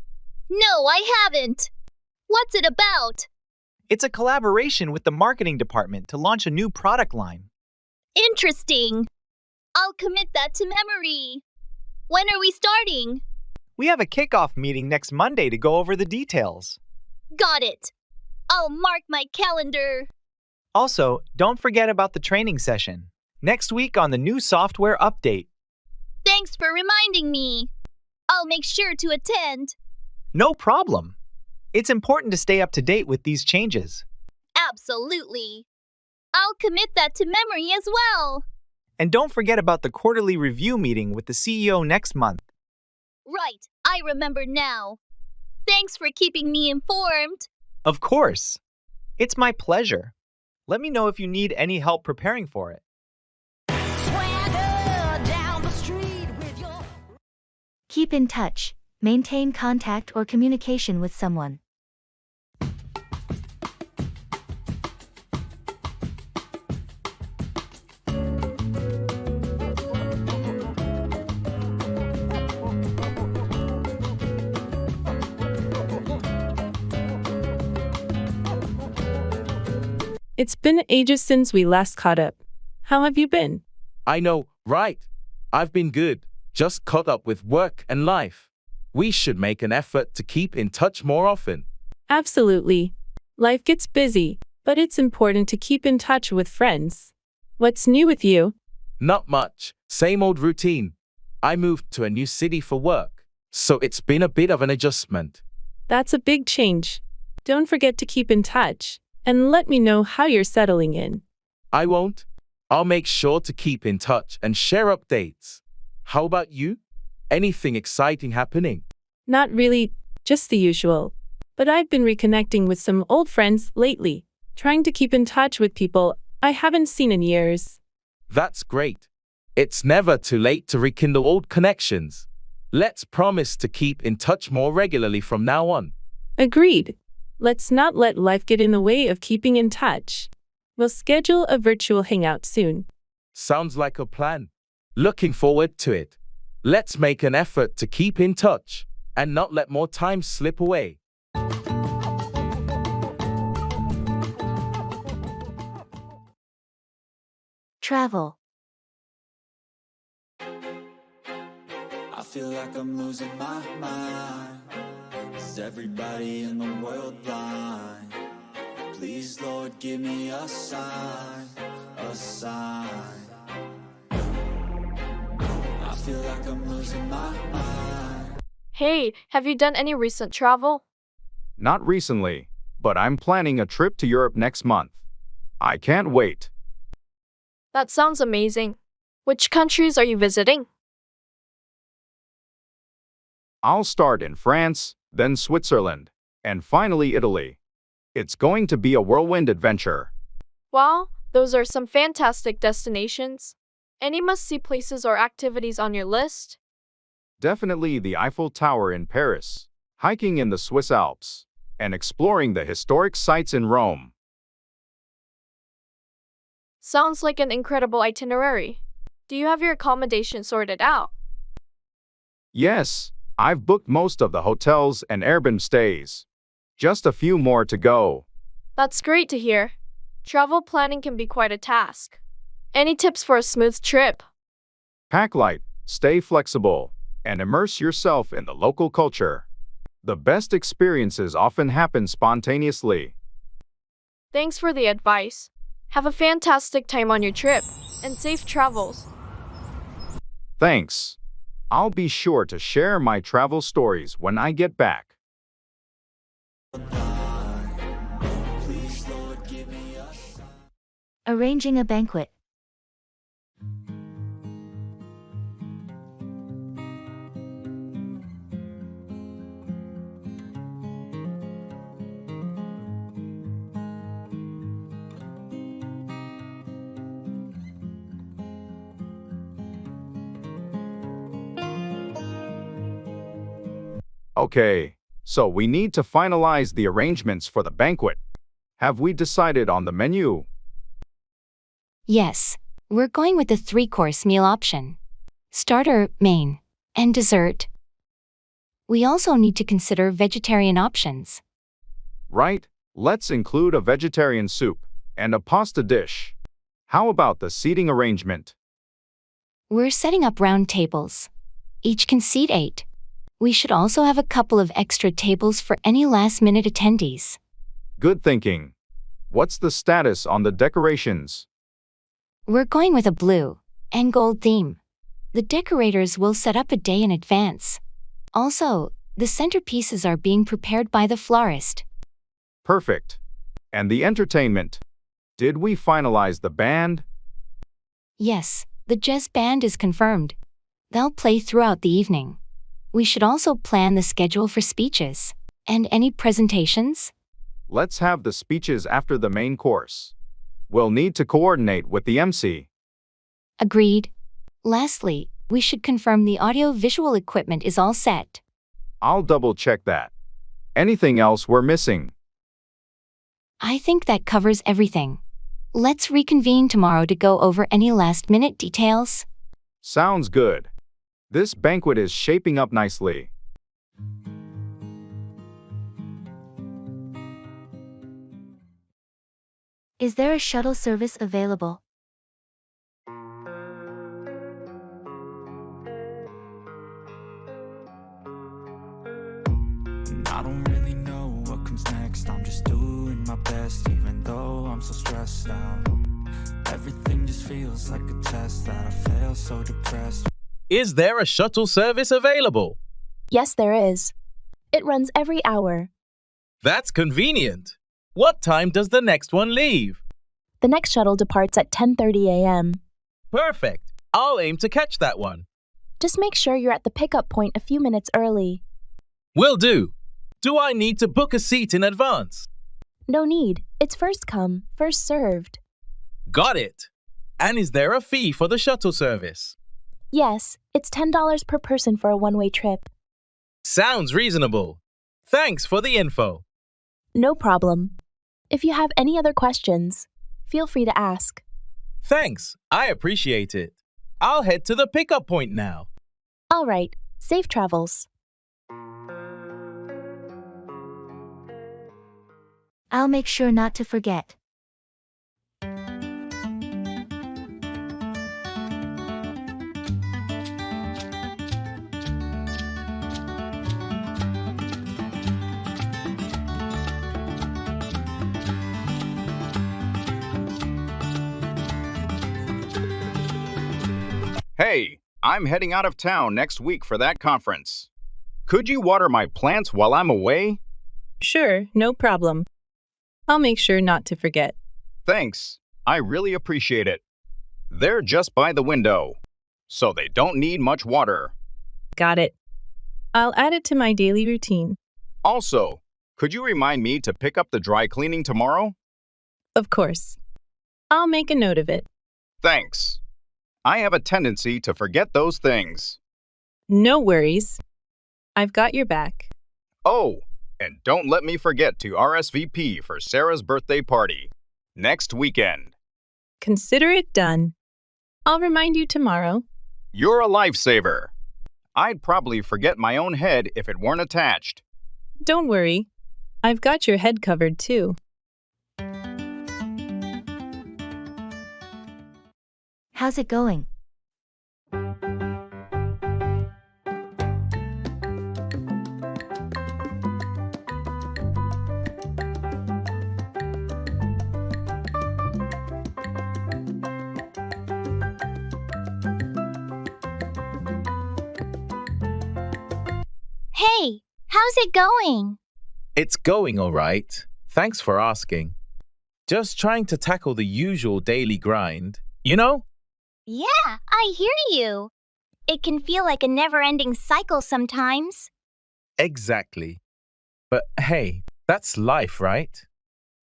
No, I haven't. What's it about? It's a collaboration with the marketing department to launch a new product line. Interesting. I'll commit that to memory. When are we starting? We have a kickoff meeting next Monday to go over the details. Got it. I'll mark my calendar. Also, don't forget about the training session next week on the new software update. Thanks for reminding me. I'll make sure to attend. No problem. It's important to stay up to date with these changes. Absolutely. I'll commit that to memory as well. And don't forget about the quarterly review meeting with the CEO next month. Right, I remember now. Thanks for keeping me informed. Of course. It's my pleasure. Let me know if you need any help preparing for it. Keep in touch. Maintain contact or communication with someone. It's been ages since we last caught up. How have you been? I know, right? I've been good. Just caught up with work and life. We should make an effort to keep in touch more often. Absolutely. Life gets busy, but it's important to keep in touch with friends. What's new with you? Not much. Same old routine. I moved to a new city for work, so it's been a bit of an adjustment. That's a big change. Don't forget to keep in touch, and let me know how you're settling in. I won't. I'll make sure to keep in touch and share updates. How about you? Anything exciting happening? Not really, just the usual. But I've been reconnecting with some old friends lately, trying to keep in touch with people I haven't seen in years. That's great. It's never too late to rekindle old connections. Let's promise to keep in touch more regularly from now on. Agreed. Let's not let life get in the way of keeping in touch. We'll schedule a virtual hangout soon. Sounds like a plan. Looking forward to it. Let's make an effort to keep in touch and not let more time slip away. Travel. I feel like I'm losing my mind. Is everybody in the world blind? Please, Lord, give me a sign, a sign. I feel like I'm losing my mind. Hey, have you done any recent travel? Not recently, but I'm planning a trip to Europe next month. I can't wait. That sounds amazing. Which countries are you visiting? I'll start in France, then Switzerland, and finally Italy. It's going to be a whirlwind adventure. Wow, those are some fantastic destinations. Any must-see places or activities on your list? Definitely the Eiffel Tower in Paris, hiking in the Swiss Alps, and exploring the historic sites in Rome. Sounds like an incredible itinerary. Do you have your accommodation sorted out? Yes, I've booked most of the hotels and Airbnb stays. Just a few more to go. That's great to hear. Travel planning can be quite a task. Any tips for a smooth trip? Pack light, stay flexible, and immerse yourself in the local culture. The best experiences often happen spontaneously. Thanks for the advice. Have a fantastic time on your trip, and safe travels. Thanks. I'll be sure to share my travel stories when I get back. Arranging a banquet. Okay, so we need to finalize the arrangements for the banquet. Have we decided on the menu? Yes, we're going with the 3-course meal option. Starter, main, and dessert. We also need to consider vegetarian options. Right, let's include a vegetarian soup and a pasta dish. How about the seating arrangement? We're setting up round tables. Each can seat 8. We should also have a couple of extra tables for any last-minute attendees. Good thinking. What's the status on the decorations? We're going with a blue and gold theme. The decorators will set up a day in advance. Also, the centerpieces are being prepared by the florist. Perfect. And the entertainment? Did we finalize the band? Yes, the jazz band is confirmed. They'll play throughout the evening. We should also plan the schedule for speeches. And any presentations? Let's have the speeches after the main course. We'll need to coordinate with the MC. Agreed. Lastly, we should confirm the audio-visual equipment is all set. I'll double-check that. Anything else we're missing? I think that covers everything. Let's reconvene tomorrow to go over any last-minute details. Sounds good. This banquet is shaping up nicely. Is there a shuttle service available? I don't really know what comes next. I'm just doing my best, even though I'm so stressed out. Everything just feels like a test that I fail, so depressed. Is there a shuttle service available? Yes, there is. It runs every hour. That's convenient. What time does the next one leave? The next shuttle departs at 10:30 a.m. Perfect. I'll aim to catch that one. Just make sure you're at the pickup point a few minutes early. Will do. Do I need to book a seat in advance? No need. It's first come, first served. Got it. And is there a fee for the shuttle service? Yes, it's $10 per person for a one-way trip. Sounds reasonable. Thanks for the info. No problem. If you have any other questions, feel free to ask. Thanks. I appreciate it. I'll head to the pickup point now. All right. Safe travels. I'll make sure not to forget. Hey, I'm heading out of town next week for that conference. Could you water my plants while I'm away? Sure, no problem. I'll make sure not to forget. Thanks. I really appreciate it. They're just by the window, so they don't need much water. Got it. I'll add it to my daily routine. Also, could you remind me to pick up the dry cleaning tomorrow? Of course. I'll make a note of it. Thanks. I have a tendency to forget those things. No worries. I've got your back. Oh, and don't let me forget to RSVP for Sarah's birthday party next weekend. Consider it done. I'll remind you tomorrow. You're a lifesaver. I'd probably forget my own head if it weren't attached. Don't worry. I've got your head covered too. How's it going? Hey, how's it going? It's going all right. Thanks for asking. Just trying to tackle the usual daily grind, you know? Yeah, I hear you. It can feel like a never-ending cycle sometimes. Exactly. But hey, that's life, right?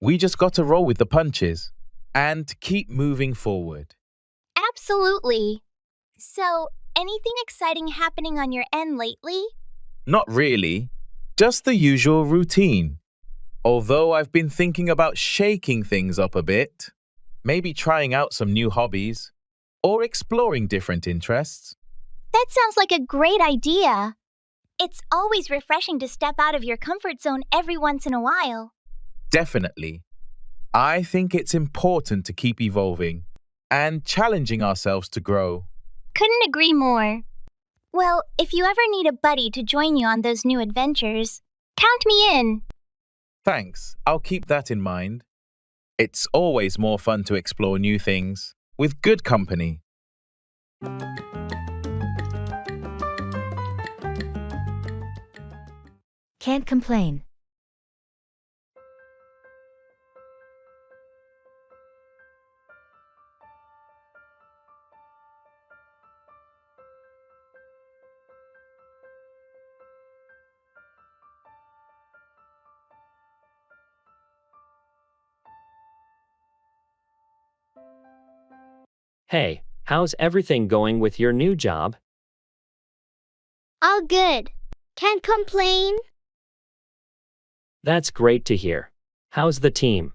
We just got to roll with the punches and keep moving forward. Absolutely. So, anything exciting happening on your end lately? Not really, just the usual routine. Although I've been thinking about shaking things up a bit, maybe trying out some new hobbies, or exploring different interests. That sounds like a great idea. It's always refreshing to step out of your comfort zone every once in a while. Definitely. I think it's important to keep evolving and challenging ourselves to grow. Couldn't agree more. Well, if you ever need a buddy to join you on those new adventures, count me in. Thanks, I'll keep that in mind. It's always more fun to explore new things with good company. Can't complain. Hey, how's everything going with your new job? All good. Can't complain. That's great to hear. How's the team?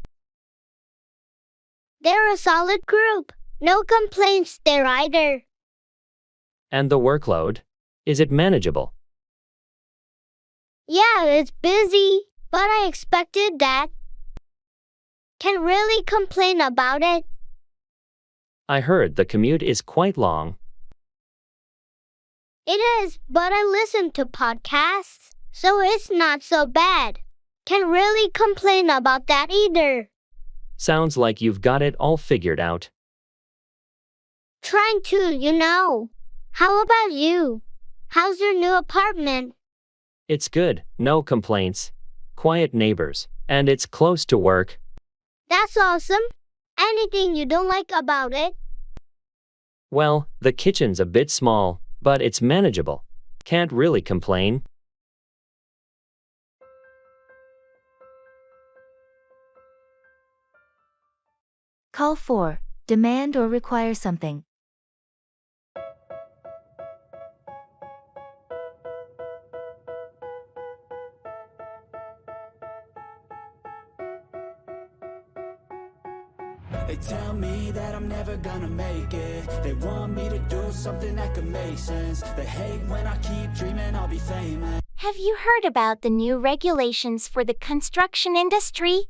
They're a solid group. No complaints there either. And the workload? Is it manageable? Yeah, it's busy, but I expected that. Can't really complain about it. I heard the commute is quite long. It is, but I listen to podcasts, so it's not so bad. Can't really complain about that either. Sounds like you've got it all figured out. Trying to, you know. How about you? How's your new apartment? It's good, no complaints. Quiet neighbors, and it's close to work. That's awesome. Anything you don't like about it? Well, the kitchen's a bit small, but it's manageable. Can't really complain. Call 4. Demand or require something. They tell me that I'm never gonna make it. They want me to do something that could make sense. They hate when I keep dreaming I'll be famous. Have you heard about the new regulations for the construction industry?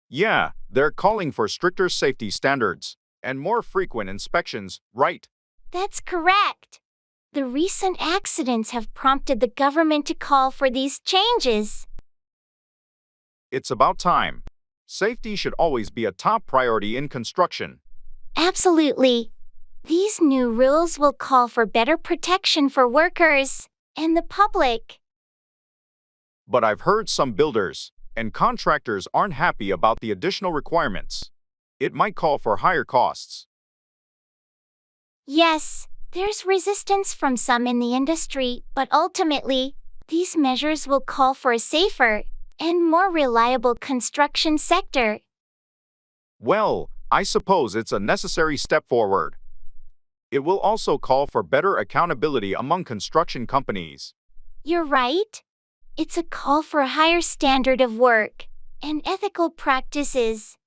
Yeah, they're calling for stricter safety standards and more frequent inspections, right? That's correct. The recent accidents have prompted the government to call for these changes. It's about time. Safety should always be a top priority in construction. Absolutely. These new rules will call for better protection for workers and the public. But I've heard some builders and contractors aren't happy about the additional requirements. It might call for higher costs. Yes, there's resistance from some in the industry, but ultimately, these measures will call for a safer and more reliable construction sector. Well, I suppose it's a necessary step forward. It will also call for better accountability among construction companies. You're right. It's a call for a higher standard of work and ethical practices.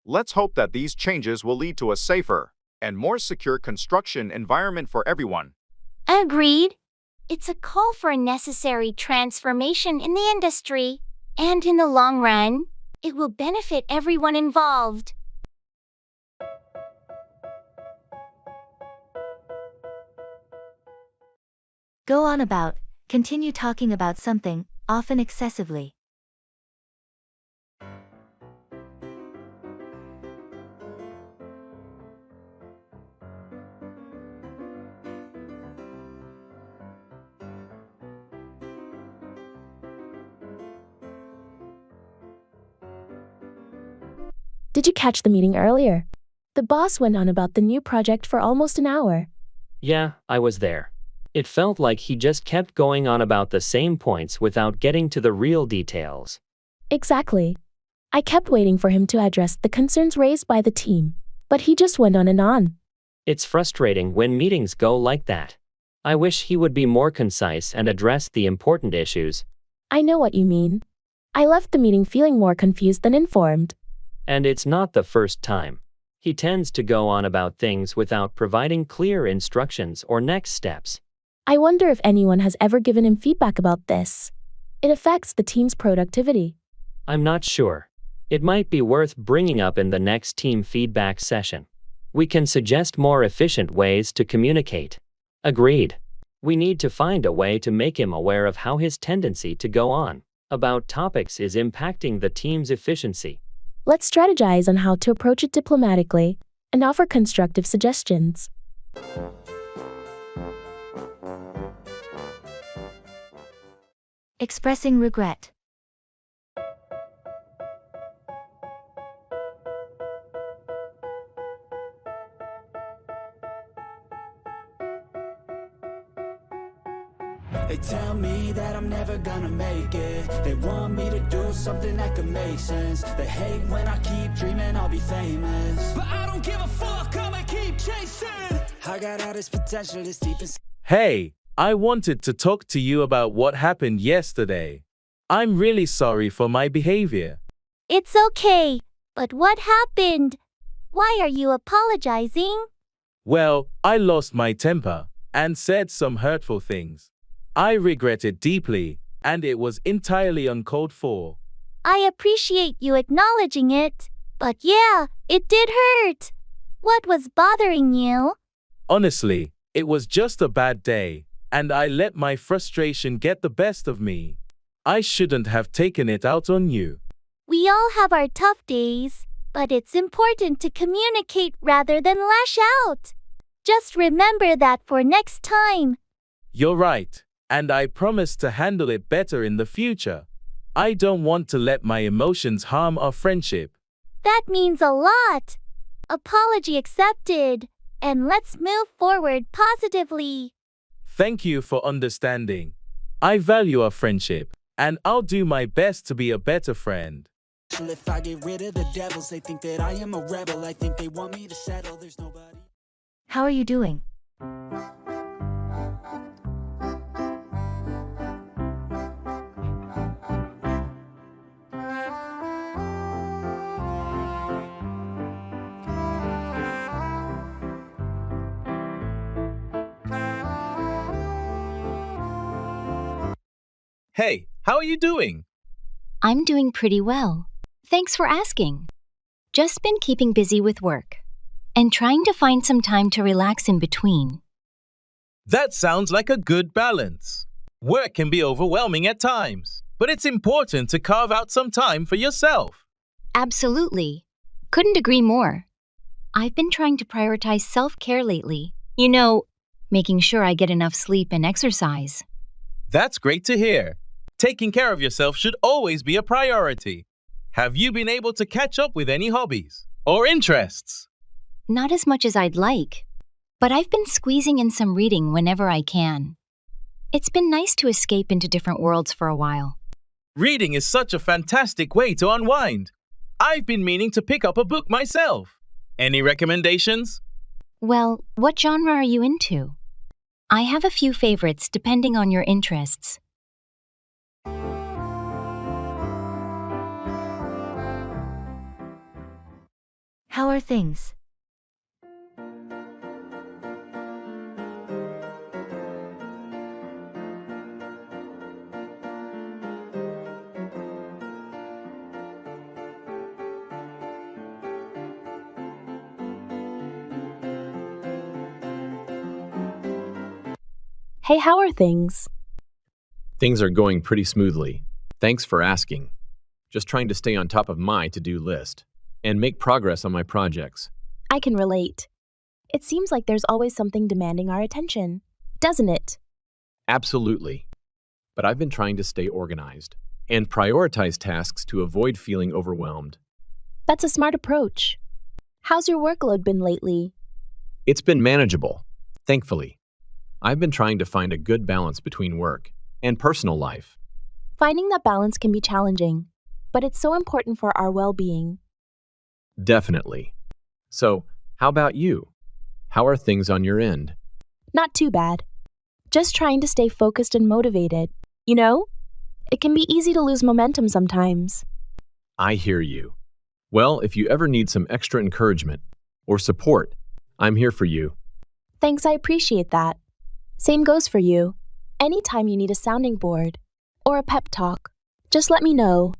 Let's hope that these changes will lead to a safer and more secure construction environment for everyone. Agreed. It's a call for a necessary transformation in the industry, and in the long run, it will benefit everyone involved. Go on about, continue talking about something, often excessively. Did you catch the meeting earlier? The boss went on about the new project for almost an hour. Yeah, I was there. It felt like he just kept going on about the same points without getting to the real details. Exactly. I kept waiting for him to address the concerns raised by the team, but he just went on and on. It's frustrating when meetings go like that. I wish he would be more concise and address the important issues. I know what you mean. I left the meeting feeling more confused than informed. And it's not the first time. He tends to go on about things without providing clear instructions or next steps. I wonder if anyone has ever given him feedback about this. It affects the team's productivity. I'm not sure. It might be worth bringing up in the next team feedback session. We can suggest more efficient ways to communicate. Agreed. We need to find a way to make him aware of how his tendency to go on about topics is impacting the team's efficiency. Let's strategize on how to approach it diplomatically and offer constructive suggestions. Expressing regret. They tell me that I'm never gonna make it. They want me to do something that could make sense. They hate when I keep dreaming I'll be famous, but I don't give a fuck, I'ma keep chasing. I got all this potential that's deep inside. Hey, I wanted to talk to you about what happened yesterday. I'm really sorry for my behavior. It's okay, but what happened? Why are you apologizing? Well, I lost my temper and said some hurtful things. I regret it deeply, and it was entirely uncalled for. I appreciate you acknowledging it, but yeah, it did hurt. What was bothering you? Honestly, it was just a bad day, and I let my frustration get the best of me. I shouldn't have taken it out on you. We all have our tough days, but it's important to communicate rather than lash out. Just remember that for next time. You're right, and I promise to handle it better in the future. I don't want to let my emotions harm our friendship. That means a lot. Apology accepted, and let's move forward positively. Thank you for understanding. I value our friendship, and I'll do my best to be a better friend. If I get rid of the devils, they think that I am a rebel. I think they want me to settle. There's nobody. How are you doing? Hey, how are you doing? I'm doing pretty well. Thanks for asking. Just been keeping busy with work and trying to find some time to relax in between. That sounds like a good balance. Work can be overwhelming at times, but it's important to carve out some time for yourself. Absolutely. Couldn't agree more. I've been trying to prioritize self-care lately. You know, making sure I get enough sleep and exercise. That's great to hear. Taking care of yourself should always be a priority. Have you been able to catch up with any hobbies or interests? Not as much as I'd like, but I've been squeezing in some reading whenever I can. It's been nice to escape into different worlds for a while. Reading is such a fantastic way to unwind. I've been meaning to pick up a book myself. Any recommendations? Well, what genre are you into? I have a few favorites depending on your interests. How are things? Hey, how are things? Things are going pretty smoothly. Thanks for asking. Just trying to stay on top of my to-do list and make progress on my projects. I can relate. It seems like there's always something demanding our attention, doesn't it? Absolutely. But I've been trying to stay organized and prioritize tasks to avoid feeling overwhelmed. That's a smart approach. How's your workload been lately? It's been manageable, thankfully. I've been trying to find a good balance between work and personal life. Finding that balance can be challenging, but it's so important for our well-being. Definitely. So, how about you? How are things on your end? Not too bad. Just trying to stay focused and motivated. You know, it can be easy to lose momentum sometimes. I hear you. Well, if you ever need some extra encouragement or support, I'm here for you. Thanks, I appreciate that. Same goes for you. Anytime you need a sounding board or a pep talk, just let me know.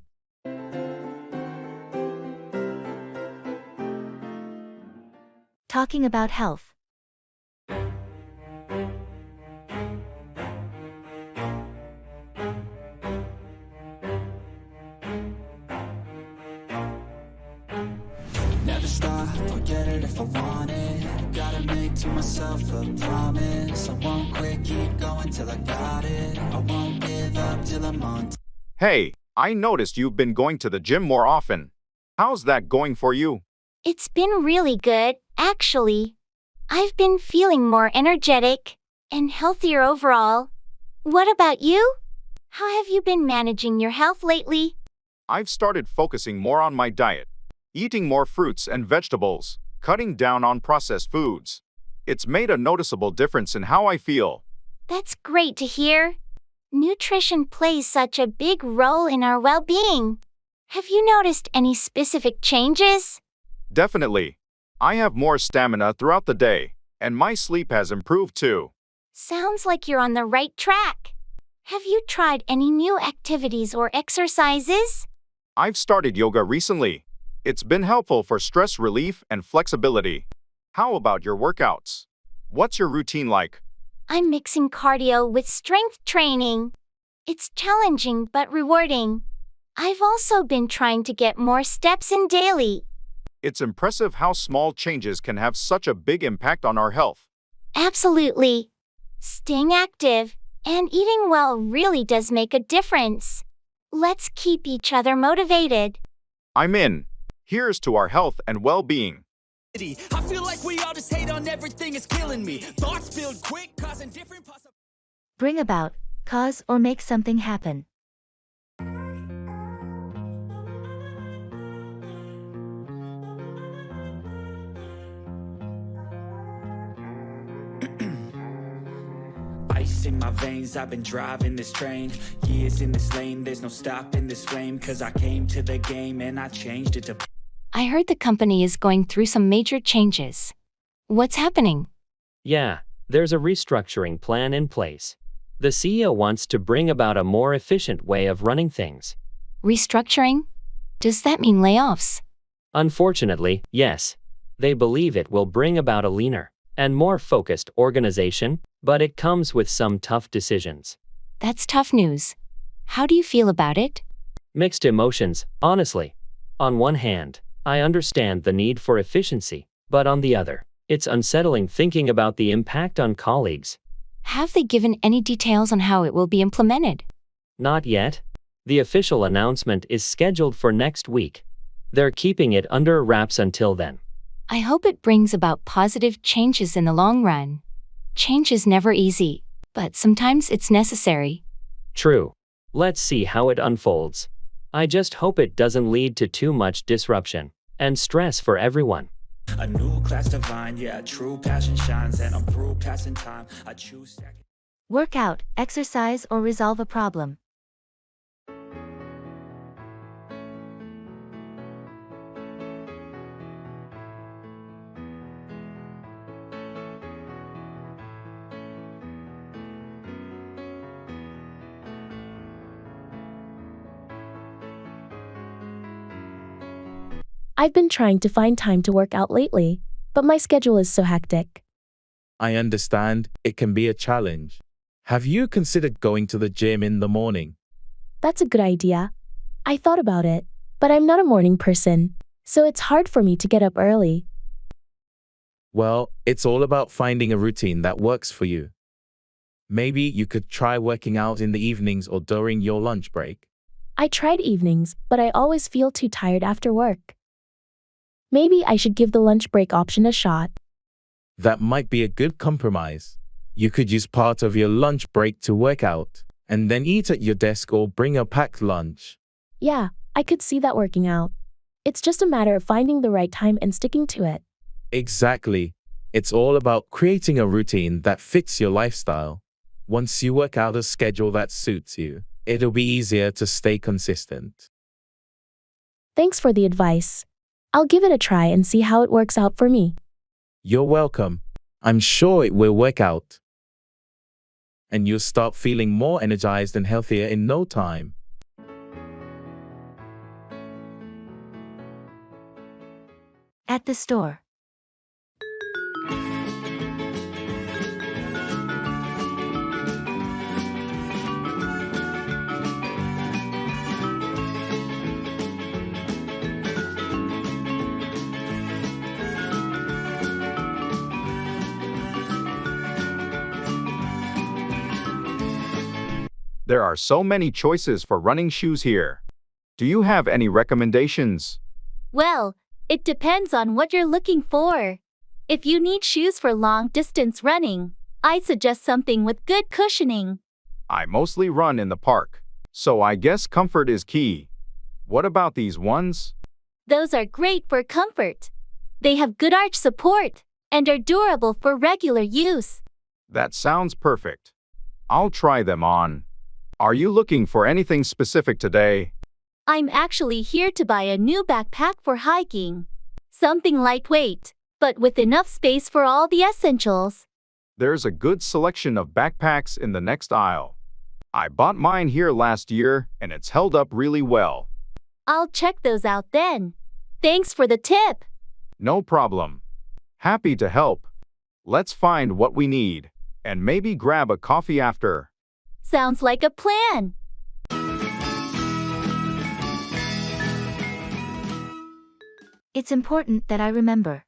Talking about health. Never stop, I'll get it if I want it. Gotta make to myself a promise. I won't quit, keep going till I got it. I won't give up till I'm on. Hey, I noticed you've been going to the gym more often. How's that going for you? It's been really good, actually. I've been feeling more energetic and healthier overall. What about you? How have you been managing your health lately? I've started focusing more on my diet, eating more fruits and vegetables, cutting down on processed foods. It's made a noticeable difference in how I feel. That's great to hear. Nutrition plays such a big role in our well-being. Have you noticed any specific changes? Definitely. I have more stamina throughout the day, and my sleep has improved too. Sounds like you're on the right track. Have you tried any new activities or exercises? I've started yoga recently. It's been helpful for stress relief and flexibility. How about your workouts? What's your routine like? I'm mixing cardio with strength training. It's challenging but rewarding. I've also been trying to get more steps in daily. It's impressive how small changes can have such a big impact on our health. Absolutely. Staying active and eating well really does make a difference. Let's keep each other motivated. I'm in. Here's to our health and well-being. I feel like we all just hate on everything, it's killing me. Thoughts build quick, causing different Bring about, cause or make something happen. Ice in my veins, I've been driving this train. Years in this lane, there's no stopping this flame. Cause I came to the game and I changed it to... I heard the company is going through some major changes. What's happening? Yeah, there's a restructuring plan in place. The CEO wants to bring about a more efficient way of running things. Restructuring? Does that mean layoffs? Unfortunately, yes. They believe it will bring about a leaner and more focused organization, but it comes with some tough decisions. That's tough news. How do you feel about it? Mixed emotions, honestly. On one hand, I understand the need for efficiency, but on the other, it's unsettling thinking about the impact on colleagues. Have they given any details on how it will be implemented? Not yet. The official announcement is scheduled for next week. They're keeping it under wraps until then. I hope it brings about positive changes in the long run. Change is never easy, but sometimes it's necessary. True. Let's see how it unfolds. I just hope it doesn't lead to too much disruption and stress for everyone. A new class divine, yeah, true passion shines, and I'm through passing time. I choose. Work out, exercise, or resolve a problem. I've been trying to find time to work out lately, but my schedule is so hectic. I understand it can be a challenge. Have you considered going to the gym in the morning? That's a good idea. I thought about it, but I'm not a morning person, so it's hard for me to get up early. Well, it's all about finding a routine that works for you. Maybe you could try working out in the evenings or during your lunch break. I tried evenings, but I always feel too tired after work. Maybe I should give the lunch break option a shot. That might be a good compromise. You could use part of your lunch break to work out, and then eat at your desk or bring a packed lunch. Yeah, I could see that working out. It's just a matter of finding the right time and sticking to it. Exactly. It's all about creating a routine that fits your lifestyle. Once you work out a schedule that suits you, it'll be easier to stay consistent. Thanks for the advice. I'll give it a try and see how it works out for me. You're welcome. I'm sure it will work out. And you'll start feeling more energized and healthier in no time. At the store. There are so many choices for running shoes here. Do you have any recommendations? Well, it depends on what you're looking for. If you need shoes for long-distance running, I suggest something with good cushioning. I mostly run in the park, so I guess comfort is key. What about these ones? Those are great for comfort. They have good arch support and are durable for regular use. That sounds perfect. I'll try them on. Are you looking for anything specific today? I'm actually here to buy a new backpack for hiking. Something lightweight, but with enough space for all the essentials. There's a good selection of backpacks in the next aisle. I bought mine here last year, and it's held up really well. I'll check those out then. Thanks for the tip. No problem. Happy to help. Let's find what we need, and maybe grab a coffee after. Sounds like a plan. It's important that I remember.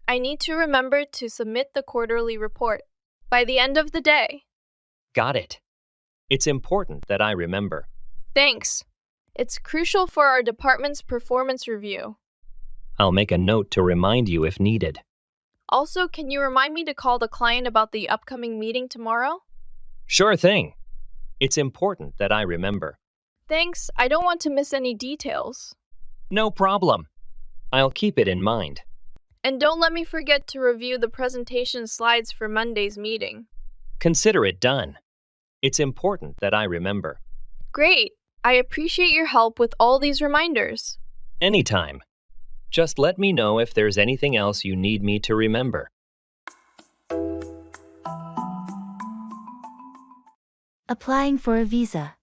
I need to remember to submit the quarterly report by the end of the day. Got it. It's important that I remember. Thanks. It's crucial for our department's performance review. I'll make a note to remind you if needed. Also, can you remind me to call the client about the upcoming meeting tomorrow? Sure thing. It's important that I remember. Thanks. I don't want to miss any details. No problem. I'll keep it in mind. And don't let me forget to review the presentation slides for Monday's meeting. Consider it done. It's important that I remember. Great. I appreciate your help with all these reminders. Anytime. Just let me know if there's anything else you need me to remember. Applying for a visa.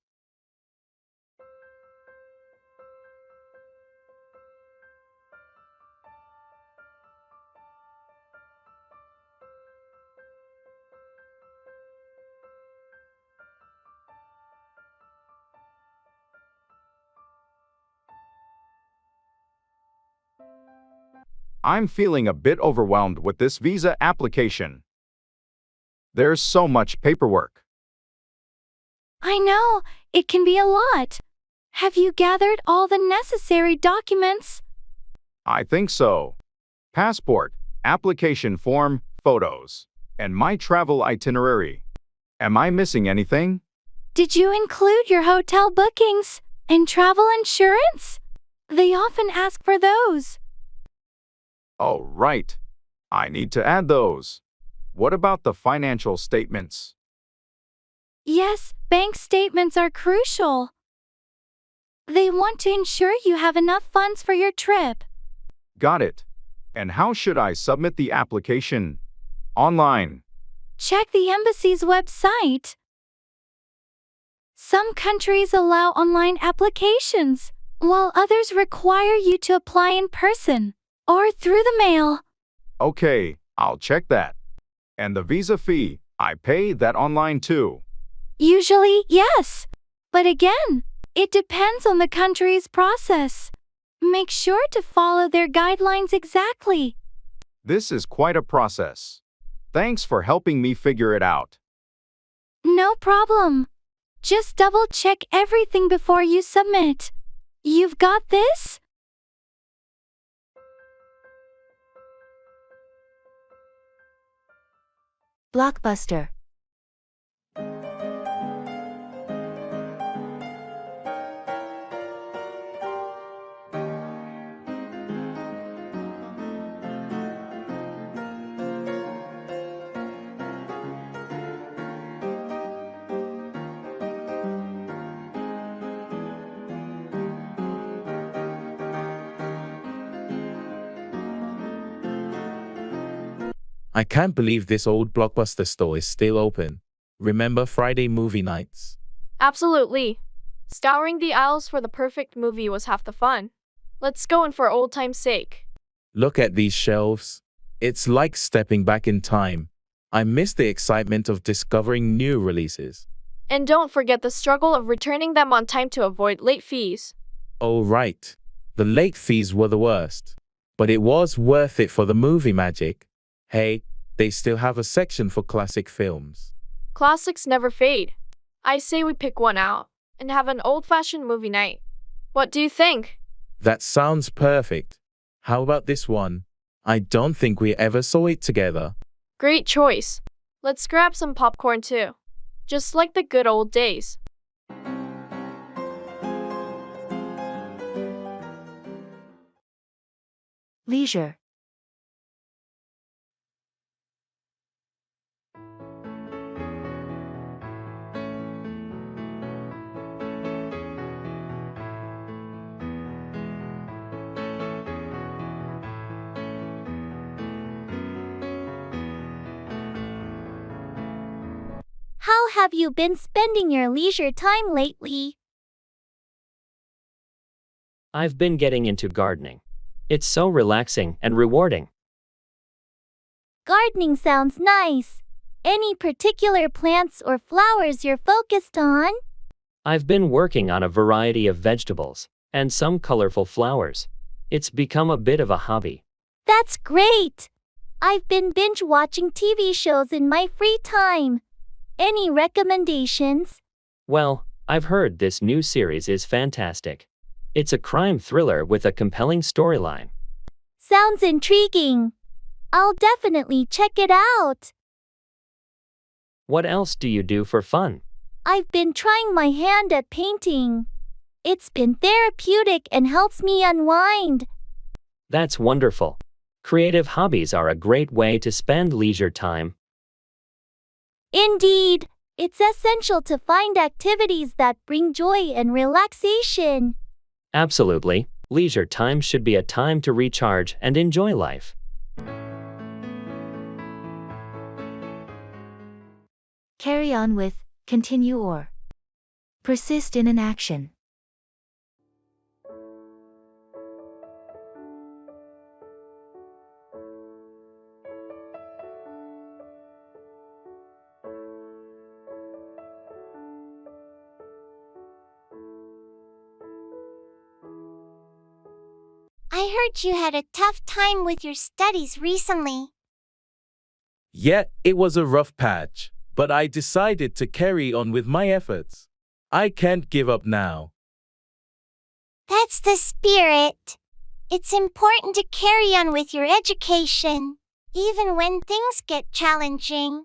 I'm feeling a bit overwhelmed with this visa application. There's so much paperwork. I know, it can be a lot. Have you gathered all the necessary documents? I think so. Passport, application form, photos, and my travel itinerary. Am I missing anything? Did you include your hotel bookings and travel insurance? They often ask for those. Oh, right. I need to add those. What about the financial statements? Yes, bank statements are crucial. They want to ensure you have enough funds for your trip. Got it. And how should I submit the application? Online. Check the embassy's website. Some countries allow online applications, while others require you to apply in person or through the mail. Okay, I'll check that. And the visa fee, I pay that online too. Usually, yes. But again, it depends on the country's process. Make sure to follow their guidelines exactly. This is quite a process. Thanks for helping me figure it out. No problem. Just double check everything before you submit. You've got this? Blockbuster. I can't believe this old Blockbuster store is still open. Remember Friday movie nights? Absolutely. Scouring the aisles for the perfect movie was half the fun. Let's go in for old time's sake. Look at these shelves. It's like stepping back in time. I miss the excitement of discovering new releases. And don't forget the struggle of returning them on time to avoid late fees. Oh, right. The late fees were the worst. But it was worth it for the movie magic. Hey, they still have a section for classic films. Classics never fade. I say we pick one out and have an old-fashioned movie night. What do you think? That sounds perfect. How about this one? I don't think we ever saw it together. Great choice. Let's grab some popcorn too. Just like the good old days. Leisure. How have you been spending your leisure time lately? I've been getting into gardening. It's so relaxing and rewarding. Gardening sounds nice. Any particular plants or flowers you're focused on? I've been working on a variety of vegetables and some colorful flowers. It's become a bit of a hobby. That's great! I've been binge watching TV shows in my free time. Any recommendations? Well, I've heard this new series is fantastic. It's a crime thriller with a compelling storyline. Sounds intriguing. I'll definitely check it out. What else do you do for fun? I've been trying my hand at painting. It's been therapeutic and helps me unwind. That's wonderful. Creative hobbies are a great way to spend leisure time. Indeed, it's essential to find activities that bring joy and relaxation. Absolutely. Leisure time should be a time to recharge and enjoy life. Carry on with, continue or persist in an action. I heard you had a tough time with your studies recently. Yeah, it was a rough patch, but I decided to carry on with my efforts. I can't give up now. That's the spirit. It's important to carry on with your education, even when things get challenging.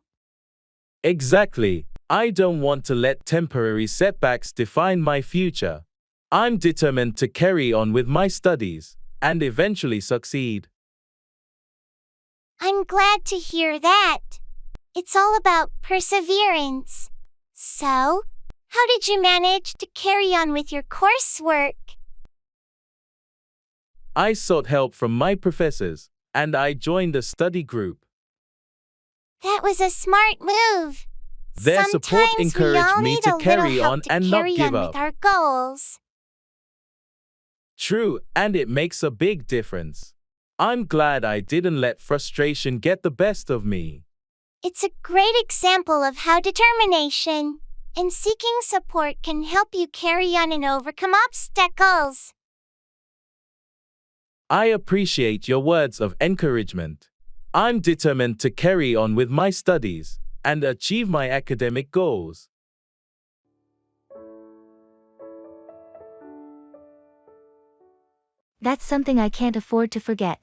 Exactly. I don't want to let temporary setbacks define my future. I'm determined to carry on with my studies and eventually succeed. I'm glad to hear that. It's all about perseverance. So, how did you manage to carry on with your coursework? I sought help from my professors, and I joined a study group. That was a smart move. Their support Sometimes we encouraged all me need to a carry little help on to and not carry give on up. with our goals. True, and it makes a big difference. I'm glad I didn't let frustration get the best of me. It's a great example of how determination and seeking support can help you carry on and overcome obstacles. I appreciate your words of encouragement. I'm determined to carry on with my studies and achieve my academic goals. That's something I can't afford to forget.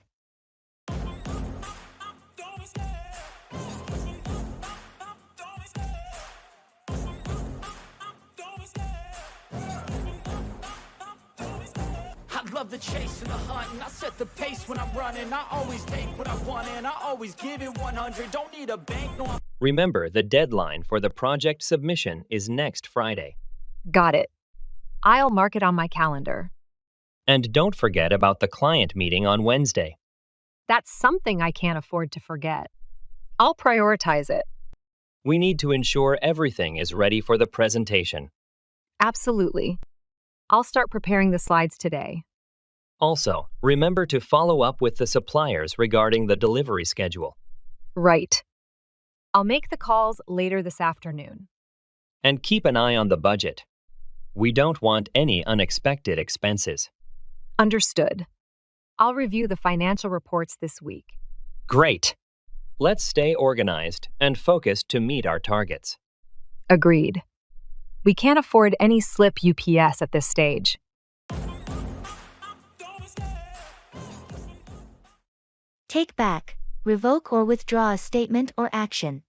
I love the chase and the hunt, and I set the pace when I'm running. I always take what I want and I always give it 100. Don't need a bank, no. Remember, the deadline for the project submission is next Friday. Got it. I'll mark it on my calendar. And don't forget about the client meeting on Wednesday. That's something I can't afford to forget. I'll prioritize it. We need to ensure everything is ready for the presentation. Absolutely. I'll start preparing the slides today. Also, remember to follow up with the suppliers regarding the delivery schedule. Right. I'll make the calls later this afternoon. And keep an eye on the budget. We don't want any unexpected expenses. Understood. I'll review the financial reports this week. Great! Let's stay organized and focused to meet our targets. Agreed. We can't afford any slip UPS at this stage. Take back, revoke or withdraw a statement or action.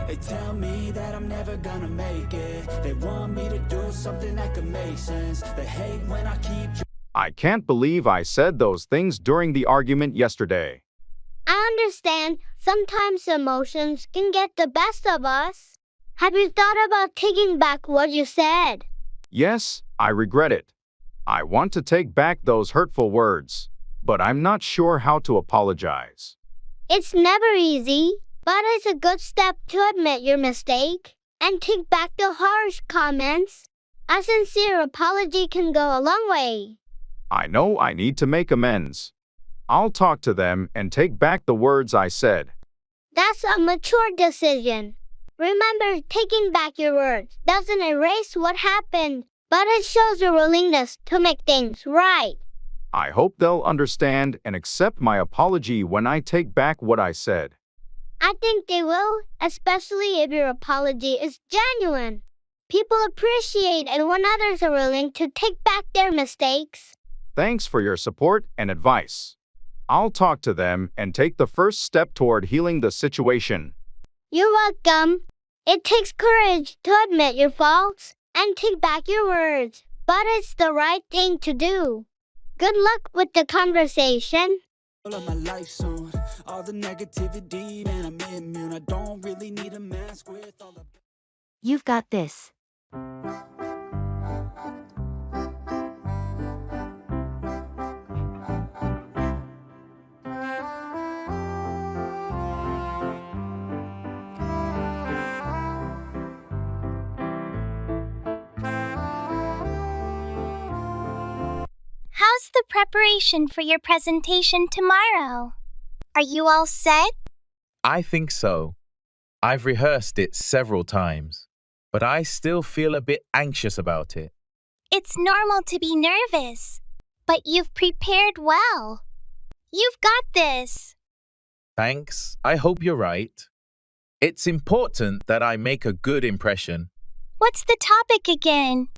They tell me that I'm never gonna make it. They want me to do something that could make sense. They hate when I keep... I can't believe I said those things during the argument yesterday. I understand sometimes emotions can get the best of us. Have you thought about taking back what you said? Yes, I regret it. I want to take back those hurtful words, but I'm not sure how to apologize. It's never easy, but it's a good step to admit your mistake and take back the harsh comments. A sincere apology can go a long way. I know I need to make amends. I'll talk to them and take back the words I said. That's a mature decision. Remember, taking back your words doesn't erase what happened, but it shows your willingness to make things right. I hope they'll understand and accept my apology when I take back what I said. I think they will, especially if your apology is genuine. People appreciate it when others are willing to take back their mistakes. Thanks for your support and advice. I'll talk to them and take the first step toward healing the situation. You're welcome. It takes courage to admit your faults and take back your words, but it's the right thing to do. Good luck with the conversation. All of my life soon. All the negativity, man, I'm immune. I don't really need a mask with all the... You've got this. How's the preparation for your presentation tomorrow? Are you all set? I think so. I've rehearsed it several times, but I still feel a bit anxious about it. It's normal to be nervous, but you've prepared well. You've got this. Thanks. I hope you're right. It's important that I make a good impression. What's the topic again?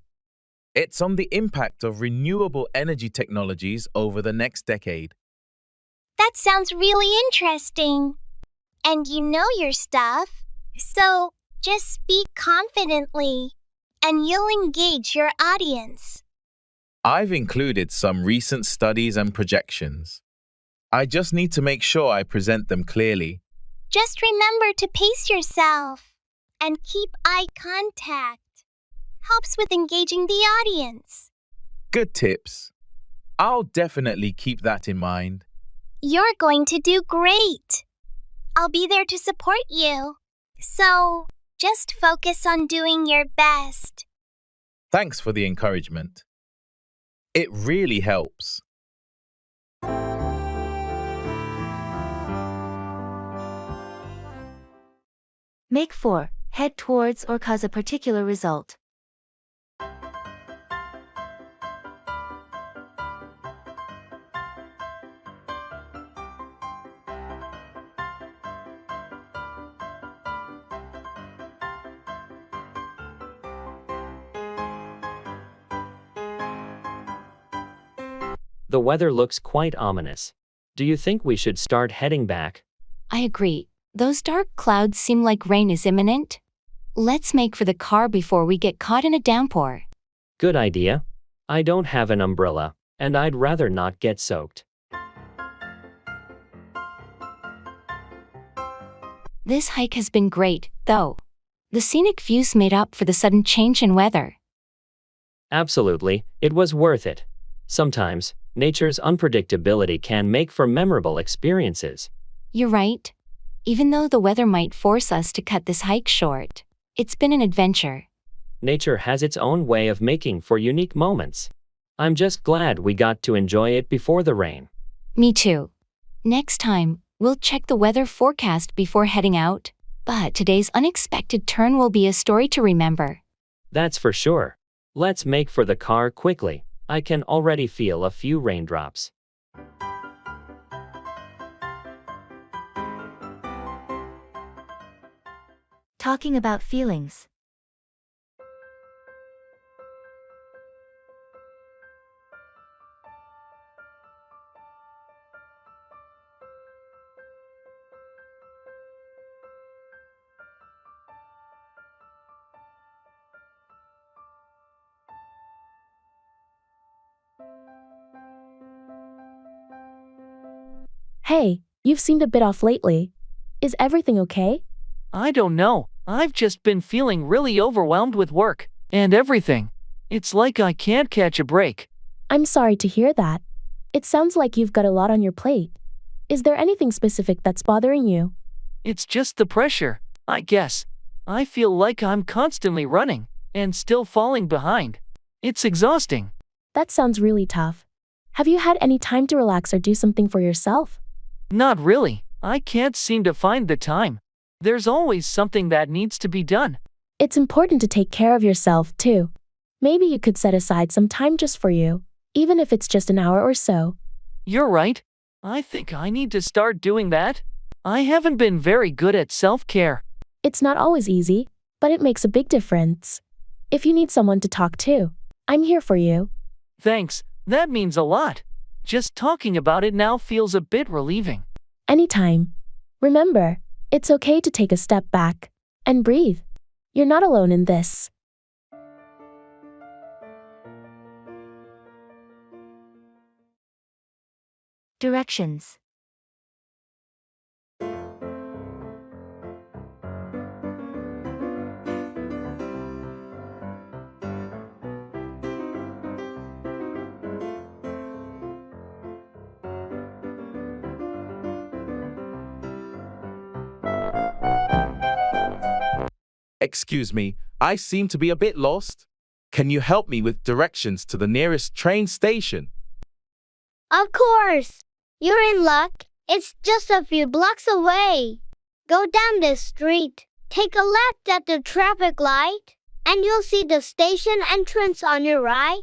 It's on the impact of renewable energy technologies over the next decade. That sounds really interesting. And you know your stuff. So just speak confidently, and you'll engage your audience. I've included some recent studies and projections. I just need to make sure I present them clearly. Just remember to pace yourself and keep eye contact. Helps with engaging the audience. Good tips. I'll definitely keep that in mind. You're going to do great. I'll be there to support you. So just focus on doing your best. Thanks for the encouragement. It really helps. Make 4. Head towards or cause a particular result. The weather looks quite ominous. Do you think we should start heading back? I agree. Those dark clouds seem like rain is imminent. Let's make for the car before we get caught in a downpour. Good idea. I don't have an umbrella, and I'd rather not get soaked. This hike has been great, though. The scenic views made up for the sudden change in weather. Absolutely, it was worth it. Sometimes, nature's unpredictability can make for memorable experiences. You're right. Even though the weather might force us to cut this hike short, it's been an adventure. Nature has its own way of making for unique moments. I'm just glad we got to enjoy it before the rain. Me too. Next time, we'll check the weather forecast before heading out, but today's unexpected turn will be a story to remember. That's for sure. Let's make for the car quickly. I can already feel a few raindrops. Talking about feelings. Hey, you've seemed a bit off lately. Is everything okay? I don't know. I've just been feeling really overwhelmed with work and everything. It's like I can't catch a break. I'm sorry to hear that. It sounds like you've got a lot on your plate. Is there anything specific that's bothering you? It's just the pressure, I guess. I feel like I'm constantly running and still falling behind. It's exhausting. That sounds really tough. Have you had any time to relax or do something for yourself? Not really. I can't seem to find the time. There's always something that needs to be done. It's important to take care of yourself, too. Maybe you could set aside some time just for you, even if it's just an hour or so. You're right. I think I need to start doing that. I haven't been very good at self-care. It's not always easy, but it makes a big difference. If you need someone to talk to, I'm here for you. Thanks. That means a lot. Just talking about it now feels a bit relieving. Anytime. Remember, it's okay to take a step back and breathe. You're not alone in this. Directions. Excuse me, I seem to be a bit lost. Can you help me with directions to the nearest train station? Of course. You're in luck. It's just a few blocks away. Go down this street, take a left at the traffic light, and you'll see the station entrance on your right.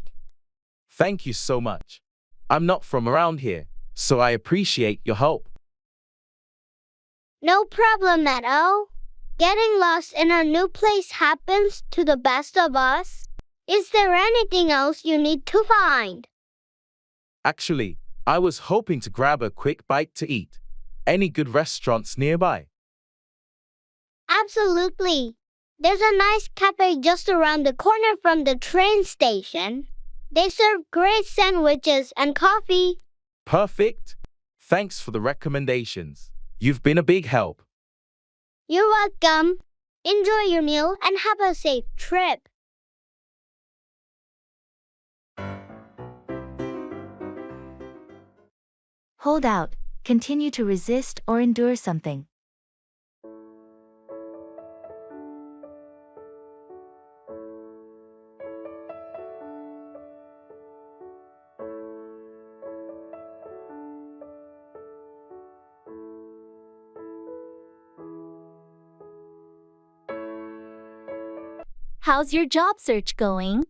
Thank you so much. I'm not from around here, so I appreciate your help. No problem at all. Getting lost in a new place happens to the best of us. Is there anything else you need to find? Actually, I was hoping to grab a quick bite to eat. Any good restaurants nearby? Absolutely. There's a nice cafe just around the corner from the train station. They serve great sandwiches and coffee. Perfect. Thanks for the recommendations. You've been a big help. You're welcome. Enjoy your meal and have a safe trip. Hold out, continue to resist or endure something. How's your job search going?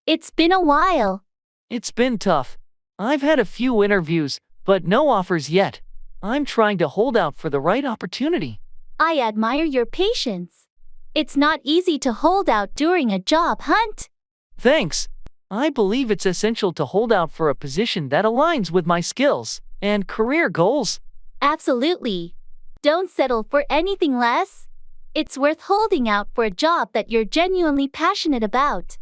It's been a while. It's been tough. I've had a few interviews, but no offers yet. I'm trying to hold out for the right opportunity. I admire your patience. It's not easy to hold out during a job hunt. Thanks. I believe it's essential to hold out for a position that aligns with my skills and career goals. Absolutely. Don't settle for anything less. It's worth holding out for a job that you're genuinely passionate about.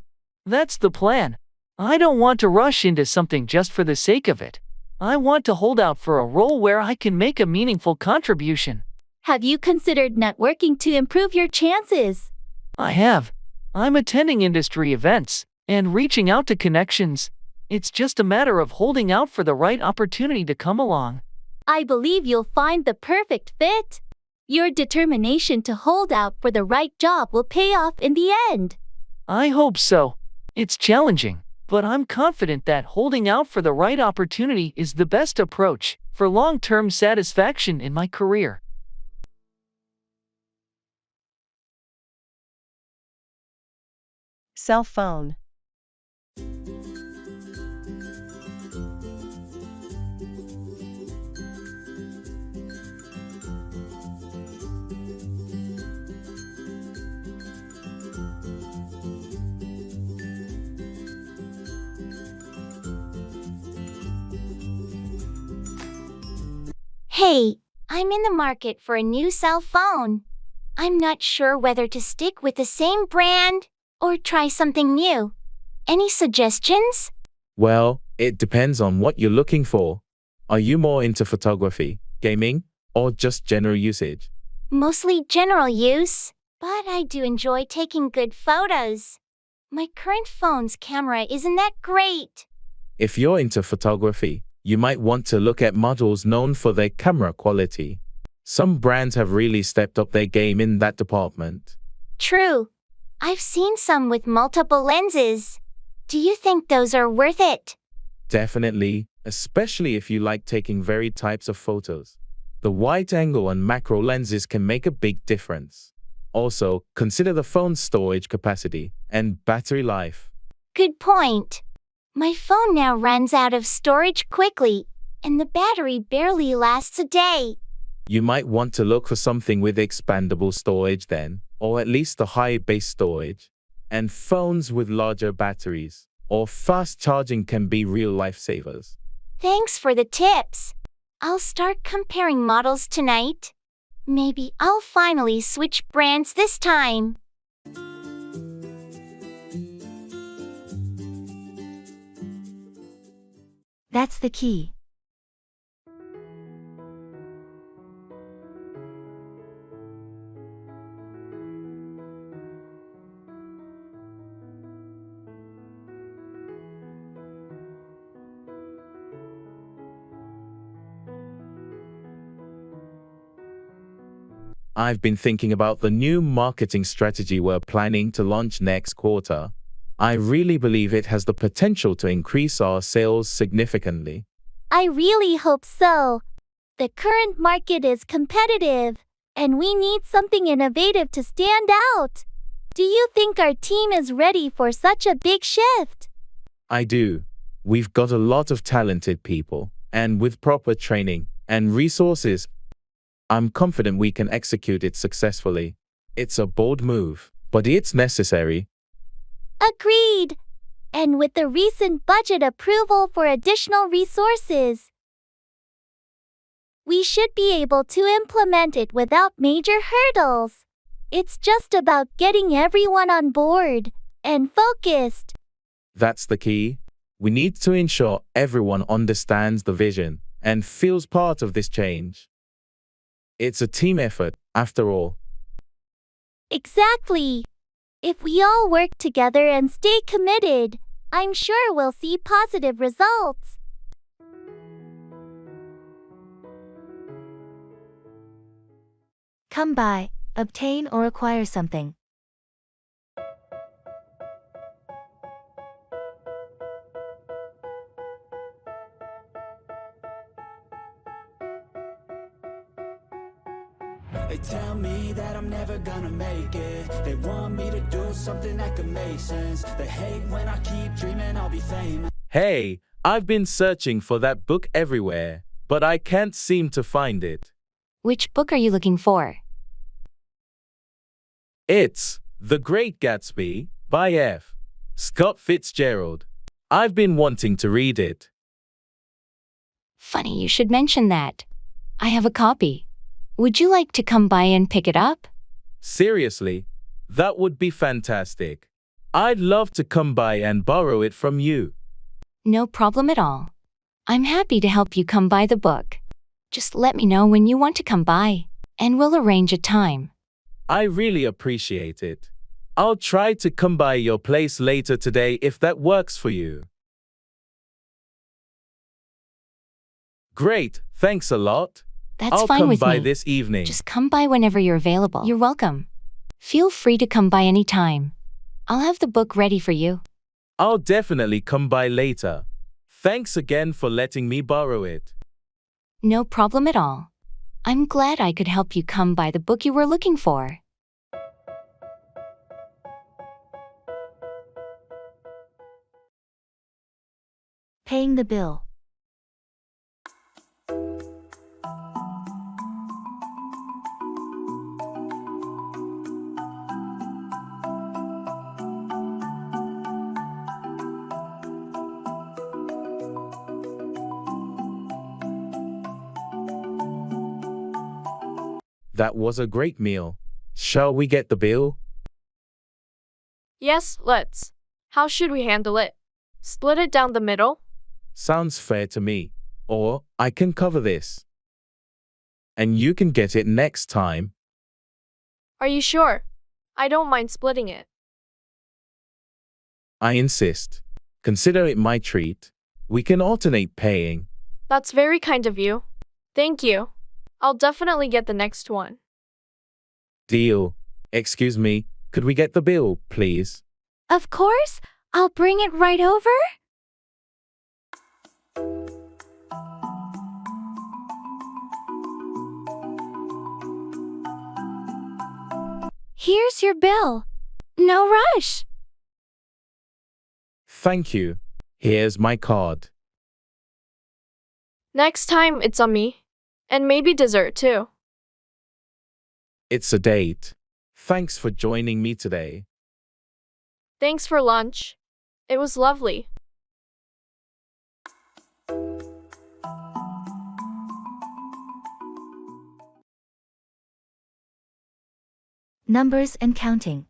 That's the plan. I don't want to rush into something just for the sake of it. I want to hold out for a role where I can make a meaningful contribution. Have you considered networking to improve your chances? I have. I'm attending industry events and reaching out to connections. It's just a matter of holding out for the right opportunity to come along. I believe you'll find the perfect fit. Your determination to hold out for the right job will pay off in the end. I hope so. It's challenging, but I'm confident that holding out for the right opportunity is the best approach for long-term satisfaction in my career. Cell phone. Hey, I'm in the market for a new cell phone. I'm not sure whether to stick with the same brand or try something new. Any suggestions? Well, it depends on what you're looking for. Are you more into photography, gaming, or just general usage? Mostly general use, but I do enjoy taking good photos. My current phone's camera isn't that great. If you're into photography, you might want to look at models known for their camera quality. Some brands have really stepped up their game in that department. True. I've seen some with multiple lenses. Do you think those are worth it? Definitely, especially if you like taking varied types of photos. The wide angle and macro lenses can make a big difference. Also, consider the phone's storage capacity and battery life. Good point. My phone now runs out of storage quickly, and the battery barely lasts a day. You might want to look for something with expandable storage then, or at least a high base storage. And phones with larger batteries or fast charging can be real lifesavers. Thanks for the tips. I'll start comparing models tonight. Maybe I'll finally switch brands this time. That's the key. I've been thinking about the new marketing strategy we're planning to launch next quarter. I really believe it has the potential to increase our sales significantly. I really hope so. The current market is competitive, and we need something innovative to stand out. Do you think our team is ready for such a big shift? I do. We've got a lot of talented people, And with proper training and resources, I'm confident we can execute it successfully. It's a bold move, but it's necessary. Agreed. And with the recent budget approval for additional resources, we should be able to implement it without major hurdles. It's just about getting everyone on board and focused. That's the key. We need to ensure everyone understands the vision and feels part of this change. It's a team effort, after all. Exactly. If we all work together and stay committed, I'm sure we'll see positive results. Come by, obtain or acquire something. They tell me that I'm never gonna make it. They want me to do something that could make sense. They hate when I keep dreaming I'll be famous. Hey, I've been searching for that book everywhere, but I can't seem to find it. Which book are you looking for? It's The Great Gatsby by F. Scott Fitzgerald. I've been wanting to read it. Funny you should mention that. I have a copy. Would you like to come by and pick it up? Seriously, that would be fantastic. I'd love to come by and borrow it from you. No problem at all. I'm happy to help you come by the book. Just let me know when you want to come by, and we'll arrange a time. I really appreciate it. I'll try to come by your place later today if that works for you. Great, thanks a lot. That's I'll fine come with by me. this evening. Just come by whenever you're available. You're welcome. Feel free to come by any time. I'll have the book ready for you. I'll definitely come by later. Thanks again for letting me borrow it. No problem at all. I'm glad I could help you come by the book you were looking for. Paying the bill. That was a great meal. Shall we get the bill? Yes, let's. How should we handle it? Split it down the middle? Sounds fair to me. Or I can cover this. And you can get it next time. Are you sure? I don't mind splitting it. I insist. Consider it my treat. We can alternate paying. That's very kind of you. Thank you. I'll definitely get the next one. Deal. Excuse me, could we get the bill, please? Of course, I'll bring it right over. Here's your bill. No rush. Thank you. Here's my card. Next time, it's on me. And maybe dessert too. It's a date. Thanks for joining me today. Thanks for lunch. It was lovely. Numbers and counting.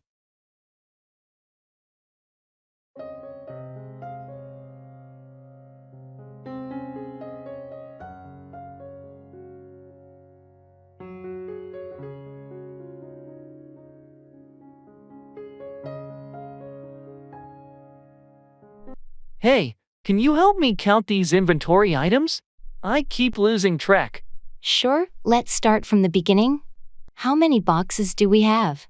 Hey, can you help me count these inventory items? I keep losing track. Sure, let's start from the beginning. How many boxes do we have?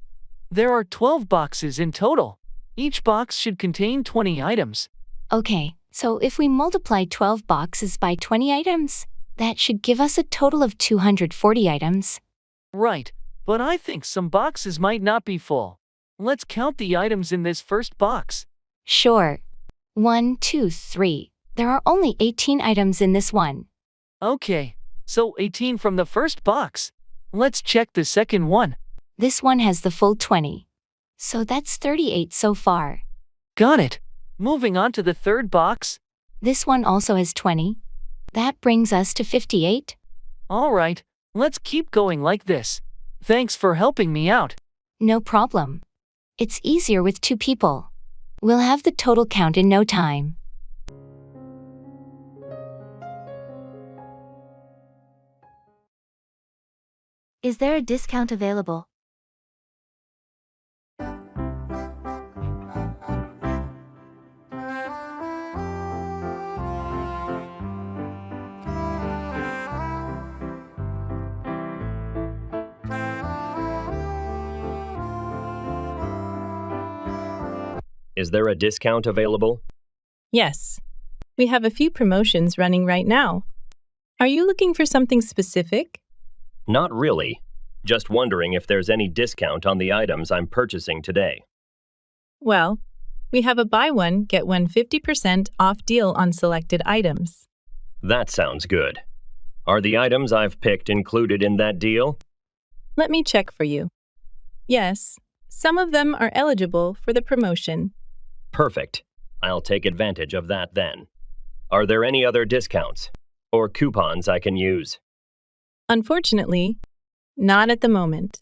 There are 12 boxes in total. Each box should contain 20 items. Okay, so if we multiply 12 boxes by 20 items, that should give us a total of 240 items. Right, but I think some boxes might not be full. Let's count the items in this first box. Sure. 1, 2, 3. There are only 18 items in this one. Okay, so 18 from the first box. Let's check the second one. This one has the full 20. So that's 38 so far. Got it. Moving on to the third box. This one also has 20. That brings us to 58. All right, let's keep going like this. Thanks for helping me out. No problem. It's easier with 2 people. We'll have the total count in no time. Is there a discount available? Is there a discount available? Yes. We have a few promotions running right now. Are you looking for something specific? Not really. Just wondering if there's any discount on the items I'm purchasing today. Well, we have a buy one, get one 50% off deal on selected items. That sounds good. Are the items I've picked included in that deal? Let me check for you. Yes, some of them are eligible for the promotion. Perfect. I'll take advantage of that then. Are there any other discounts or coupons I can use? Unfortunately, not at the moment.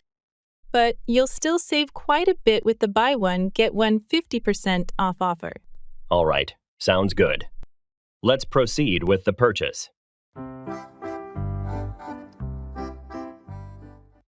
But you'll still save quite a bit with the buy one, get one 50% off offer. All right, sounds good. Let's proceed with the purchase.